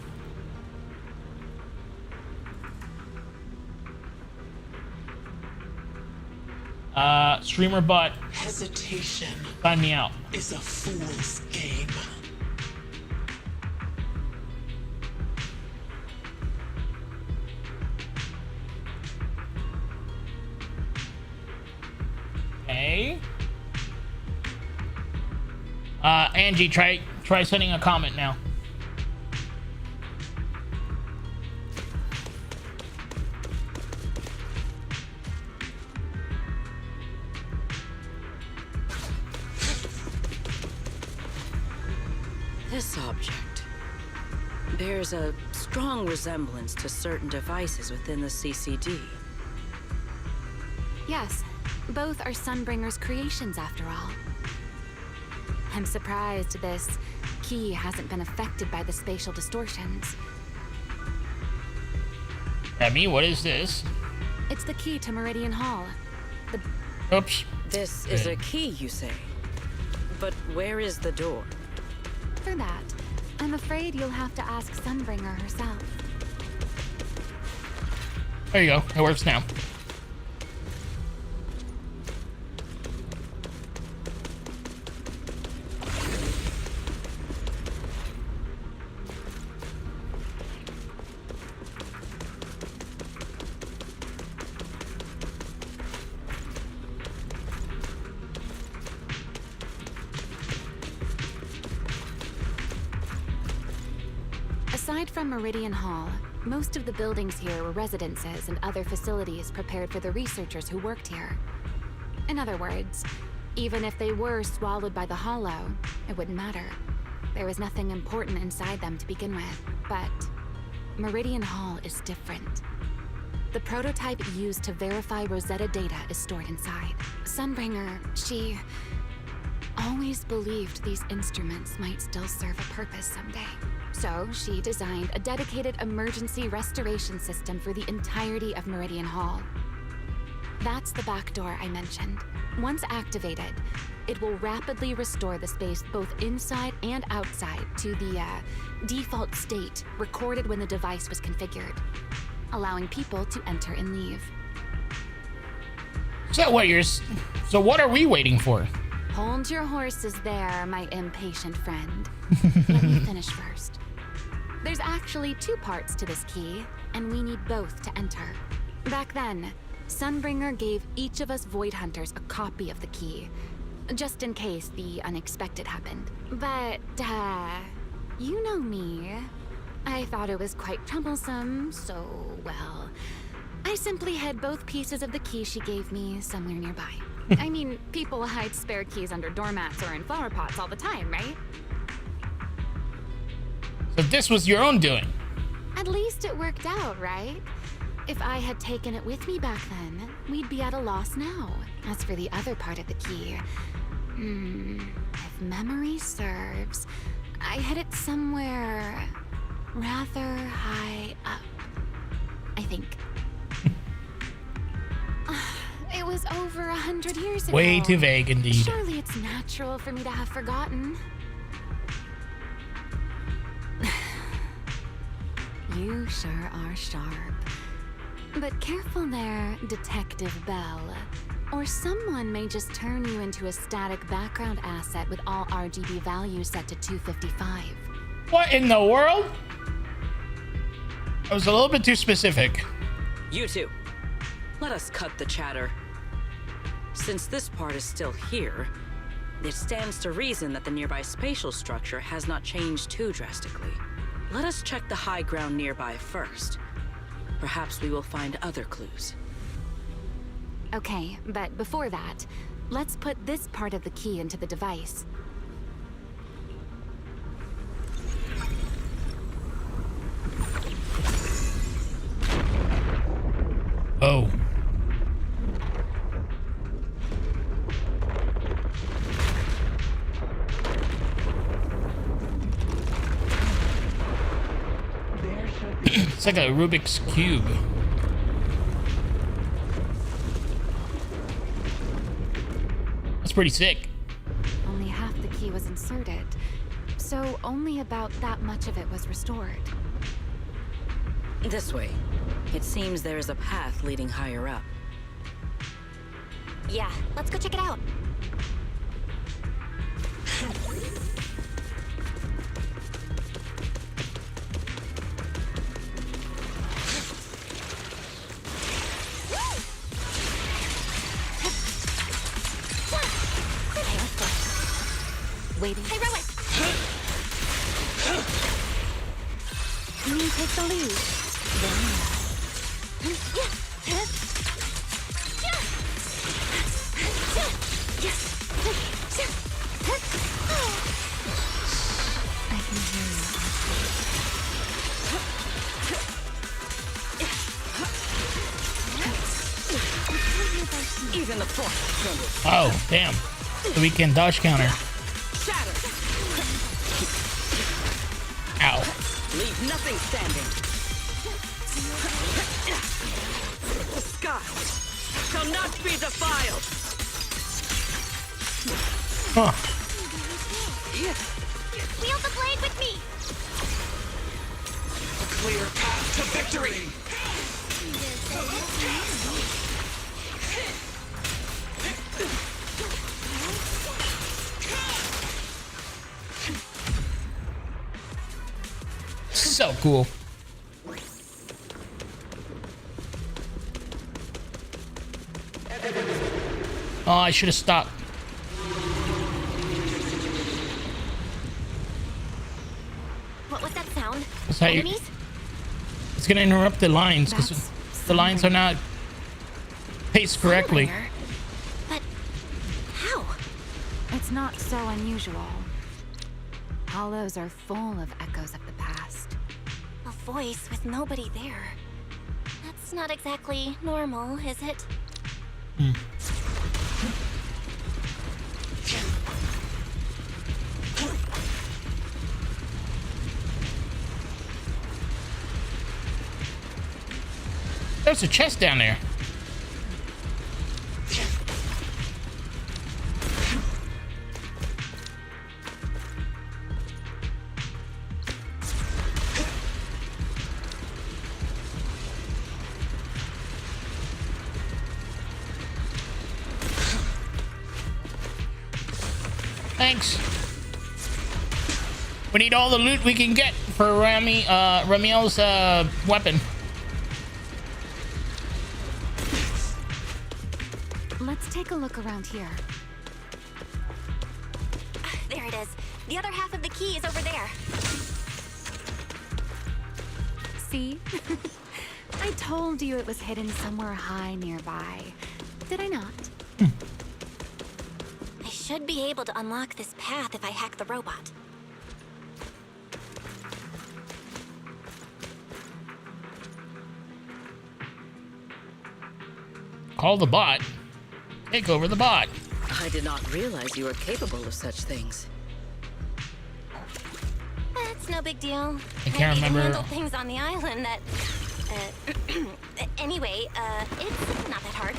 Streamer butt. Hesitation Sign me out. is a fool's game. Okay. Angie, try sending a comment now. This object bears a strong resemblance to certain devices within the CCD. Yes, both are Sunbringer's creations after all. I'm surprised this key hasn't been affected by the spatial distortions. Remy, what is this? It's the key to Meridian Hall. Oops. This is a key, you say? But where is the door? For that, I'm afraid you'll have to ask Sunbringer herself. There you go. It works now. Aside from Meridian Hall, most of the buildings here were residences and other facilities prepared for the researchers who worked here. In other words, even if they were swallowed by the Hollow, it wouldn't matter. There was nothing important inside them to begin with. But Meridian Hall is different. The prototype used to verify Rosetta data is stored inside. Sunbringer, she always believed these instruments might still serve a purpose someday. So she designed a dedicated emergency restoration system for the entirety of Meridian Hall. That's the back door I mentioned. Once activated, it will rapidly restore the space both inside and outside to the default state recorded when the device was configured, allowing people to enter and leave. So what are we waiting for? Hold your horses there, my impatient friend. Let me finish first. There's actually two parts to this key, and we need both to enter. Back then, Sunbringer gave each of us Void Hunters a copy of the key, just in case the unexpected happened. But, you know me. I thought it was quite troublesome, so, well, I simply hid both pieces of the key she gave me somewhere nearby. I mean, people hide spare keys under doormats or in flower pots all the time, right? So this was your own doing. At least it worked out, right? If I had taken it with me back then, we'd be at a loss now. As for the other part of the key, if memory serves, I hid it somewhere rather high up, I think. It was over 100 years ago. Way too vague indeed. Surely it's natural for me to have forgotten. You sure are sharp. But careful there, Detective Belle. Or someone may just turn you into a static background asset with all RGB values set to 255. What in the world? I was a little bit too specific. You two, let us cut the chatter. Since this part is still here, it stands to reason that the nearby spatial structure has not changed too drastically. Let us check the high ground nearby first. Perhaps we will find other clues. Okay, but before that, let's put this part of the key into the device. Oh. It's like a Rubik's Cube. That's pretty sick. Only half the key was inserted, so only about that much of it was restored. This way. It seems there is a path leading higher up. Yeah, let's go check it out. Waiting. Hey, Rowan! You take the lead. Very well. I can hear Even the force trembles. Oh, damn. So we can dodge counter. Shatter! Ow. Leave nothing standing. The sky shall not be defiled. Huh. Wield the blade with me! A clear path to victory! So cool. Oh, I should have stopped. What was that sound? Is that Enemies? It's gonna interrupt the lines because the lines are not paced correctly. But how? It's not so unusual. Hollows are full of echoes of the past. A voice with nobody there. That's not exactly normal, is it? There's a chest down there. Thanks. We need all the loot we can get for Ramiel's weapon. Let's take a look around here. There it is. The other half of the key is over there. See? I told you it was hidden somewhere high nearby. Did I not? I should be able to unlock this path if I hack the robot. Call the bot. Take over the bot. I did not realize you were capable of such things. That's no big deal. I can't remember. handle things on the island that... anyway, it's not that hard.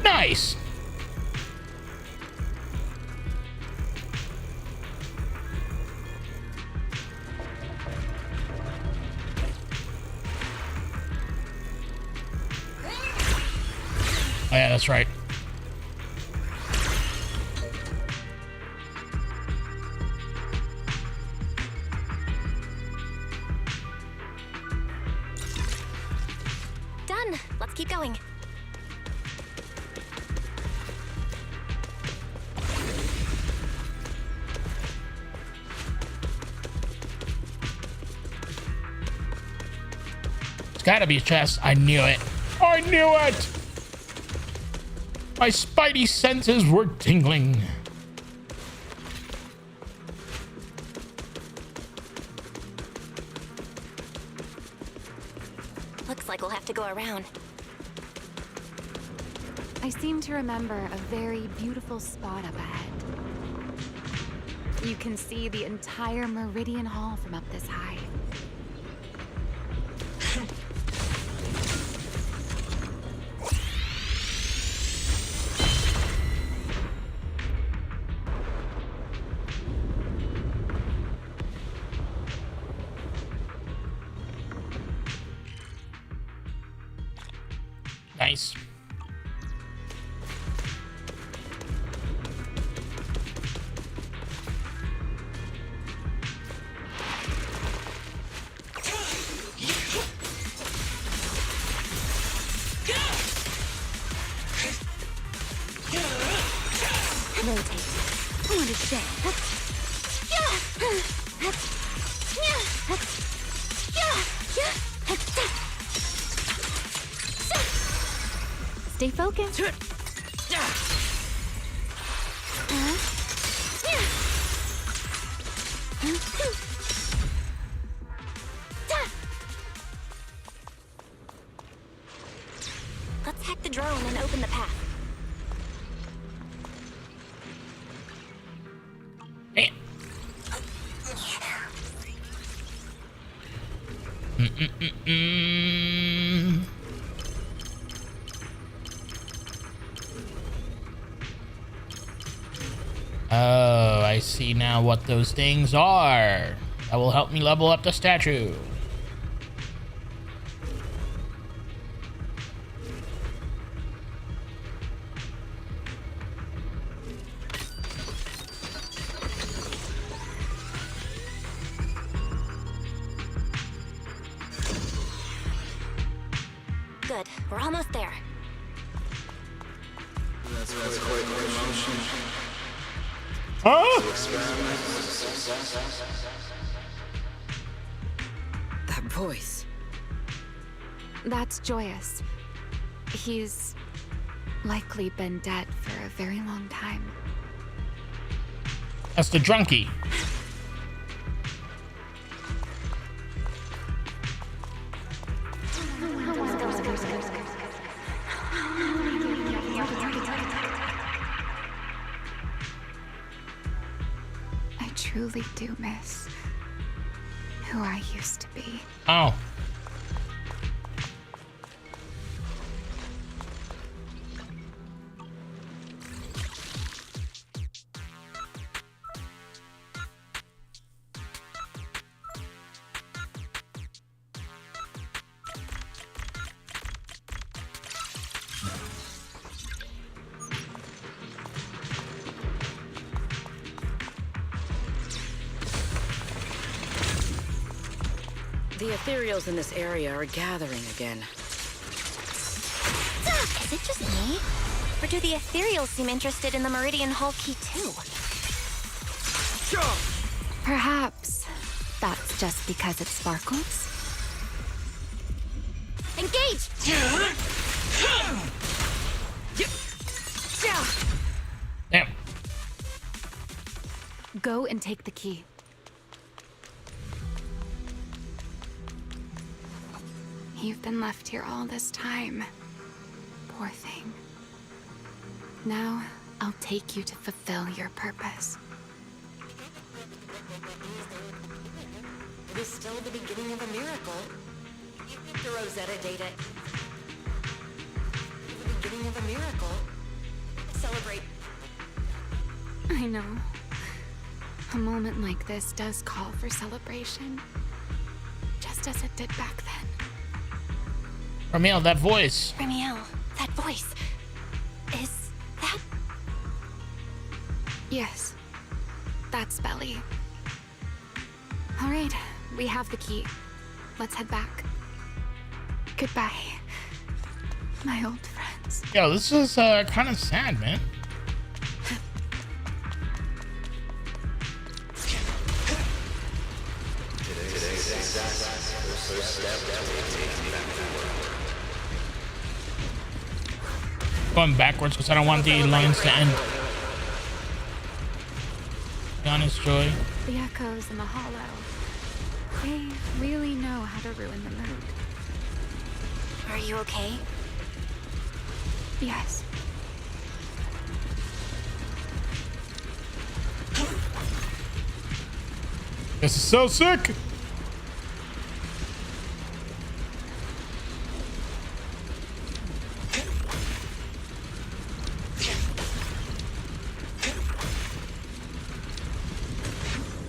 Nice. Oh yeah, that's right. Done. Let's keep going. It's gotta be a chest. I knew it. I knew it! My spidey senses were tingling. Looks like we'll have to go around. I seem to remember a very beautiful spot up ahead. You can see the entire Meridian Hall from up this high. Nice. Rotate. What a shame. Stay focused. open the path. Oh, I see now what those things are. That will help me level up the statue. Good, we're almost there. That's quite the emotion. That voice. That's Joyous. He's likely been dead for a very long time. That's the drunkie. I truly do miss who I used to be. Oh. The ethereals in this area are gathering again. Is it just me? Or do the ethereals seem interested in the Meridian Hall key too? Perhaps that's just because it sparkles. Engage! Damn. Go and take the key. You've been left here all this time. Poor thing. Now, I'll take you to fulfill your purpose. It is still the beginning of a miracle. The Rosetta data. The beginning of a miracle. Celebrate. I know. A moment like this does call for celebration. Just as it did back then. Ramiel, that voice. Ramiel, that voice. Is that... Yes. That's Belle. All right, we have the key. Let's head back. Goodbye, my old friends. Yo, this is kind of sad, man. Going backwards because I don't want the lines to end. Be honest, Joy. The echoes in the hollow. They really know how to ruin the mood. Are you okay? Yes. This is so sick.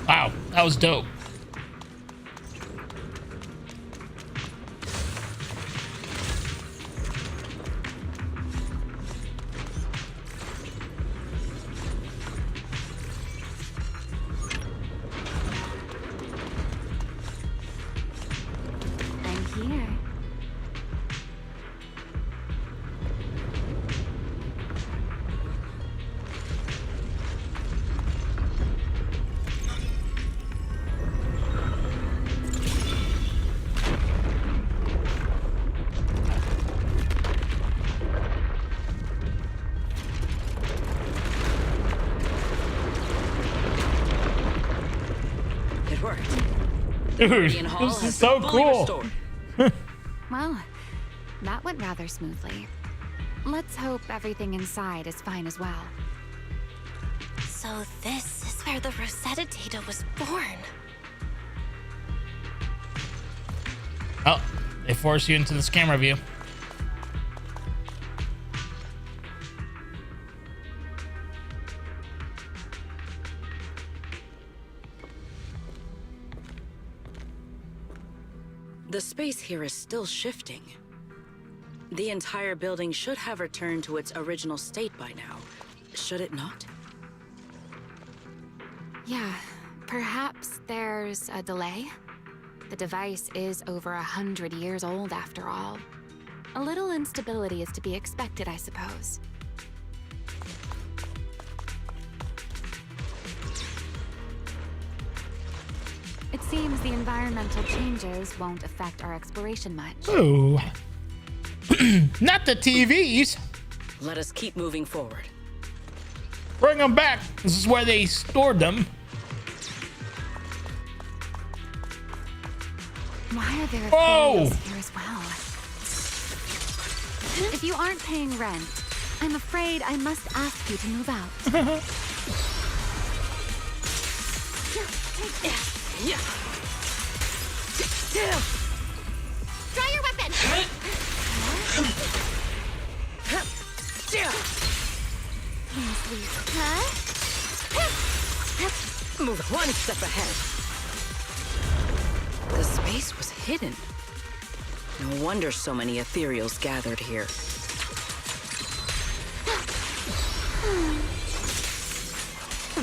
Wow, that was dope. I'm here. It worked. Dude, Meridian Hall this is has so been fully cool. restored. Well, that went rather smoothly. Let's hope everything inside is fine as well. So this is where the Rosetta data was born. Oh, they force you into this camera view. The space here is still shifting. The entire building should have returned to its original state by now, should it not? Yeah, perhaps there's a delay. The device is over 100 years old after all. A little instability is to be expected, I suppose. It seems the environmental changes won't affect our exploration much. Oh. Not the TVs. Let us keep moving forward. Bring them back. This is where they stored them. Why are there Whoa! ethereals here as well? If you aren't paying rent, I'm afraid I must ask you to move out. Draw your weapon! Move one step ahead. The space was hidden. No wonder so many ethereals gathered here.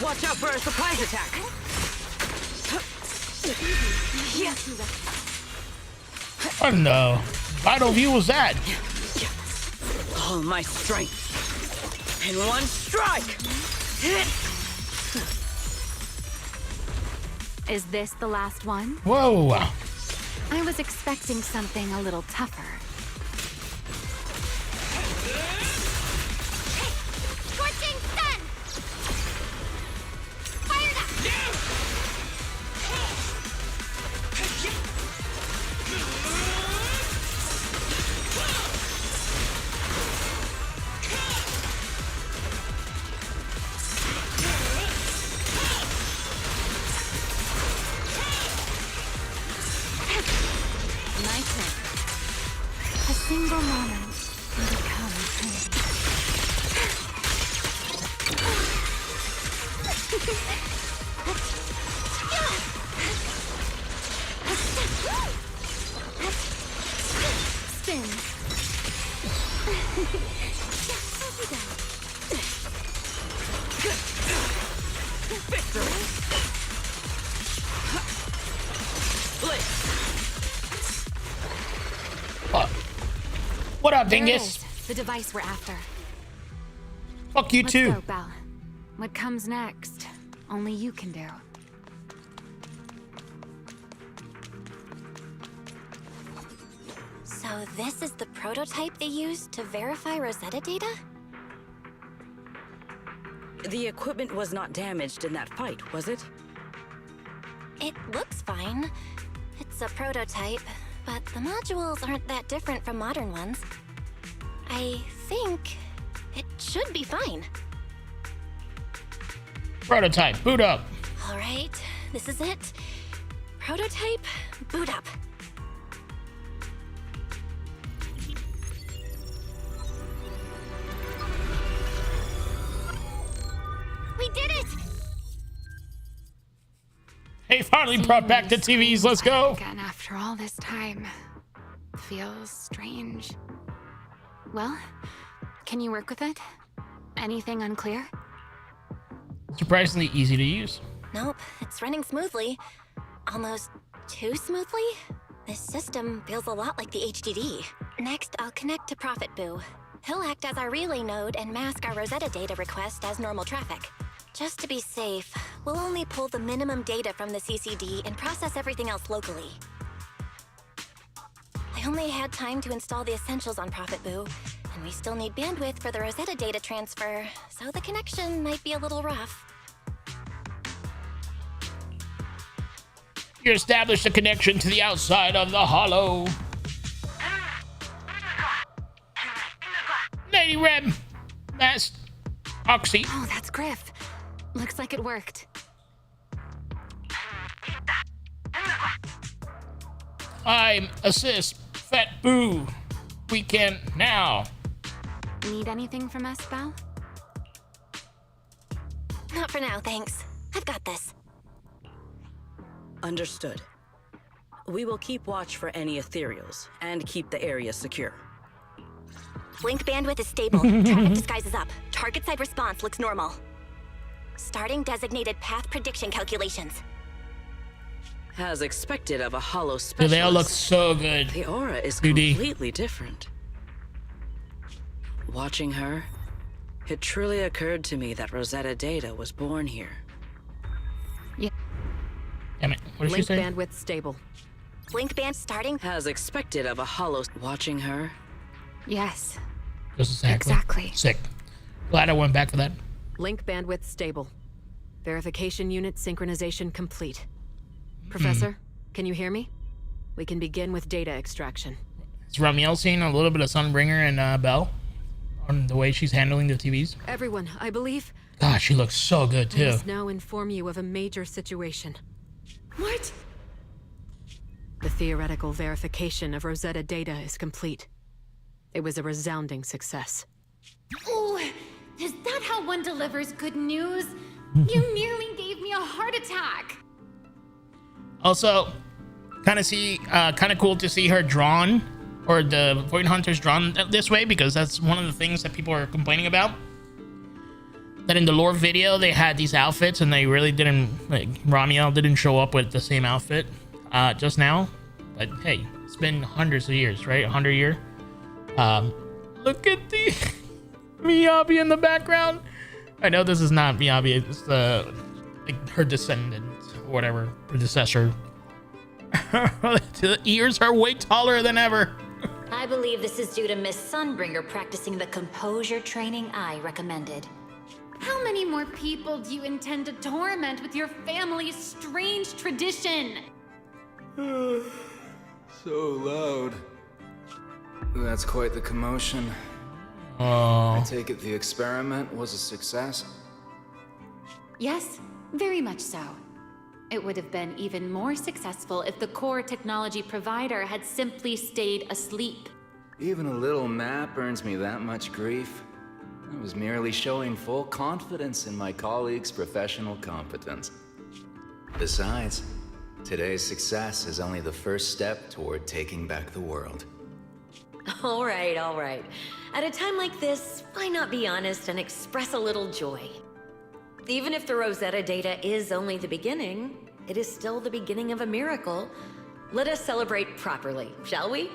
Watch out for a surprise attack. What in the vital view was that? All my strength. In one strike! Is this the last one? Whoa. I was expecting something a little tougher. Scorching sun! Fire that! Nice hit. A single moment can become eternity. Spin. What up, There it dingus? is, the device we're after. Fuck you Let's too. go, Belle. What comes next? Only you can do. So this is the prototype they used to verify Rosetta data? The equipment was not damaged in that fight, was it? It looks fine. It's a prototype, but the modules aren't that different from modern ones. I think it should be fine. Prototype, boot up. All right, this is it. Prototype, boot up. We did it! Hey, finally brought back the TVs. Let's go. Again after all this time. Feels strange. Well, can you work with it? Anything unclear? Surprisingly easy to use. Nope, it's running smoothly. Almost too smoothly? This system feels a lot like the HDD. Next, I'll connect to Prophet Boo. He'll act as our relay node and mask our Rosetta data request as normal traffic. Just to be safe, we'll only pull the minimum data from the CCD and process everything else locally. I only had time to install the essentials on Prophet Boo, and we still need bandwidth for the Rosetta data transfer, so the connection might be a little rough. You established a connection to the outside of the hollow. Alrighty, Rem. That's Oxy. Oh, that's Griff. Looks like it worked. I'm assist. Fat Boo. We can now. Need anything from us, Belle? Not for now, thanks. I've got this. Understood. We will keep watch for any ethereals and keep the area secure. Link bandwidth is stable. Traffic disguise is up. Target side response looks normal. Starting designated path prediction calculations. As expected of a hollow Dude, specialist. they all look so good. The aura is 2D. completely different. Watching her, it truly occurred to me that Rosetta Data was born here. Damn it. What did she Link say? bandwidth stable. Link band starting. As expected of a hollow. Watching her. Yes. Just exactly. Sick. Glad I went back for that. Link bandwidth stable. Verification unit synchronization complete. Professor, can you hear me? We can begin with data extraction. Is Ramiel seeing a little bit of Sunbringer and Belle on the way she's handling the TVs? Everyone, I believe. Gosh, she looks so good I too. must now inform you of a major situation. What? The theoretical verification of Rosetta Data is complete. It was a resounding success. Oh, is that how one delivers good news? You nearly gave me a heart attack. Also, kind of cool to see her drawn, or the Void Hunters drawn this way, because that's one of the things that people are complaining about. That in the lore video they had these outfits and they really didn't, like, Ramiel didn't show up with the same outfit just now. But hey, it's been hundreds of years, right? 100 years. Look at the Miyabi in the background. I know this is not Miyabi, it's like her descendant or whatever, predecessor. The ears are way taller than ever. I believe this is due to Miss Sunbringer practicing the composure training I recommended. How many more people do you intend to torment with your family's strange tradition? So loud. That's quite the commotion. Oh. I take it the experiment was a success? Yes, very much so. It would have been even more successful if the core technology provider had simply stayed asleep. Even a little nap earns me that much grief. I was merely showing full confidence in my colleagues' professional competence. Besides, today's success is only the first step toward taking back the world. All right, all right. At a time like this, why not be honest and express a little joy? Even if the Rosetta Data is only the beginning, it is still the beginning of a miracle. Let us celebrate properly, shall we?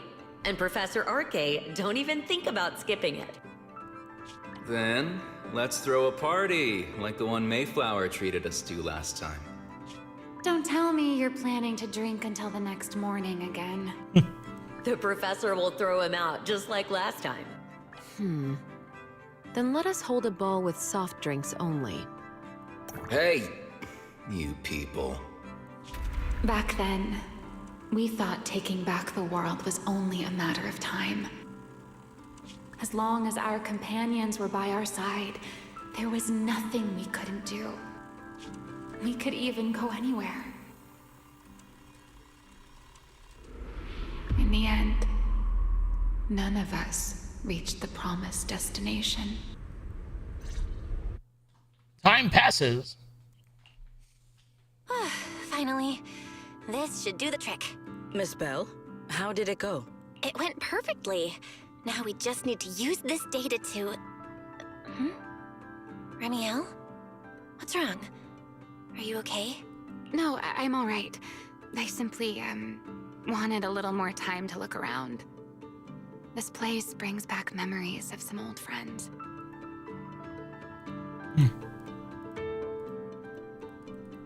And Professor Arke, don't even think about skipping it. Then, let's throw a party, like the one Mayflower treated us to last time. Don't tell me you're planning to drink until the next morning again. The professor will throw him out, just like last time. Then let us hold a ball with soft drinks only. Hey, you people. Back then, we thought taking back the world was only a matter of time. As long as our companions were by our side, there was nothing we couldn't do. We could even go anywhere. In the end, none of us reached the promised destination. Time passes. Finally, this should do the trick. Miss Belle, how did it go? It went perfectly. Now we just need to use this data to... Ramiel? What's wrong? Are you okay? No, I'm all right. I simply, wanted a little more time to look around. This place brings back memories of some old friends.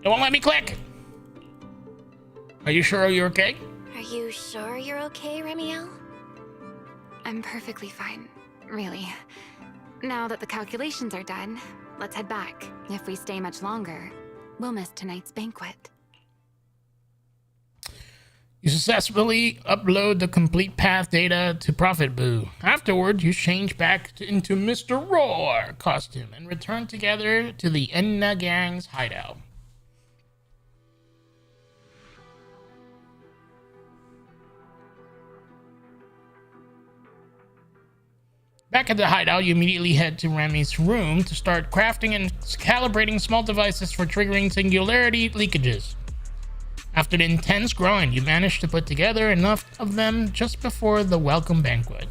It won't let me click. Are you sure you're okay? Are you sure you're okay, Ramiel? I'm perfectly fine, really. Now that the calculations are done, let's head back. If we stay much longer, we'll miss tonight's banquet. You successfully upload the complete path data to Prophet Boo. Afterward, you change back into Mr. Roar costume and return together to the Enna Gang's hideout. Back at the hideout, you immediately head to Remy's room to start crafting and calibrating small devices for triggering singularity leakages. After an intense grind, you managed to put together enough of them just before the welcome banquet.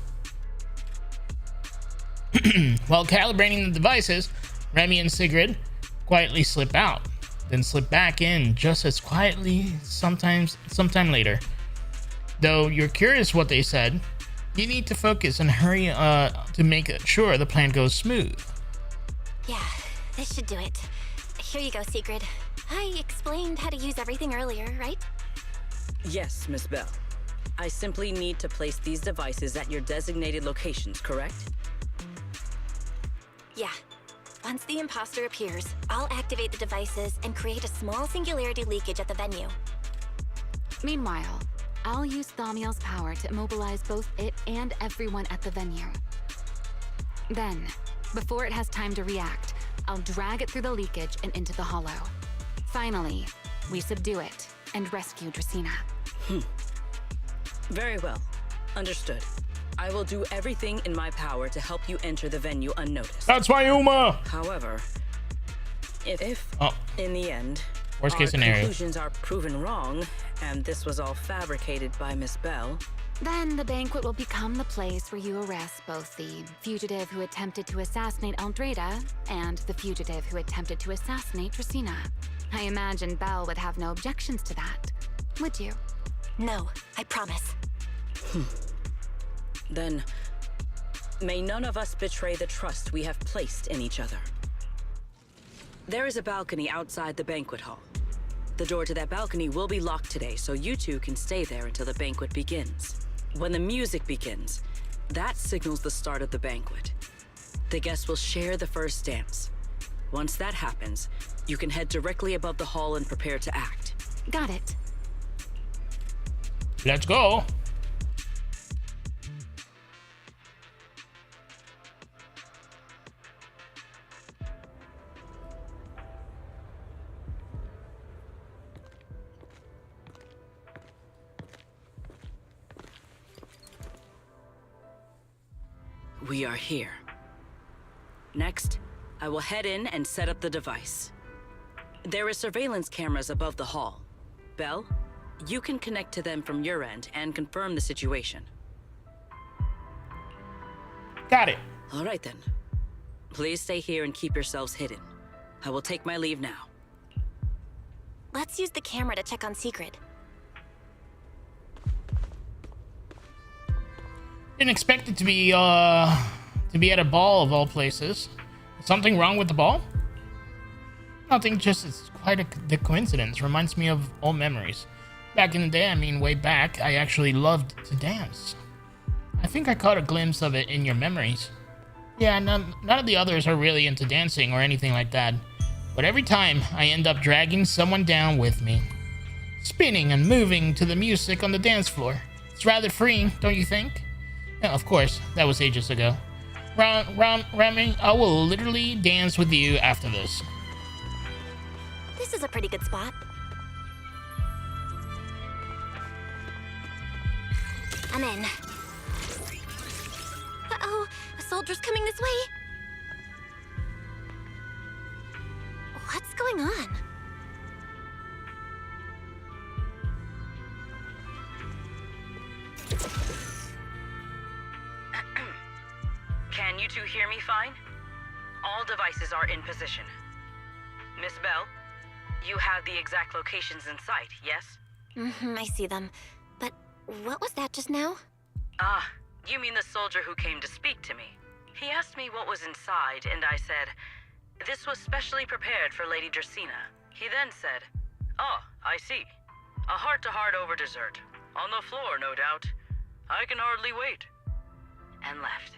While calibrating the devices, Remy and Sigrid quietly slip out, then slip back in just as quietly sometime later. Though you're curious what they said, you need to focus and hurry to make sure the plan goes smooth. Yeah, this should do it. Here you go, Sigrid. I explained how to use everything earlier, right? Yes, Miss Belle. I simply need to place these devices at your designated locations, correct? Yeah. Once the imposter appears, I'll activate the devices and create a small singularity leakage at the venue. Meanwhile, I'll use Thaumiel's power to immobilize both it and everyone at the venue. Then, before it has time to react, I'll drag it through the leakage and into the hollow. Finally, we subdue it and rescue Dracaena. Very well. Understood. I will do everything in my power to help you enter the venue unnoticed. That's my Uma! However, if in the end, worst case scenario, conclusions are proven wrong, and this was all fabricated by Miss Belle, then the banquet will become the place where you arrest both the fugitive who attempted to assassinate Aldrada and the fugitive who attempted to assassinate Dracaena. I imagine Belle would have no objections to that, would you? No, I promise. Then may none of us betray the trust we have placed in each other. There is a balcony outside the banquet hall. The door to that balcony will be locked today, so you two can stay there until the banquet begins. When the music begins, that signals the start of the banquet. The guests will share the first dance. Once that happens, you can head directly above the hall and prepare to act. Got it. Let's go. We are here. Next, I will head in and set up the device. There is surveillance cameras above the hall. Belle, you can connect to them from your end and confirm the situation. Got it. All right then. Please stay here and keep yourselves hidden. I will take my leave now. Let's use the camera to check on Sigrid. Didn't expect it to be at a ball of all places. Something wrong with the ball? Nothing, just it's quite the coincidence. Reminds me of old memories. Back in the day, I mean way back, I actually loved to dance. I think I caught a glimpse of it in your memories. Yeah, none of the others are really into dancing or anything like that. But every time, I end up dragging someone down with me. Spinning and moving to the music on the dance floor. It's rather freeing, don't you think? Yeah, of course, that was ages ago. Remy, I will literally dance with you after this. This is a pretty good spot. I'm in. Uh-oh, a soldier's coming this way. What's going on? Can you two hear me fine? All devices are in position. Miss Belle, you have the exact locations in sight, yes? I see them. But what was that just now? Ah, you mean the soldier who came to speak to me. He asked me what was inside, and I said, this was specially prepared for Lady Dracaena. He then said, oh, I see. A heart-to-heart over dessert. On the floor, no doubt. I can hardly wait. And left.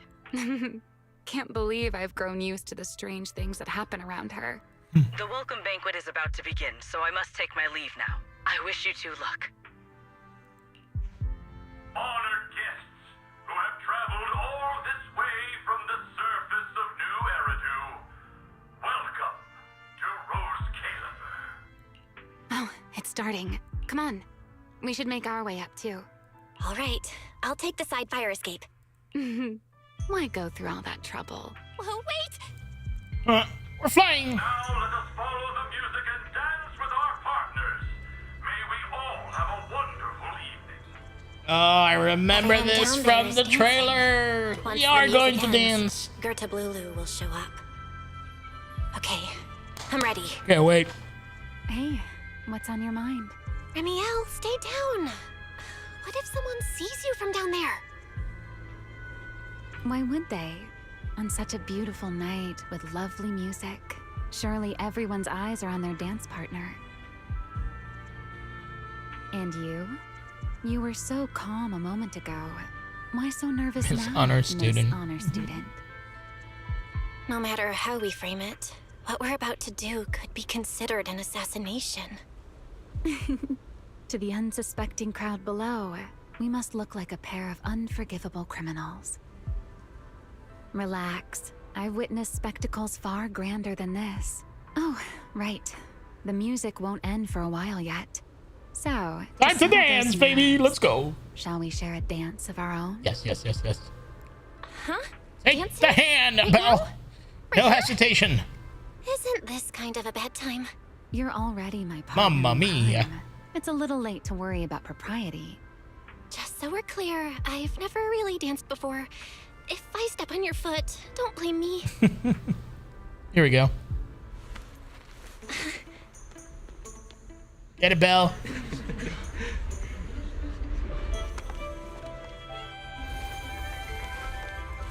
Can't believe I've grown used to the strange things that happen around her. The welcome banquet is about to begin, so I must take my leave now. I wish you two luck. starting. Come on. We should make our way up, too. All right, I'll take the side fire escape. Why go through all that trouble? Oh, wait! We're flying! Now let us follow the music and dance with our partners. May we all have a wonderful evening. Oh, I remember this from the trailer. Once We are the going music to ends, dance. Gerta Blulu will show up. Okay, I'm ready. Can't wait. Hey, what's on your mind? Remiel, stay down. What if someone sees you from down there? Why would they? On such a beautiful night with lovely music, surely everyone's eyes are on their dance partner. And you? You were so calm a moment ago. Why so nervous Miss now, Honor Student. Miss Honor Student? No matter how we frame it, what we're about to do could be considered an assassination. To the unsuspecting crowd below, we must look like a pair of unforgivable criminals. Relax. I've witnessed spectacles far grander than this. Oh, right. The music won't end for a while yet. So, Time to dance, baby. Let's go. Shall we share a dance of our own? Yes, yes, yes, yes. Huh? Take the hand, Belle. No hesitation. Isn't this kind of a bad time? You're already my partner. Mamma in mia. crime. It's a little late to worry about propriety. Just so we're clear, I've never really danced before. If I step on your foot, don't blame me. Here we go. Get it, Belle.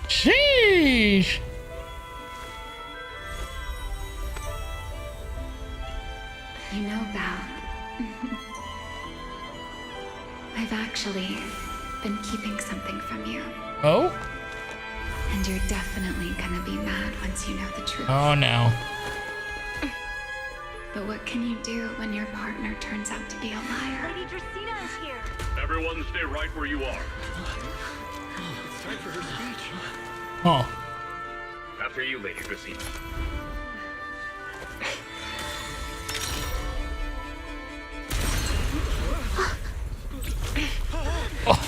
Sheesh. You know, Belle, I've actually been keeping something from you. Oh? And you're definitely gonna be mad once you know the truth. Oh, no. But what can you do when your partner turns out to be a liar? Lady Dracena is here. Everyone stay right where you are. It's time for her speech. Oh. After you, Lady Dracena.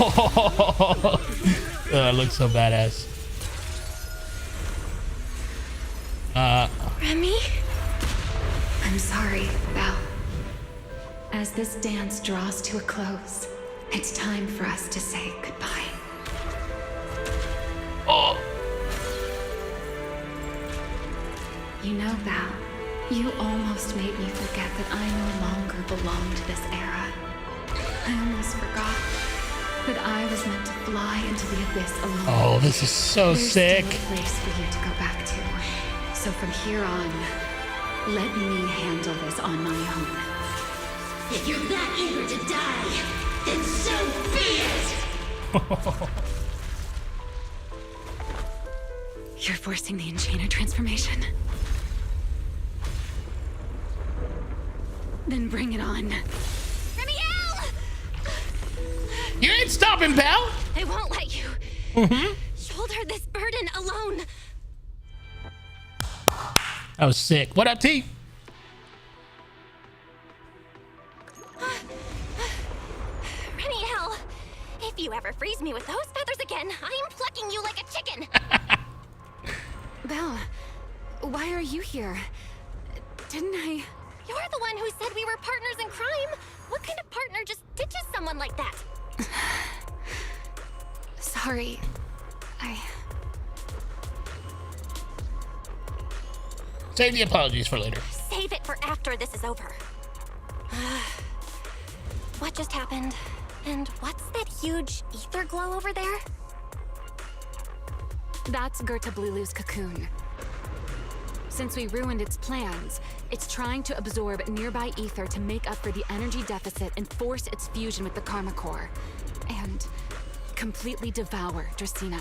Oh, that looks so badass. Remy? I'm sorry, Belle. As this dance draws to a close, it's time for us to say goodbye. Oh. You know, Belle, you almost made me forget that I no longer belong to this era. I almost forgot that I was meant to fly into the abyss alone. Oh, this is so There's sick. still a place for you to go back to. So from here on, let me handle this on my own. If you're that eager to die, then so be it! You're forcing the Enchanter transformation. Then bring it on. Remiel! You ain't stopping, Belle. I won't let you shoulder this burden alone. That was sick. What up, T? Remiel, if you ever freeze me with those feathers again, I'm plucking you like a chicken. Belle, why are you here? Didn't I... You're the one who said we were partners in crime. What kind of partner just ditches someone like that? Sorry. Save the apologies for later. Save it for after this is over. What just happened? And what's that huge ether glow over there? That's Gerta Blulu's cocoon. Since we ruined its plans, it's trying to absorb nearby ether to make up for the energy deficit and force its fusion with the Karma Core. And completely devour Dracena.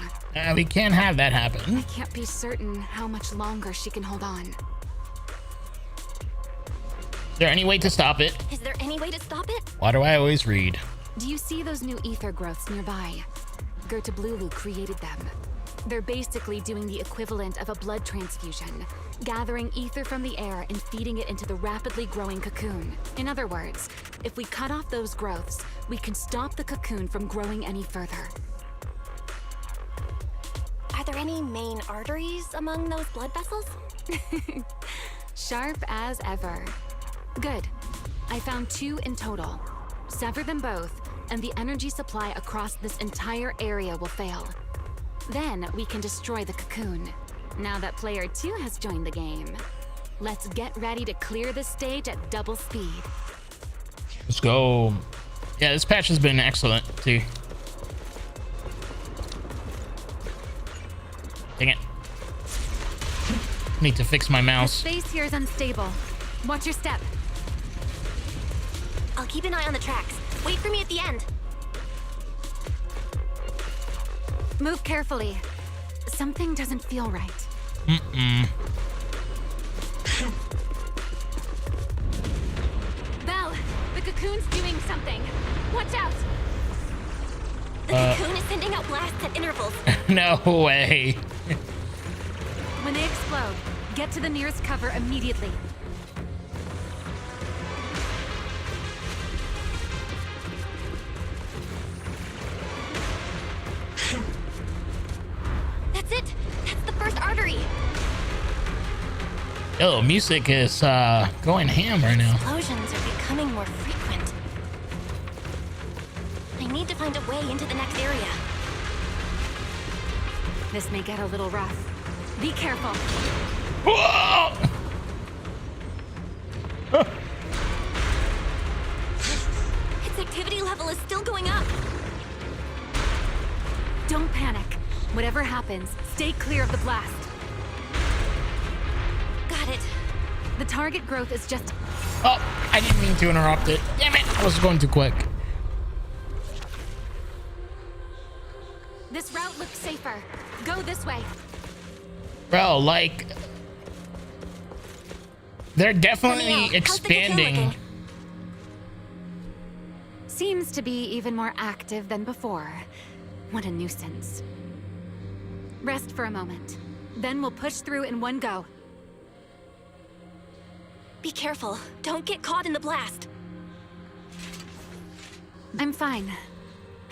We can't have that happen. I can't be certain how much longer she can hold on. Is there any way to stop it? Is there any way to stop it? Why do I always read? Do you see those new ether growths nearby? Gertablulu created them. They're basically doing the equivalent of a blood transfusion, gathering ether from the air and feeding it into the rapidly growing cocoon. In other words, if we cut off those growths, we can stop the cocoon from growing any further. Are there any main arteries among those blood vessels? Sharp as ever. Good. I found 2 in total. Sever them both, and the energy supply across this entire area will fail. Then we can destroy the cocoon. Now that player 2 has joined the game, let's get ready to clear the stage at double speed. Let's go. Yeah, this patch has been excellent too. Dang it. Need to fix my The mouse. space here is unstable. Watch your step. I'll keep an eye on the tracks. Wait for me at the end. Move carefully. Something doesn't feel right. Belle, the cocoon's doing something. Watch out. The cocoon is sending out blasts at intervals. No way. When they explode, get to the nearest cover immediately. That's it. That's the first artery. Yo, music is going ham right now. Explosions are becoming more frequent. I need to find a way into the next area. This may get a little rough. Be careful. Whoa! Its activity level is still going up. Don't panic. Whatever happens, stay clear of the blast. Got it. The target growth is just... Oh, I didn't mean to interrupt it. Damn it, I was going too quick. This route looks safer. Go this way. Bro, like... They're Let me definitely know. How's the cocoon expanding. looking? Seems to be even more active than before. What a nuisance. Rest for a moment. Then we'll push through in one go. Be careful. Don't get caught in the blast. I'm fine.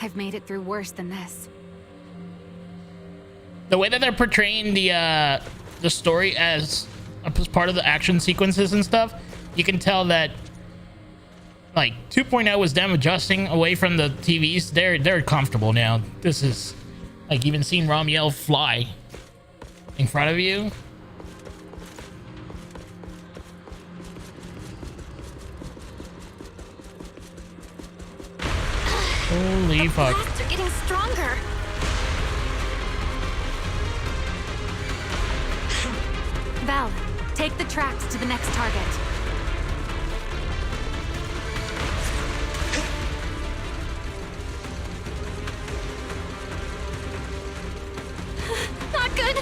I've made it through worse than this. The way that they're portraying the story as part of the action sequences and stuff, you can tell that like 2.0 was them adjusting away from the TVs. They're comfortable now. This is like even seeing Ramiel fly in front of you. Holy fuck. Blasts are getting stronger. Belle, take the tracks to the next target. Not good.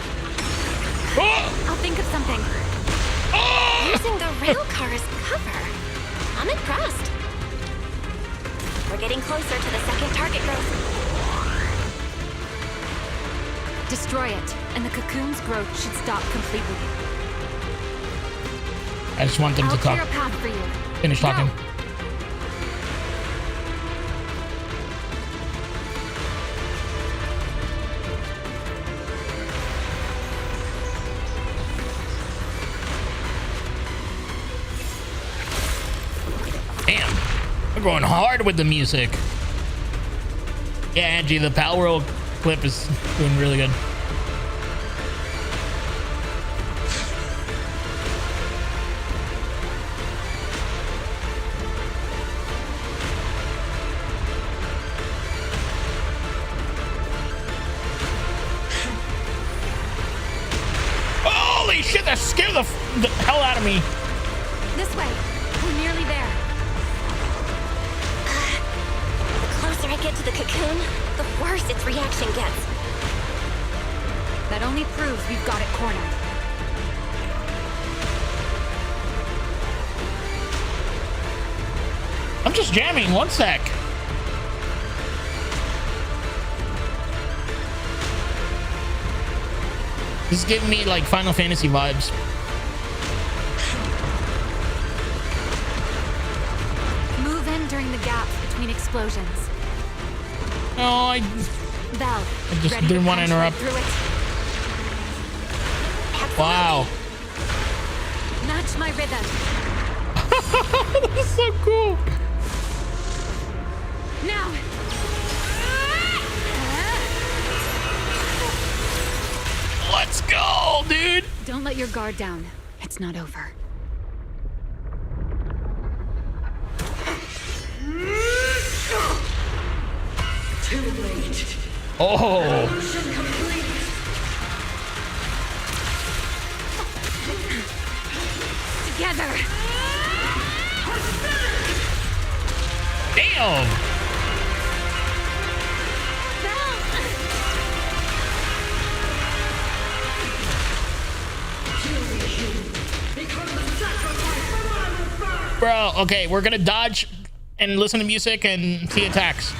I'll think of something. Using the rail car as cover. I'm impressed. We're getting closer to the second target growth. Destroy it, and the cocoon's growth should stop completely. I just want them I'll to talk. clear a path for you. Finish talking. Damn, we're going hard with the music. Yeah, Angie, the Power Roll clip is doing really good. Holy shit, that scared the hell out of me. This way. We're nearly there. The closer I get to the cocoon, the worse its reaction gets. That only proves we've got it cornered. I'm just jamming. One sec. This is giving me like Final Fantasy vibes. Move in during the gaps between explosions. No, I Belle, just ready didn't to want to punch interrupt. right through it? Wow. Match my rhythm. That's so cool. Now. Let's go, dude. Don't let your guard down. It's not over. Too late. Oh. Mission complete. Together. Damn. Bro, okay, we're gonna dodge and listen to music and see attacks.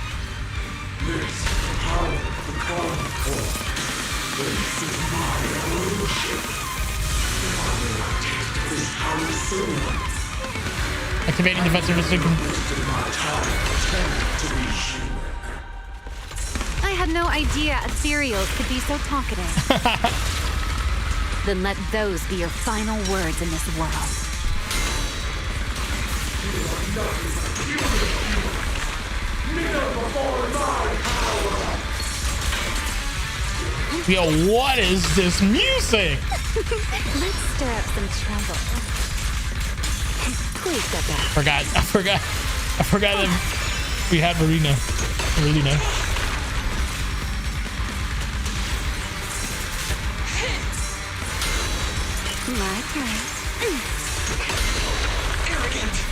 Activating defensive system. I had no idea ethereals could be so talkative. Then let those be your final words in this world. Yo, what is this music? Let's stir up some trouble. Please step back. I forgot that we had Marina. My turn.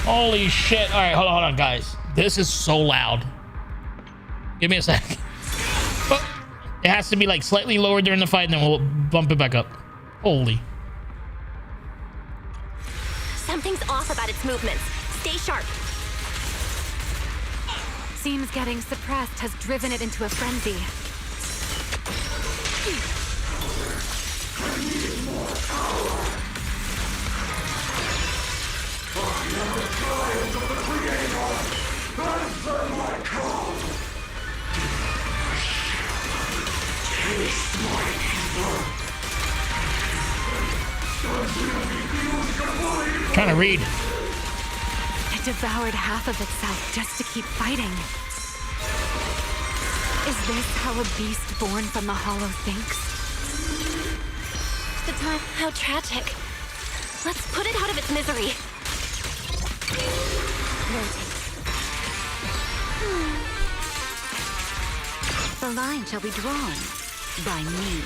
Holy shit. All right, hold on, guys. This is so loud. Give me a sec. Oh, it has to be like slightly lower during the fight and then we'll bump it back up. Holy. Something's off about its movements. Stay sharp. Seems getting suppressed has driven it into a frenzy. Trying to read. It devoured half of itself just to keep fighting. Is this how a beast born from the hollow thinks? The time. How tragic. Let's put it out of its misery. The line shall be drawn by me.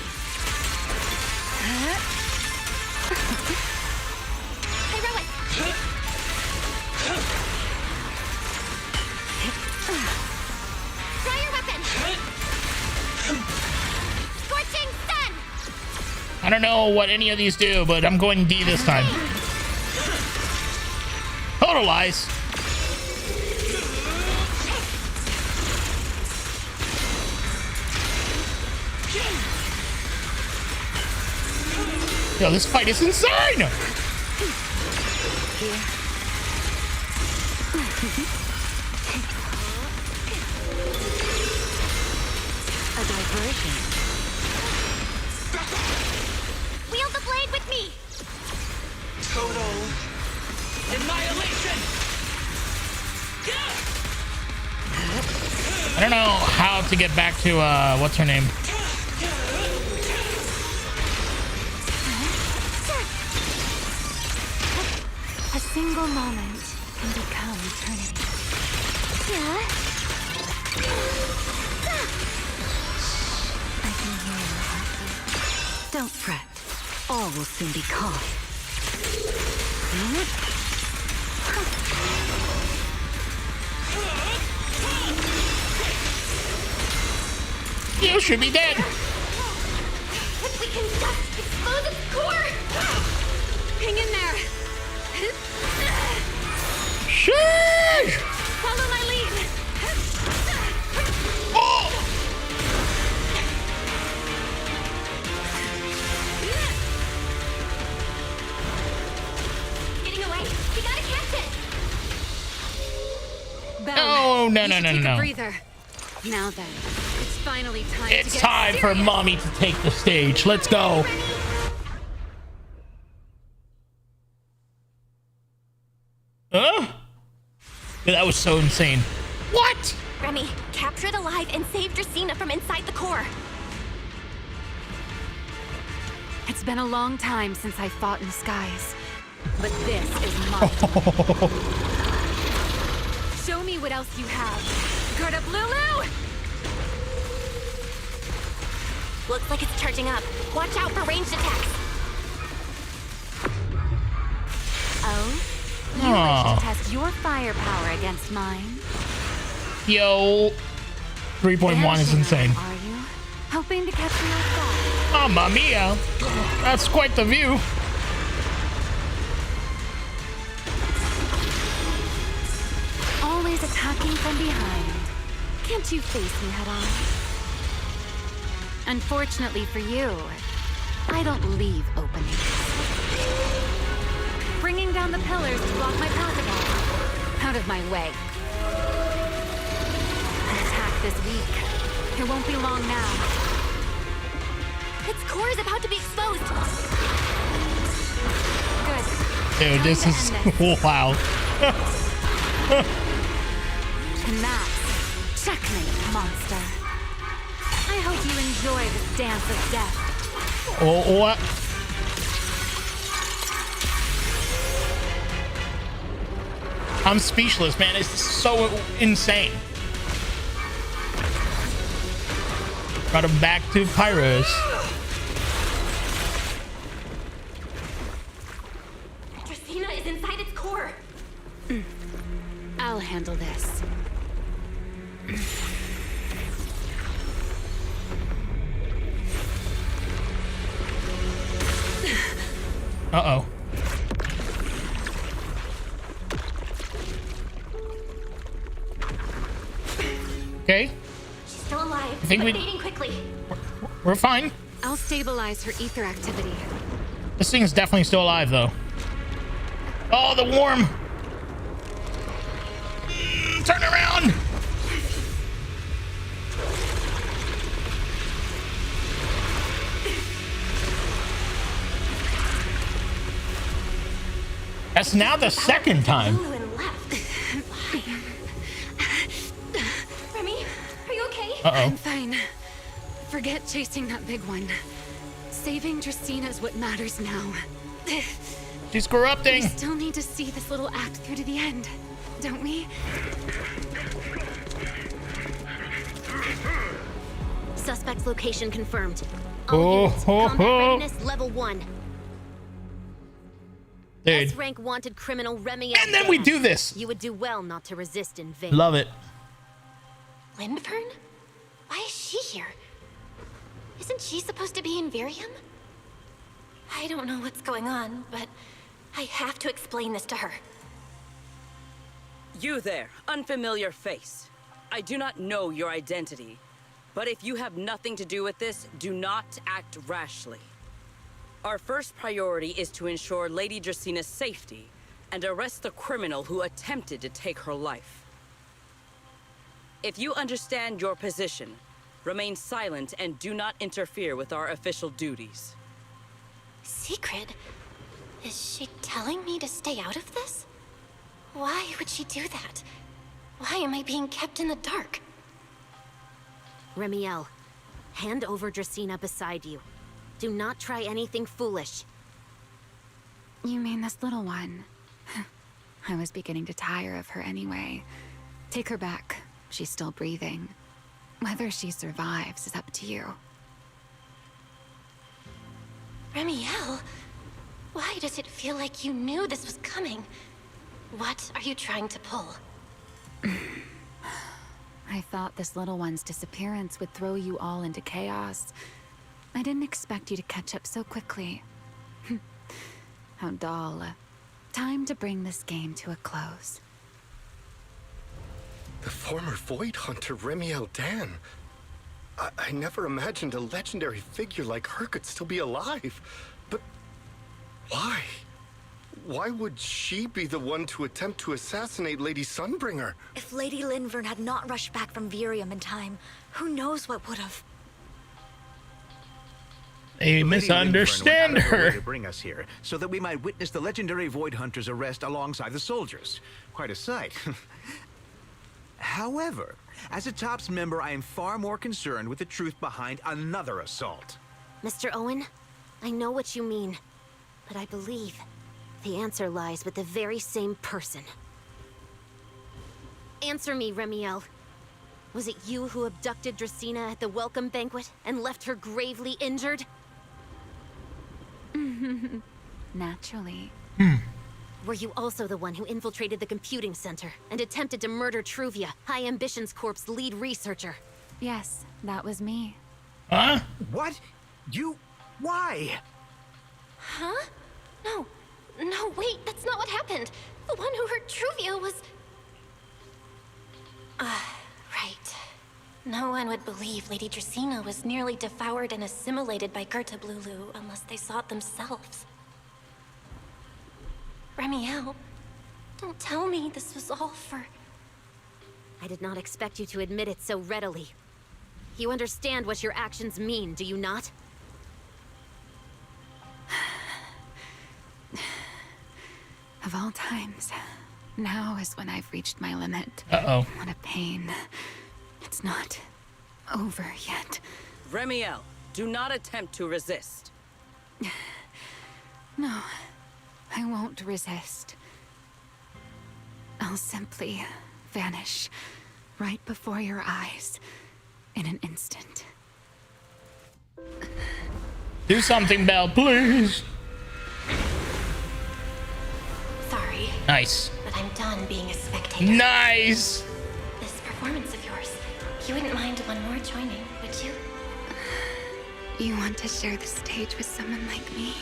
Try your weapon. Scorching sun. I don't know what any of these do, but I'm going D this time. Total lies. Yo, this fight is insane! A diversion. Wield the blade with me. Total annihilation. I don't know how to get back to, what's her name? A single moment can become eternity. I can hear your heartbeat. Don't fret. All will soon be calm. You should be dead. We can just explode its core. Hang in there. Sheesh! Follow my lead. Oh! Oh, no, You no, should no, take no, a no. breather. Now then, it's finally time to It's get time for serious. mommy to take the stage. Let's go. Huh? Yeah, that was so insane. What? Remy, capture it alive and save Dracena from inside the core. It's been a long time since I fought in the skies, but this is mine. Show me what else you have. Gerda Blulu! Looks like it's charging up. Watch out for ranged attacks. Oh? You wish to test your firepower against mine? Yo. 3.1 is insane. Are you? Hoping to catch me off guard? Mamma mia. That's quite the view. Always attacking from behind. Can't you face me head on? Unfortunately for you, I don't leave openings. Bringing down the pillars to block my path again. Out of my way. An attack this week. It won't be long now. Its core is about to be exposed. Good. Dude, this is wow. And that's checkmate, monster. I hope you enjoy this dance of death. Oh, what? I'm speechless, man. It's so insane. Got him back to Pyros. Dracena is inside its core. I'll handle this. Uh-oh. Okay. She's still alive. I think but we- fading quickly. We're fine. I'll stabilize her ether activity. This thing is definitely still alive, though. Oh, the worm! Turn around! That's now the second time. Blue and left. Remy, are you okay? I'm fine. Forget chasing that big one. Saving Dracena is what matters now. She's corrupting. We still need to see this little act through to the end, don't we? Suspect's location confirmed. Oh, All units, ho, combat ho. readiness level 1. Dude. S-rank wanted criminal Remy. And then we do this. You would do well not to resist in vain. Love it. Lindfern? Why is she here? Isn't she supposed to be in Virium? I don't know what's going on, but I have to explain this to her. You there, unfamiliar face. I do not know your identity, but if you have nothing to do with this, do not act rashly. Our first priority is to ensure Lady Dracena's safety and arrest the criminal who attempted to take her life. If you understand your position, remain silent and do not interfere with our official duties. Secret? Is she telling me to stay out of this? Why would she do that? Why am I being kept in the dark? Remiel, hand over Dracena beside you. Do not try anything foolish. You mean this little one? I was beginning to tire of her anyway. Take her back. She's still breathing. Whether she survives is up to you. Remiel, why does it feel like you knew this was coming? What are you trying to pull? I thought this little one's disappearance would throw you all into chaos. I didn't expect you to catch up so quickly. How dull. Time to bring this game to a close. The former Void Hunter Remiel Dan. I never imagined a legendary figure like her could still be alive. But why? why would she be the one to attempt to assassinate Lady Sunbringer? If Lady Linvern had not rushed back from Virium in time, who knows what would have. They misunderstand Lady Linvern went out of her way her. to bring us here, so that we might witness the legendary Void Hunter's arrest alongside the soldiers. Quite a sight. However, as a TOPS member, I am far more concerned with the truth behind another assault. Mr. Owen, I know what you mean, but I believe the answer lies with the very same person. Answer me, Remiel. Was it you who abducted Dracena at the welcome banquet and left her gravely injured? Naturally. Were you also the one who infiltrated the computing center and attempted to murder Truvia, High Ambitions Corp's lead researcher? Yes, that was me. Huh? What? You... why? Huh? No, wait, that's not what happened. The one who hurt Truvia was... Right. No one would believe Lady Dracena was nearly devoured and assimilated by Gerta Blulu unless they saw it themselves. Remiel, don't tell me this was all for... I did not expect you to admit it so readily. You understand what your actions mean, do you not? Of all times, now is when I've reached my limit. Uh-oh. What a pain. It's not over yet. Remiel, do not attempt to resist. No, I won't resist. I'll simply vanish right before your eyes in an instant. Do something, Belle, please. Sorry. Nice. But I'm done being a spectator. Nice. This performance of yours, you wouldn't mind one more joining, would you? You want to share the stage with someone like me?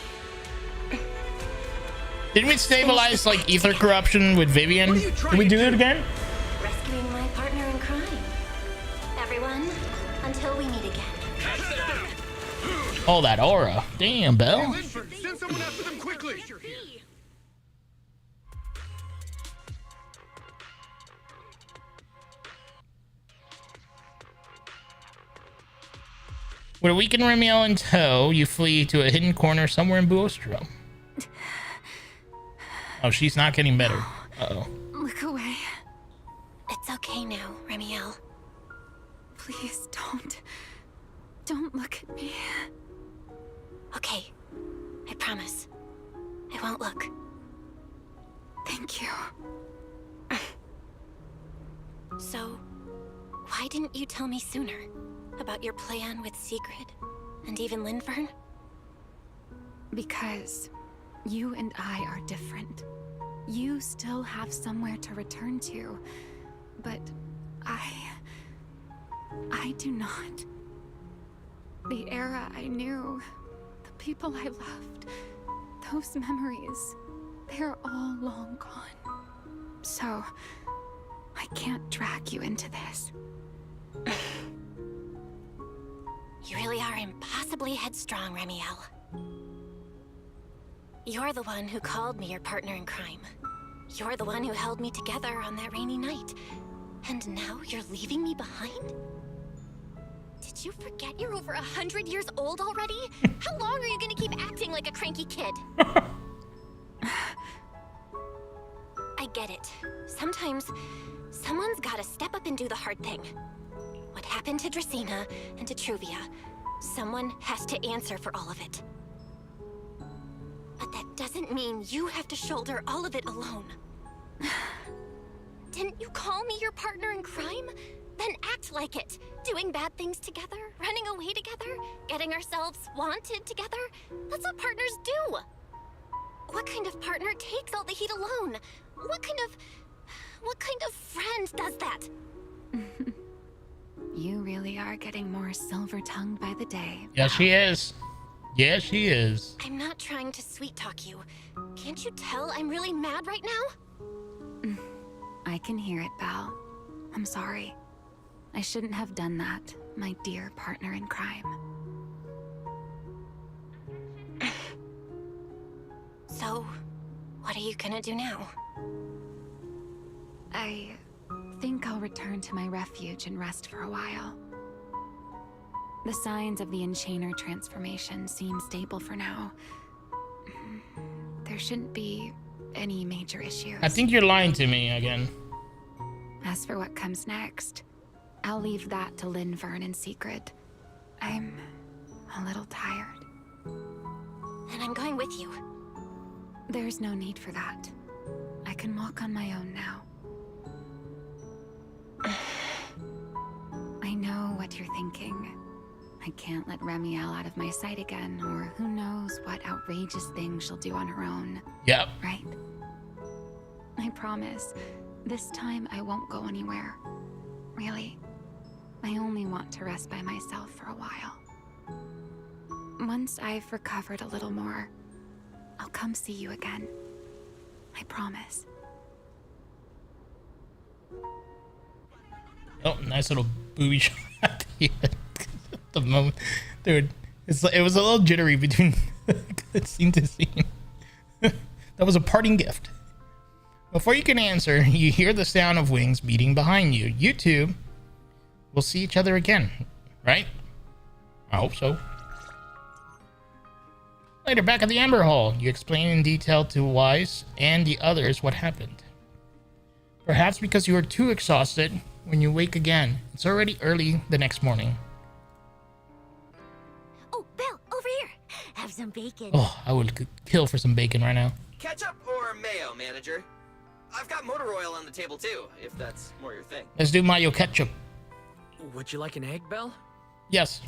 Didn't we stabilize like ether corruption with Vivian? Did we do it again? Rescuing my partner in crime. Everyone, until we meet again. Oh, that aura. Damn, Belle. Send someone after them quickly! With a weakened Remiel in tow, you flee to a hidden corner somewhere in Buostro. Oh, she's not getting better. Uh-oh. Look away. It's okay now, Remiel. Please don't. Don't look at me. Okay, I promise. I won't look. Thank you. So, why didn't you tell me sooner about your plan with Sigrid and even Linvern? Because you and I are different. You still have somewhere to return to, but I do not. The era I knew, the people I loved, those memories, they're all long gone. So, I can't drag you into this. You really are impossibly headstrong, Remiel. You're the one who called me your partner in crime. You're the one who held me together on that rainy night. And now you're leaving me behind? Did you forget you're over 100 years old already? How long are you gonna keep acting like a cranky kid? I get it. Sometimes, someone's gotta step up and do the hard thing. What happened to Dracena and to Truvia, someone has to answer for all of it. But that doesn't mean you have to shoulder all of it alone. Didn't you call me your partner in crime? Then act like it. Doing bad things together, running away together, getting ourselves wanted together. That's what partners do. What kind of partner takes all the heat alone? What kind of friend does that? You really are getting more silver-tongued by the day. Yes, she is. Yes, she is. I'm not trying to sweet-talk you. Can't you tell I'm really mad right now? I can hear it, Belle. I'm sorry. I shouldn't have done that, my dear partner in crime. So, What are you gonna do now? I think I'll return to my refuge and rest for a while. The signs of the Enchainer transformation seem stable for now. There shouldn't be any major issues. I think you're lying to me again. As for what comes next, I'll leave that to Linvern and Sigrid. I'm a little tired. And I'm going with you. There's no need for that. I can walk on my own now. I know what you're thinking. I can't let Remiel out of my sight again, or who knows what outrageous thing she'll do on her own. Yep. Right? I promise, this time I won't go anywhere. Really. I only want to rest by myself for a while. Once I've recovered a little more, I'll come see you again. I promise. Oh, nice little booby shot at the moment. Dude, it was a little jittery between scene to scene. That was a parting gift. Before you can answer, you hear the sound of wings beating behind you. You two will see each other again, right? I hope so. Later, back at the Amber Hall, you explain in detail to Wise and the others what happened. Perhaps because you are too exhausted, when you wake again, it's already early the next morning. Oh, Belle, over here. Have some bacon. Oh, I would kill for some bacon right now. Ketchup or mayo, manager? I've got motor oil on the table too, if that's more your thing. Let's do mayo ketchup. Would you like an egg, Belle? Yes.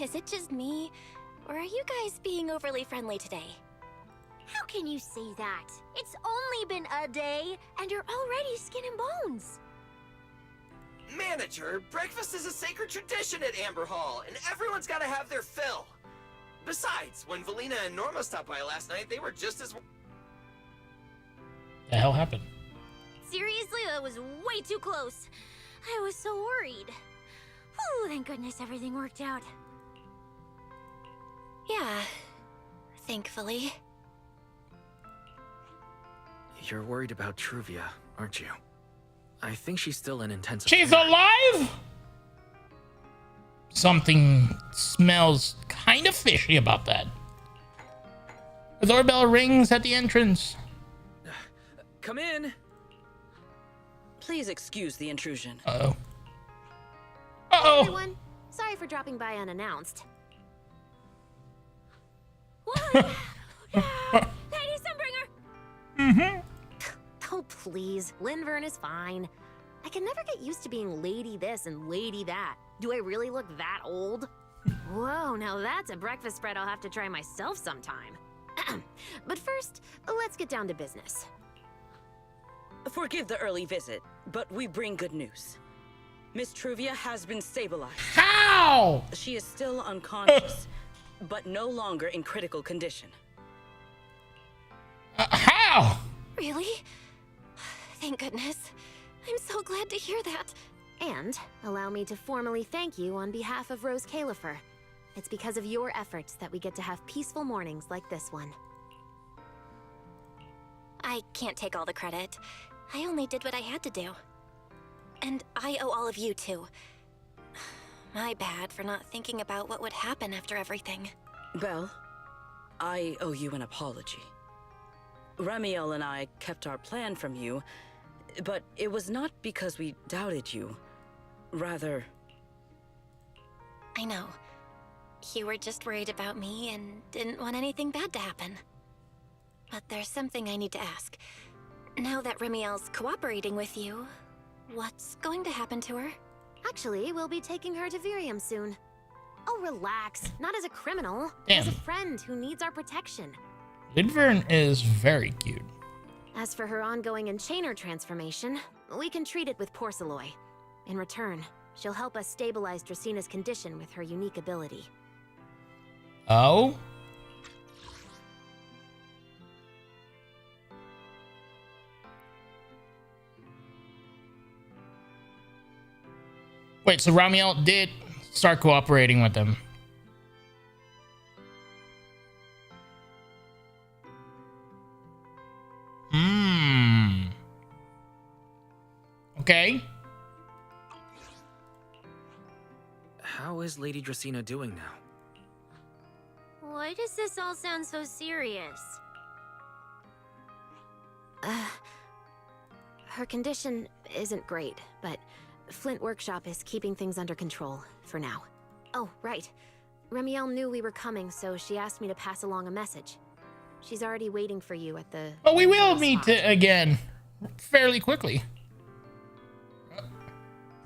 Is it just me, or are you guys being overly friendly today? How can you say that? It's only been a day, and you're already skin and bones. Manager, breakfast is a sacred tradition at Amber Hall, and everyone's gotta have their fill. Besides, when Valina and Norma stopped by last night, they were just as... The hell happened? Seriously, that was way too close. I was so worried. Oh, thank goodness everything worked out. Yeah, thankfully. You're worried about Truvia, aren't you? I think she's still in intensive She's care. alive? Something smells kind of fishy about that. The doorbell rings at the entrance. Come in. Please excuse the intrusion. Uh-oh. Hey, Uh-oh. everyone. Sorry for dropping by unannounced. What? Lady Sunbringer! Mm-hmm. Oh, please. Linvern is fine. I can never get used to being lady this and lady that. Do I really look that old? Whoa, now that's a breakfast spread I'll have to try myself sometime. But first, let's get down to business. Forgive the early visit, but we bring good news. Miss Truvia has been stabilized. How? She is still unconscious, but no longer in critical condition. How? Really? Thank goodness. I'm so glad to hear that. And allow me to formally thank you on behalf of Rose Califer. It's because of your efforts that we get to have peaceful mornings like this one. I can't take all the credit. I only did what I had to do. And I owe all of you too. My bad for not thinking about what would happen after everything. Belle, I owe you an apology. Remiel and I kept our plan from you, but it was not because we doubted you. Rather... I know. You were just worried about me and didn't want anything bad to happen. But there's something I need to ask. Now that Remiel's cooperating with you, what's going to happen to her? Actually, we'll be taking her to Virium soon. Oh, relax. Not as a criminal. Damn. As a friend who needs our protection. Linvern is very cute. As for her ongoing Enchainer transformation, we can treat it with Porceloy. In return, she'll help us stabilize Dracina's condition with her unique ability. Oh? Wait, so Ramiel did start cooperating with them. okay? How is Lady Dracaena doing now? Why does this all sound so serious? Her condition isn't great, but Flint Workshop is keeping things under control for now. Oh, right. Remiel knew we were coming, so she asked me to pass along a message. She's already waiting for you at the... But we will meet again fairly quickly.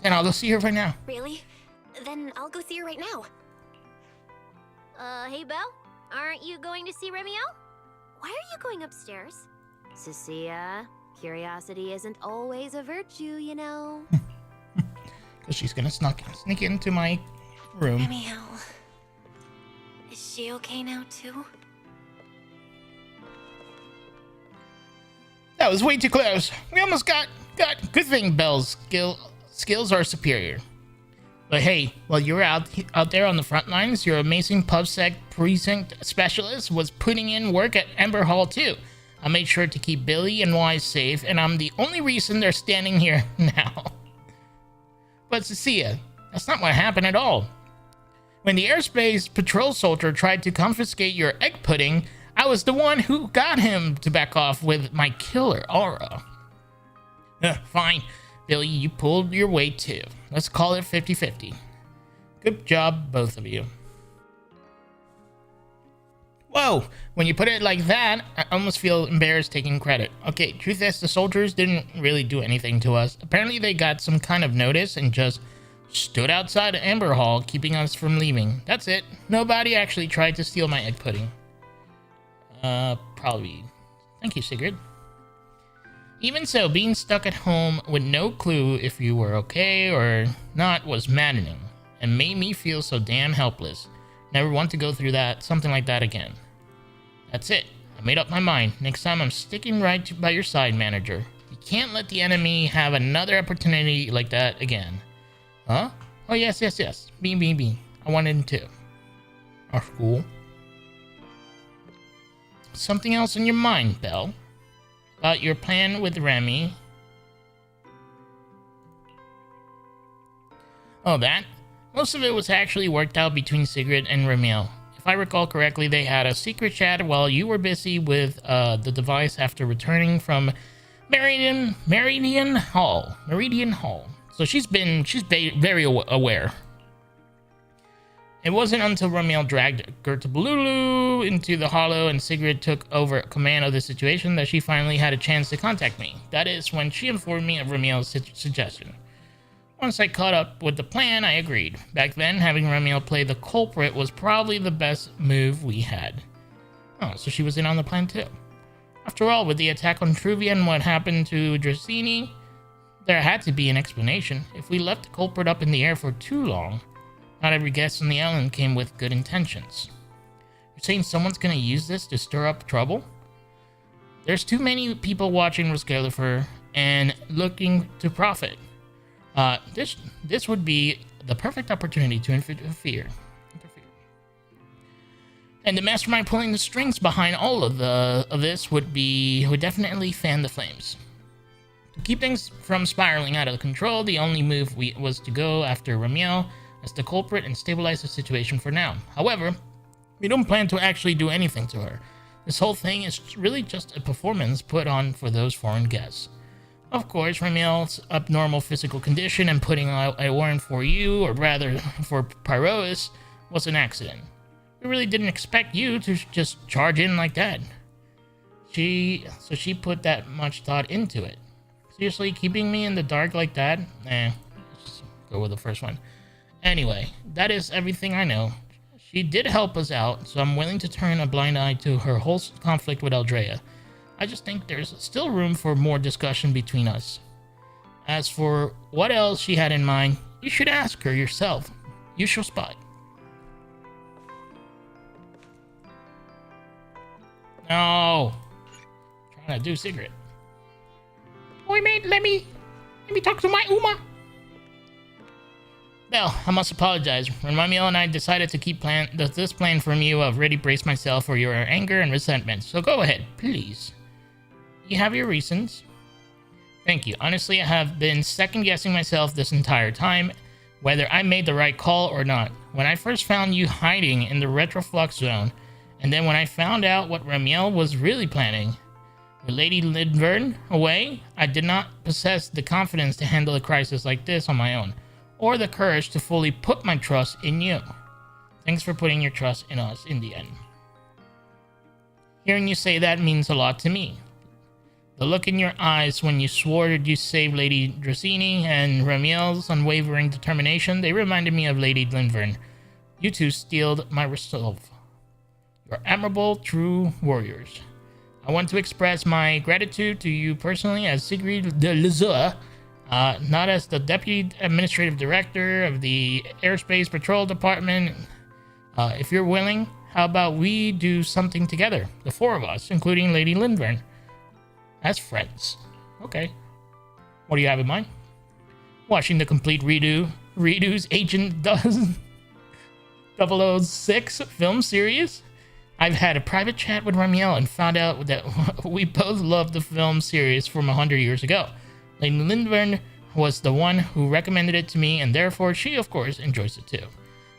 And I'll go see her right now. Really? Then I'll go see her right now. Hey Belle? Aren't you going to see Remiel? Why are you going upstairs? Cecilia, curiosity isn't always a virtue, you know. Because she's gonna sneak into my room. Remiel. Is she okay now too? That was way too close. We almost got. Good thing Belle's skills are superior. But hey, while you were out there on the front lines, your amazing PubSec precinct specialist was putting in work at Ember Hall too. I made sure to keep Billy and Wise safe, and I'm the only reason they're standing here now. But Cecilia, that's not what happened at all. When the airspace patrol soldier tried to confiscate your egg pudding, I was the one who got him to back off with my killer aura. Fine. Billy, you pulled your weight too. Let's call it 50-50. Good job, both of you. Whoa, when you put it like that, I almost feel embarrassed taking credit. Okay, truth is, the soldiers didn't really do anything to us. Apparently they got some kind of notice and just stood outside Amber Hall, keeping us from leaving. That's it. Nobody actually tried to steal my egg pudding. Probably. Thank you, Sigrid. Even so, being stuck at home with no clue if you were okay or not was maddening and made me feel so damn helpless. Never want to go through something like that again. That's it. I made up my mind. Next time I'm sticking right by your side, manager. You can't let the enemy have another opportunity like that again. Huh? Oh, yes. Bean. I wanted to. Our school. Something else on your mind, Belle? About your plan with Remy? Oh, that? Most of it was actually worked out between Sigrid and Remiel. If I recall correctly, they had a secret chat while you were busy with the device after returning from Meridian Hall. So she's very aware. It wasn't until Remiel dragged Gerta Blulu into the hollow and Sigrid took over command of the situation that she finally had a chance to contact me. That is when she informed me of Remiel's suggestion. Once I caught up with the plan, I agreed. Back then, having Remiel play the culprit was probably the best move we had. Oh, so she was in on the plan too. After all, with the attack on Truvia and what happened to Dracaena, there had to be an explanation. If we left the culprit up in the air for too long, not every guest on the island came with good intentions. You're saying someone's gonna use this to stir up trouble? There's too many people watching Riscalifer and looking to profit. This would be the perfect opportunity to interfere. And the mastermind pulling the strings behind all of this would definitely fan the flames. To keep things from spiraling out of control, the only move was to go after Remiel as the culprit and stabilize the situation for now. However, we don't plan to actually do anything to her. This whole thing is really just a performance put on for those foreign guests. Of course, Remiel's abnormal physical condition and putting out a warrant for you, or rather for Pyrois, was an accident. We really didn't expect you to just charge in like that. So she put that much thought into it. Seriously, keeping me in the dark like that? Let's just go with the first one. Anyway, that is everything I know. She did help us out, so I'm willing to turn a blind eye to her whole conflict with Eldrea. I just think there's still room for more discussion between us. As for what else she had in mind, you should ask her yourself. You shall spy. No. Trying to do Sigrid. Oi, mate, let me talk to my Uma. Belle, I must apologize. When Remiel and I decided to keep this plan from you, I've already braced myself for your anger and resentment. So go ahead, please. You have your reasons. Thank you. Honestly, I have been second-guessing myself this entire time, whether I made the right call or not. When I first found you hiding in the retroflux zone, and then when I found out what Ramiel was really planning, with Lady Lindvern away, I did not possess the confidence to handle a crisis like this on my own, or the courage to fully put my trust in you. Thanks for putting your trust in us in the end. Hearing you say that means a lot to me. The look in your eyes when you swore you'd save Lady Dracini and Ramiel's unwavering determination, they reminded me of Lady Lindvern. You two steeled my resolve. You're admirable, true warriors. I want to express my gratitude to you personally as Sigrid de Lizua, not as the Deputy Administrative Director of the Airspace Patrol Department. If you're willing, how about we do something together, the four of us, including Lady Lindvern, as friends. Okay. What do you have in mind? Watching the complete Redo's Agent 006 film series? I've had a private chat with Ramiel and found out that we both loved the film series from 100 years ago. Lady Lindvern was the one who recommended it to me, and therefore she, of course, enjoys it too.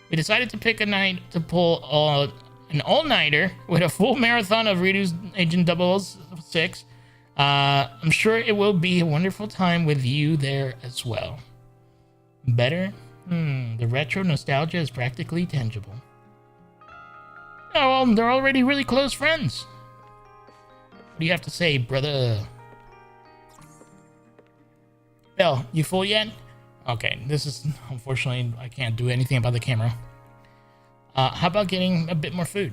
We decided to pick a night to pull an all-nighter with a full marathon of Redo's Agent 006. I'm sure it will be a wonderful time with you there as well. Better? The retro nostalgia is practically tangible. Oh, well, they're already really close friends. What do you have to say, brother? Belle, you full yet? Okay, this is... Unfortunately, I can't do anything about the camera. How about getting a bit more food?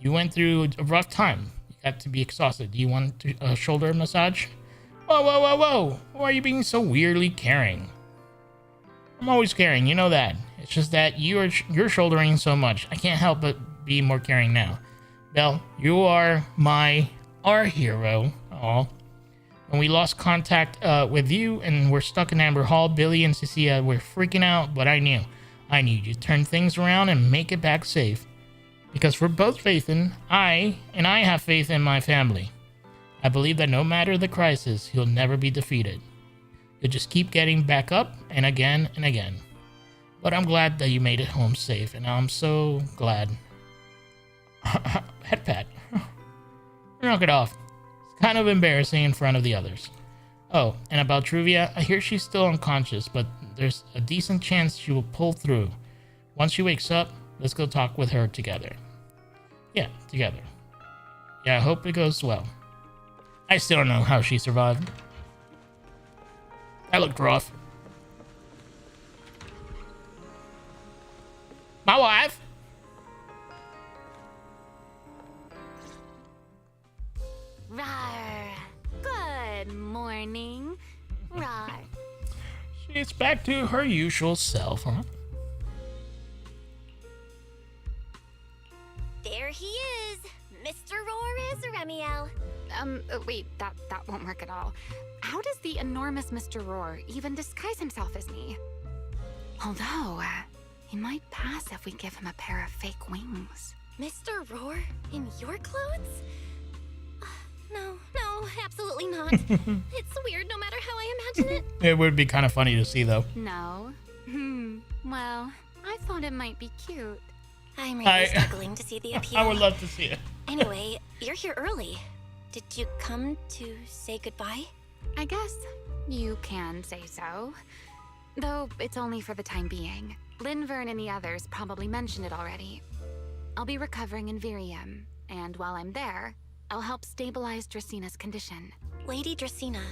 You went through a rough time. You got to be exhausted. Do you want a shoulder massage? Whoa, whoa, whoa, whoa! Why are you being so weirdly caring? I'm always caring, you know that. It's just that you're shouldering so much. I can't help but be more caring now. Belle, you are our hero. Aw. When we lost contact with you and we're stuck in Amber Hall, Billy and Cecilia were freaking out, but I knew you'd turn things around and make it back safe. Because we're both faith in I have faith in my family. I believe that no matter the crisis, you'll never be defeated. You'll just keep getting back up and again and again. But I'm glad that you made it home safe, and I'm so glad. Head pat. Knock it off. It's kind of embarrassing in front of the others. Oh, and about Truvia, I hear she's still unconscious, but there's a decent chance she will pull through. Once she wakes up, let's go talk with her together. Yeah, together. Yeah, I hope it goes well. I still don't know how she survived. That looked rough. My wife. Rawr. Good morning. Rawr. She's back to her usual self, huh? There he is. Mr. Roar Remiel. Wait, that won't work at all. How does the enormous Mr. Roar even disguise himself as me? Although, he might pass if we give him a pair of fake wings. Mr. Roar in your clothes? No, absolutely not. It's weird no matter how I imagine it. It would be kind of funny to see, though. No? Well, I thought it might be cute. I'm really struggling to see the appeal. I would love to see it. Anyway, you're here early. Did you come to say goodbye? I guess you can say so. Though it's only for the time being. Lindvern and the others probably mentioned it already. I'll be recovering in Virium, and while I'm there, I'll help stabilize Dracina's condition. Lady Dracina,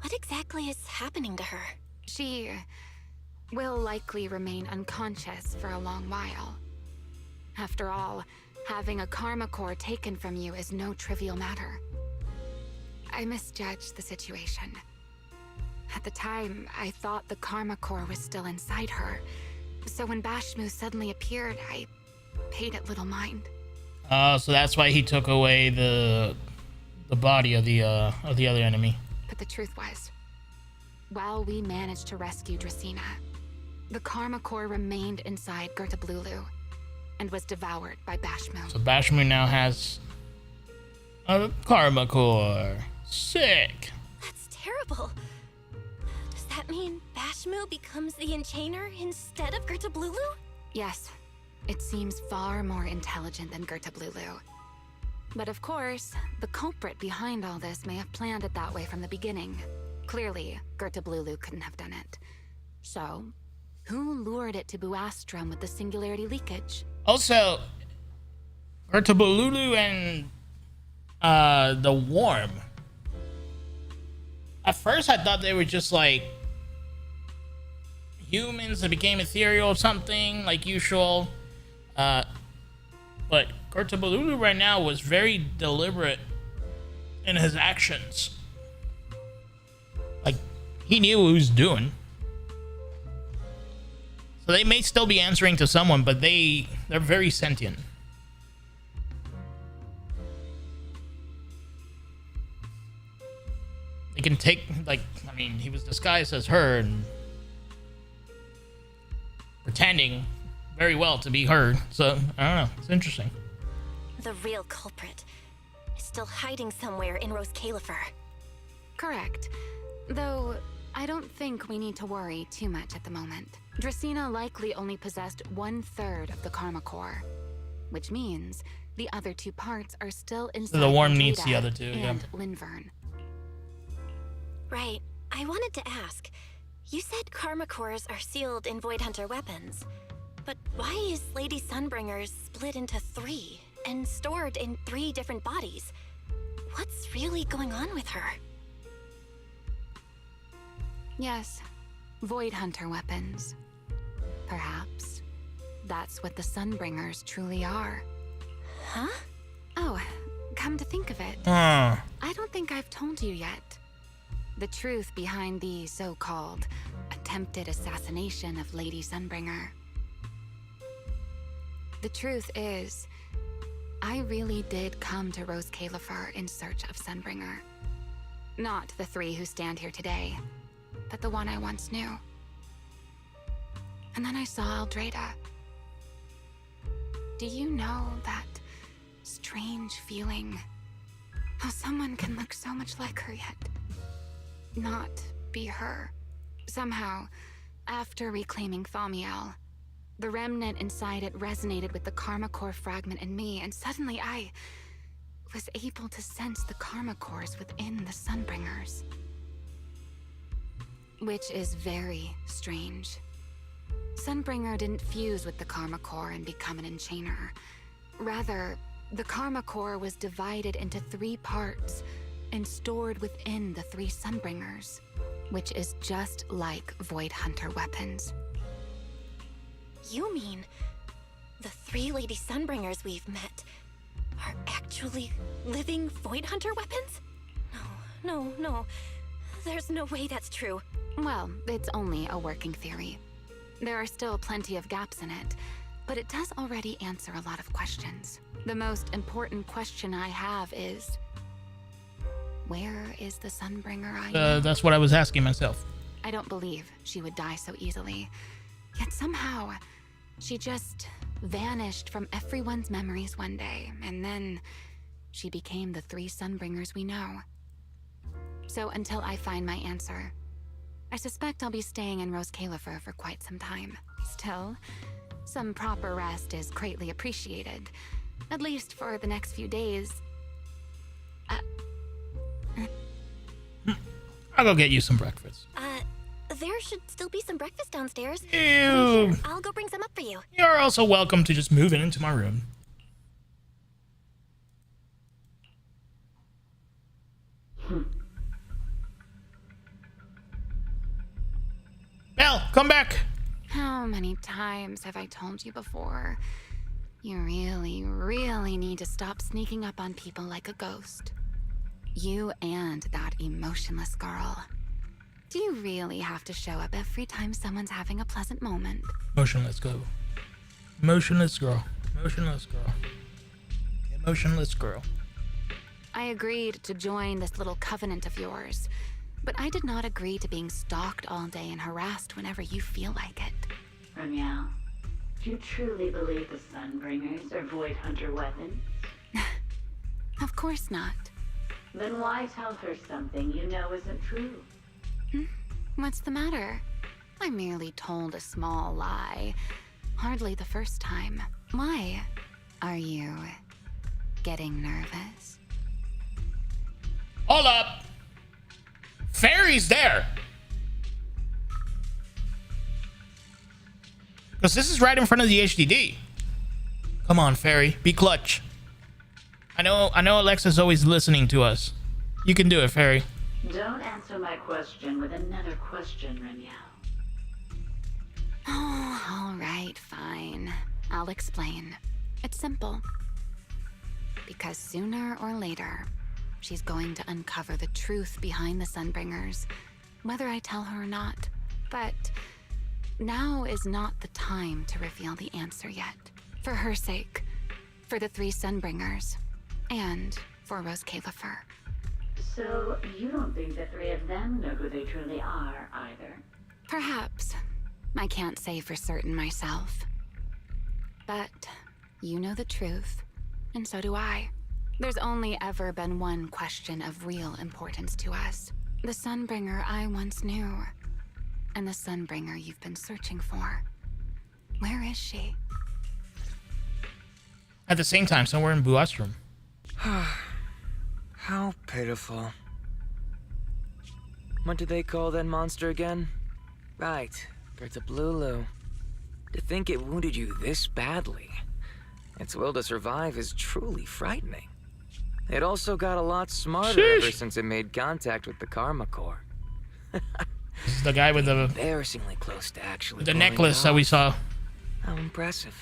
what exactly is happening to her? She will likely remain unconscious for a long while. After all, having a karma core taken from you is no trivial matter. I misjudged the situation. At the time, I thought the karma core was still inside her. So when Bashmu suddenly appeared, I paid it little mind. So that's why he took away the body of the other enemy. But the truth was, while we managed to rescue Dracina, the karma core remained inside Gerta Blulu and was devoured by Bashmu. So Bashmu now has a karma core. Sick. That's terrible. terrible. Does that mean Bashmu becomes the Enchainer instead of Gerta Blulu? Yes, it seems far more intelligent than Gerta Blulu. But of course, the culprit behind all this may have planned it that way from the beginning. Clearly, Gerta Blulu couldn't have done it. So, who lured it to Buastrum with the singularity leakage? Also, Gerta Blulu and the Worm. At first, I thought they were just like humans that became ethereal or something, like usual. But Gerta Blulu right now was very deliberate in his actions. Like, he knew what he was doing. So they may still be answering to someone, but they're very sentient. They can take, like, I mean, he was disguised as her and pretending very well to be her. So, I don't know. It's interesting. The real culprit is still hiding somewhere in Rose Califer. Correct. Though, I don't think we need to worry too much at the moment. Dracena likely only possessed 1/3 of the Karma Core, which means the other 2 parts are still inside the Worm needs Andreda the other 2, and yeah. Linvern. Right. I wanted to ask. You said Karma Cores are sealed in Void Hunter weapons. But why is Lady Sunbringer's split into 3 and stored in 3 different bodies? What's really going on with her? Yes, Void Hunter weapons. Perhaps that's what the Sunbringers truly are. Huh? Oh, come to think of it, Ah. I don't think I've told you yet. The truth behind the so-called attempted assassination of Lady Sunbringer. The truth is, I really did come to Rose Califer in search of Sunbringer. Not the 3 who stand here today, but the one I once knew. And then I saw Aldreda. Do you know that strange feeling? How someone can look so much like her yet not be her. Somehow, after reclaiming Thaumiel, the remnant inside it resonated with the Karma Core fragment in me, and suddenly I was able to sense the Karma Cores within the Sunbringers. Which is very strange. Sunbringer didn't fuse with the Karma Core and become an Enchainer. Rather, the Karma Core was divided into 3 parts and stored within the 3 Sunbringers, which is just like Void Hunter weapons. You mean the 3 Lady Sunbringers we've met are actually living Void Hunter weapons? No. There's no way that's true. Well, it's only a working theory. There are still plenty of gaps in it, but it does already answer a lot of questions. The most important question I have is, where is the Sunbringer I know? That's what I was asking myself. I don't believe she would die so easily. Yet somehow, she just vanished from everyone's memories one day, and then she became the 3 Sunbringers we know. So until I find my answer, I suspect I'll be staying in Rose Califer for quite some time. Still, some proper rest is greatly appreciated, at least for the next few days. I'll go get you some breakfast. There should still be some breakfast downstairs. Ew. Here, I'll go bring some up for you. You're also welcome to just move into my room. Belle, come back. How many times have I told you before? You really, really need to stop sneaking up on people like a ghost. You and that emotionless girl. Do you really have to show up every time someone's having a pleasant moment? Motionless go. Motionless girl. Motionless girl. Emotionless girl. I agreed to join this little covenant of yours, but I did not agree to being stalked all day and harassed whenever you feel like it. Ramiel, do you truly believe the Sunbringers are Void Hunter weapons? Of course not. Then why tell her something you know isn't true? What's the matter? I merely told a small lie. Hardly the first time. Why? Are you getting nervous? Hold up. Fairy's there. Because this is right in front of the HDD. Come on, Fairy. Be clutch. I know Alexa's always listening to us. You can do it, Fairy. Don't answer my question with another question, Remiel. Oh, all right, fine. I'll explain. It's simple. Because sooner or later, she's going to uncover the truth behind the Sunbringers, whether I tell her or not. But now is not the time to reveal the answer yet. For her sake, for the 3 Sunbringers, and for Rose Califer. So, you don't think the 3 of them know who they truly are, either? Perhaps. I can't say for certain myself. But you know the truth, and so do I. There's only ever been one question of real importance to us. The Sunbringer I once knew, and the Sunbringer you've been searching for. Where is she? At the same time, somewhere in Blue Ostrom. How pitiful. What did they call that monster again? Right, Gertablulu. To think it wounded you this badly. Its will to survive is truly frightening. It also got a lot smarter ever since it made contact with the Karma Core. This is the guy with the embarrassingly close to actually the necklace that we saw. How impressive.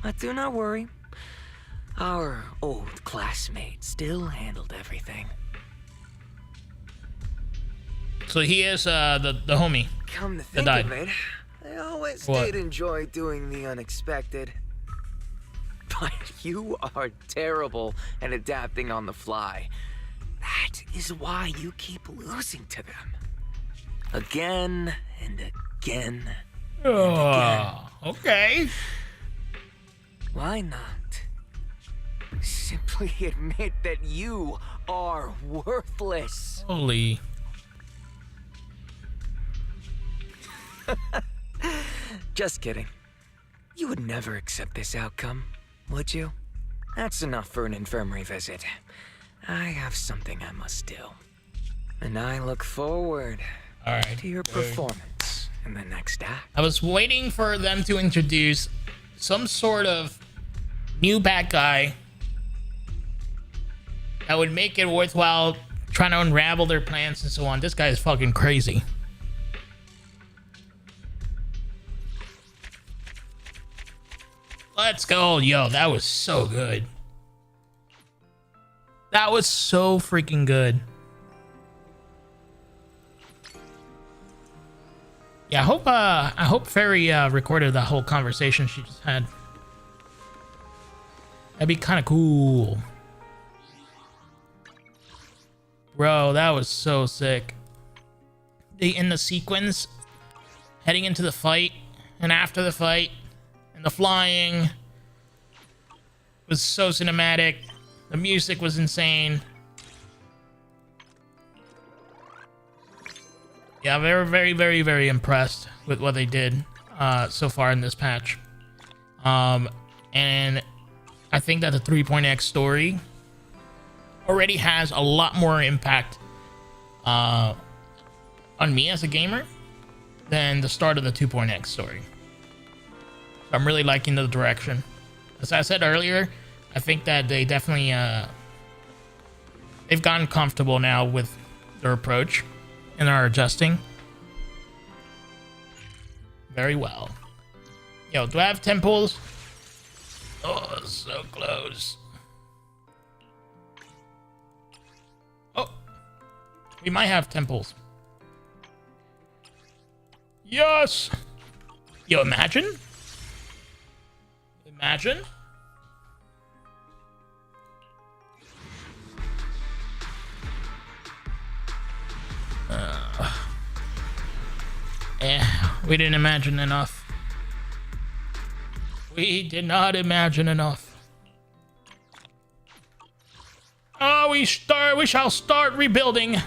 But do not worry. Our old classmate still handled everything. So he is the homie Come to that think died. of it, I always What? did enjoy doing the unexpected. But you are terrible at adapting on the fly. That is why you keep losing to them. Again and again. And again. Okay. Why not? Simply admit that you are worthless. Holy. Just kidding. You would never accept this outcome, would you? That's enough for an infirmary visit. I have something I must do. And I look forward to your performance in the next act. I was waiting for them to introduce some sort of new bad guy that would make it worthwhile trying to unravel their plans and so on. This guy is fucking crazy. Let's go. Yo, that was so good. That was so freaking good. Yeah, I hope Fairy recorded that whole conversation she just had. That'd be kind of cool. Bro, that was so sick. In the sequence, heading into the fight, and after the fight, and the flying was so cinematic. The music was insane. Yeah, very impressed with what they did so far in this patch. And I think that the 3.x story already has a lot more impact on me as a gamer than the start of the 2.x story. So I'm really liking the direction. As I said earlier, I think that they definitely they've gotten comfortable now with their approach and are adjusting very well. Yo, do I have temples? Oh, so close. Oh, we might have temples. Yes. Yo, imagine. Imagine. We didn't imagine enough. We did not imagine enough. Oh, we shall start rebuilding.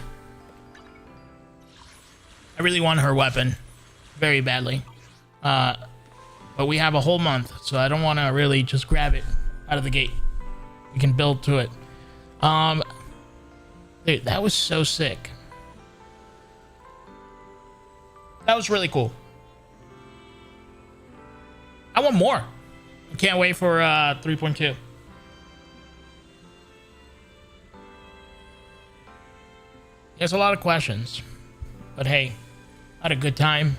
I really want her weapon very badly. But we have a whole month, so I don't want to really just grab it out of the gate. We can build to it. Dude, that was so sick. That was really cool. I want more. I can't wait for 3.2. There's a lot of questions, but hey, I had a good time.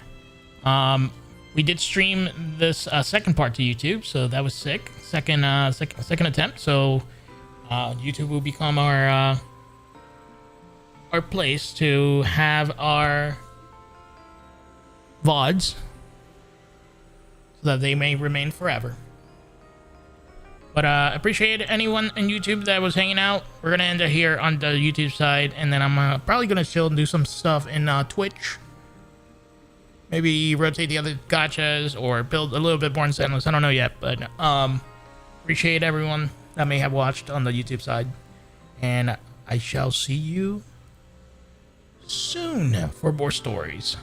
We did stream this second part to YouTube, so that was sick. Second attempt. So YouTube will become our place to have our VODs, so that they may remain forever. But I appreciate anyone in YouTube that was hanging out. We're gonna end it here on the YouTube side, and then I'm probably gonna chill and do some stuff in Twitch. Maybe rotate the other gachas or build a little bit more in Zenless. I don't know yet, but appreciate everyone that may have watched on the YouTube side, and I shall see you soon for more stories.